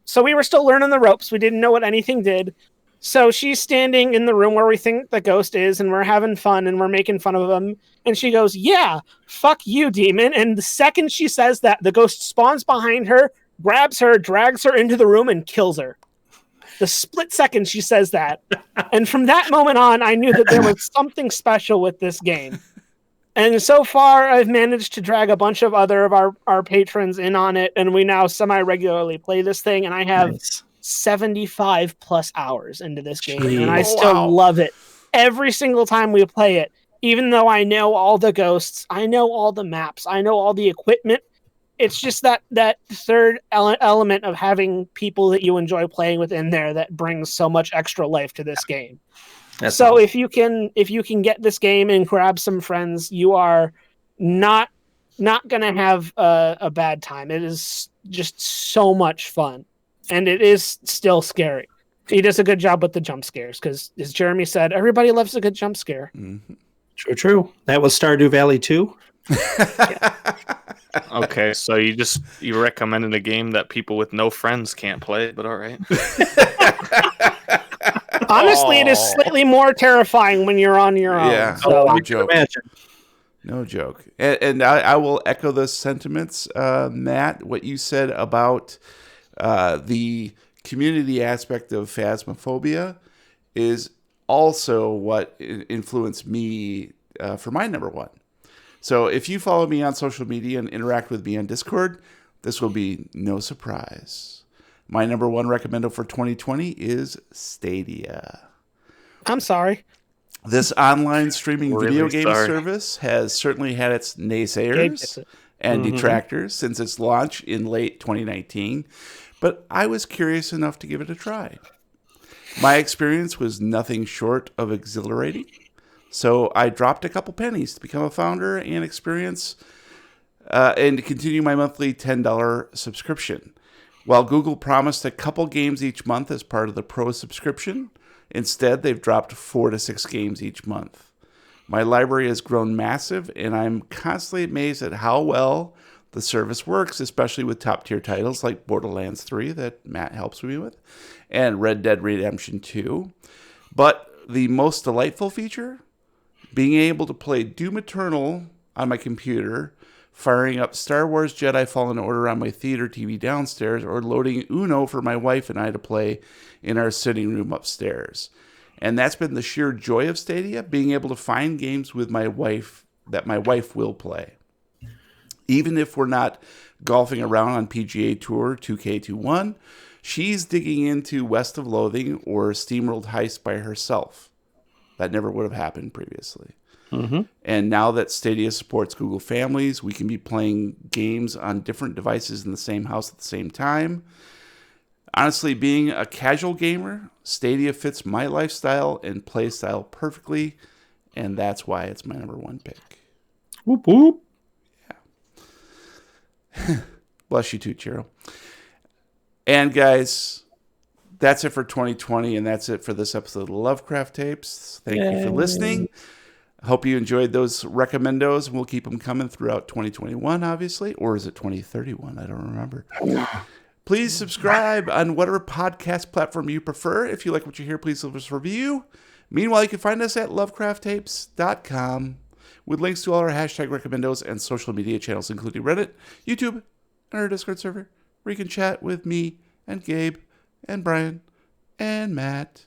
So we were still learning the ropes. We didn't know what anything did. So she's standing in the room where we think the ghost is, and we're having fun, and we're making fun of him. And she goes, "Yeah, fuck you, demon." And the second she says that, the ghost spawns behind her, grabs her, drags her into the room, and kills her. The split second she says that. And from that moment on, I knew that there was something special with this game. And so far, I've managed to drag a bunch of other of our patrons in on it, and we now semi-regularly play this thing, and I have 75 plus hours into this game, and I still love it. Every single time we play it, even though I know all the ghosts, I know all the maps, I know all the equipment, it's just that third element of having people that you enjoy playing with in there that brings so much extra life to this game. That's awesome. If you can get this game and grab some friends, you are not gonna have a bad time. It is just so much fun, and it is still scary. He does a good job with the jump scares, because as Jeremy said, everybody loves a good jump scare. Mm-hmm. True. That was Stardew Valley 2. Okay, so you recommended a game that people with no friends can't play, but all right. Honestly, it is slightly more terrifying when you're on your own. Yeah. So No I can joke. imagine. No joke. And I will echo those sentiments, Matt, what you said about the community aspect of Phasmophobia is also what influenced me for my number one. So if you follow me on social media and interact with me on Discord, this will be no surprise. My number one recommendo for 2020 is Stadia. I'm sorry. This online streaming Really video game sorry. service has certainly had its Gabe gets naysayers it. and detractors since its launch in late 2019, but I was curious enough to give it a try. My experience was nothing short of exhilarating, so I dropped a couple pennies to become a founder and experience and to continue my monthly $10 subscription. While Google promised a couple games each month as part of the Pro subscription, instead they've dropped 4 to 6 games each month. My library has grown massive, and I'm constantly amazed at how well the service works, especially with top-tier titles like Borderlands 3 that Matt helps me with, and Red Dead Redemption 2. But the most delightful feature? Being able to play Doom Eternal on my computer, firing up Star Wars Jedi Fallen Order on my theater TV downstairs, or loading Uno for my wife and I to play in our sitting room upstairs. And that's been the sheer joy of Stadia, being able to find games with my wife that my wife will play. Even if we're not golfing around on PGA Tour 2K21, she's digging into West of Loathing or SteamWorld Heist by herself. That never would have happened previously. And now that Stadia supports Google Families, we can be playing games on different devices in the same house at the same time. Honestly, being a casual gamer, Stadia fits my lifestyle and play style perfectly, and that's why it's my number one pick. Whoop whoop. Bless you too, Chiro. And guys, that's it for 2020, and that's it for this episode of Lovecraft Tapes. Thank you for listening. I hope you enjoyed those recommendos, and we'll keep them coming throughout 2021, obviously. Or is it 2031? I don't remember. Please subscribe on whatever podcast platform you prefer. If you like what you hear, please leave us a review. Meanwhile, you can find us at lovecrafttapes.com with links to all our hashtag recommendos and social media channels, including Reddit, YouTube, and our Discord server, where you can chat with me and Gabe and Brian and Matt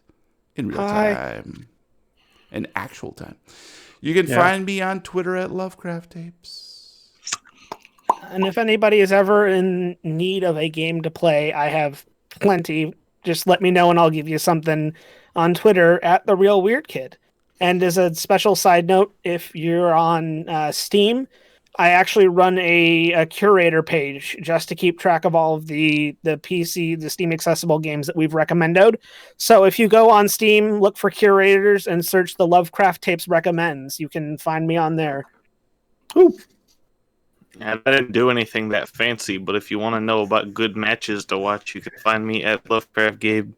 in real time. In actual time. You can find me on Twitter at Lovecraft Tapes. And if anybody is ever in need of a game to play, I have plenty. Just let me know and I'll give you something on Twitter at The Real Weird Kid. And as a special side note, if you're on Steam, I actually run a curator page just to keep track of all of the Steam accessible games that we've recommended. So if you go on Steam, look for curators and search the Lovecraft Tapes recommends. You can find me on there. Ooh. I didn't do anything that fancy, but if you want to know about good matches to watch, you can find me at Lovecraft Gabe.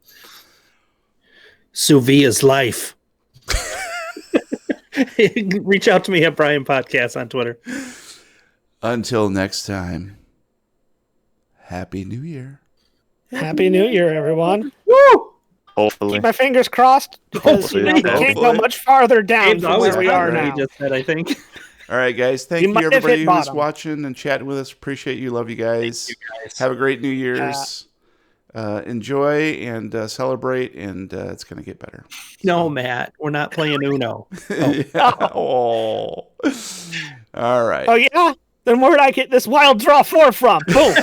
Suvia's life. Reach out to me at Brian Podcast on Twitter. Until next time, Happy New Year. Happy New Year, everyone. Woo! Hopefully. Keep my fingers crossed because you know, we can't go much farther down from where we are now. He just said, I think. All right, guys. Thank you, might have everybody hit who's bottom. watching and chatting with us. Appreciate you. Love you guys. Have a great New Year's. Enjoy and celebrate, and it's going to get better. No, Matt, we're not playing Uno. Oh. All right. Oh, yeah? Then where'd I get this wild draw 4 from? Boom.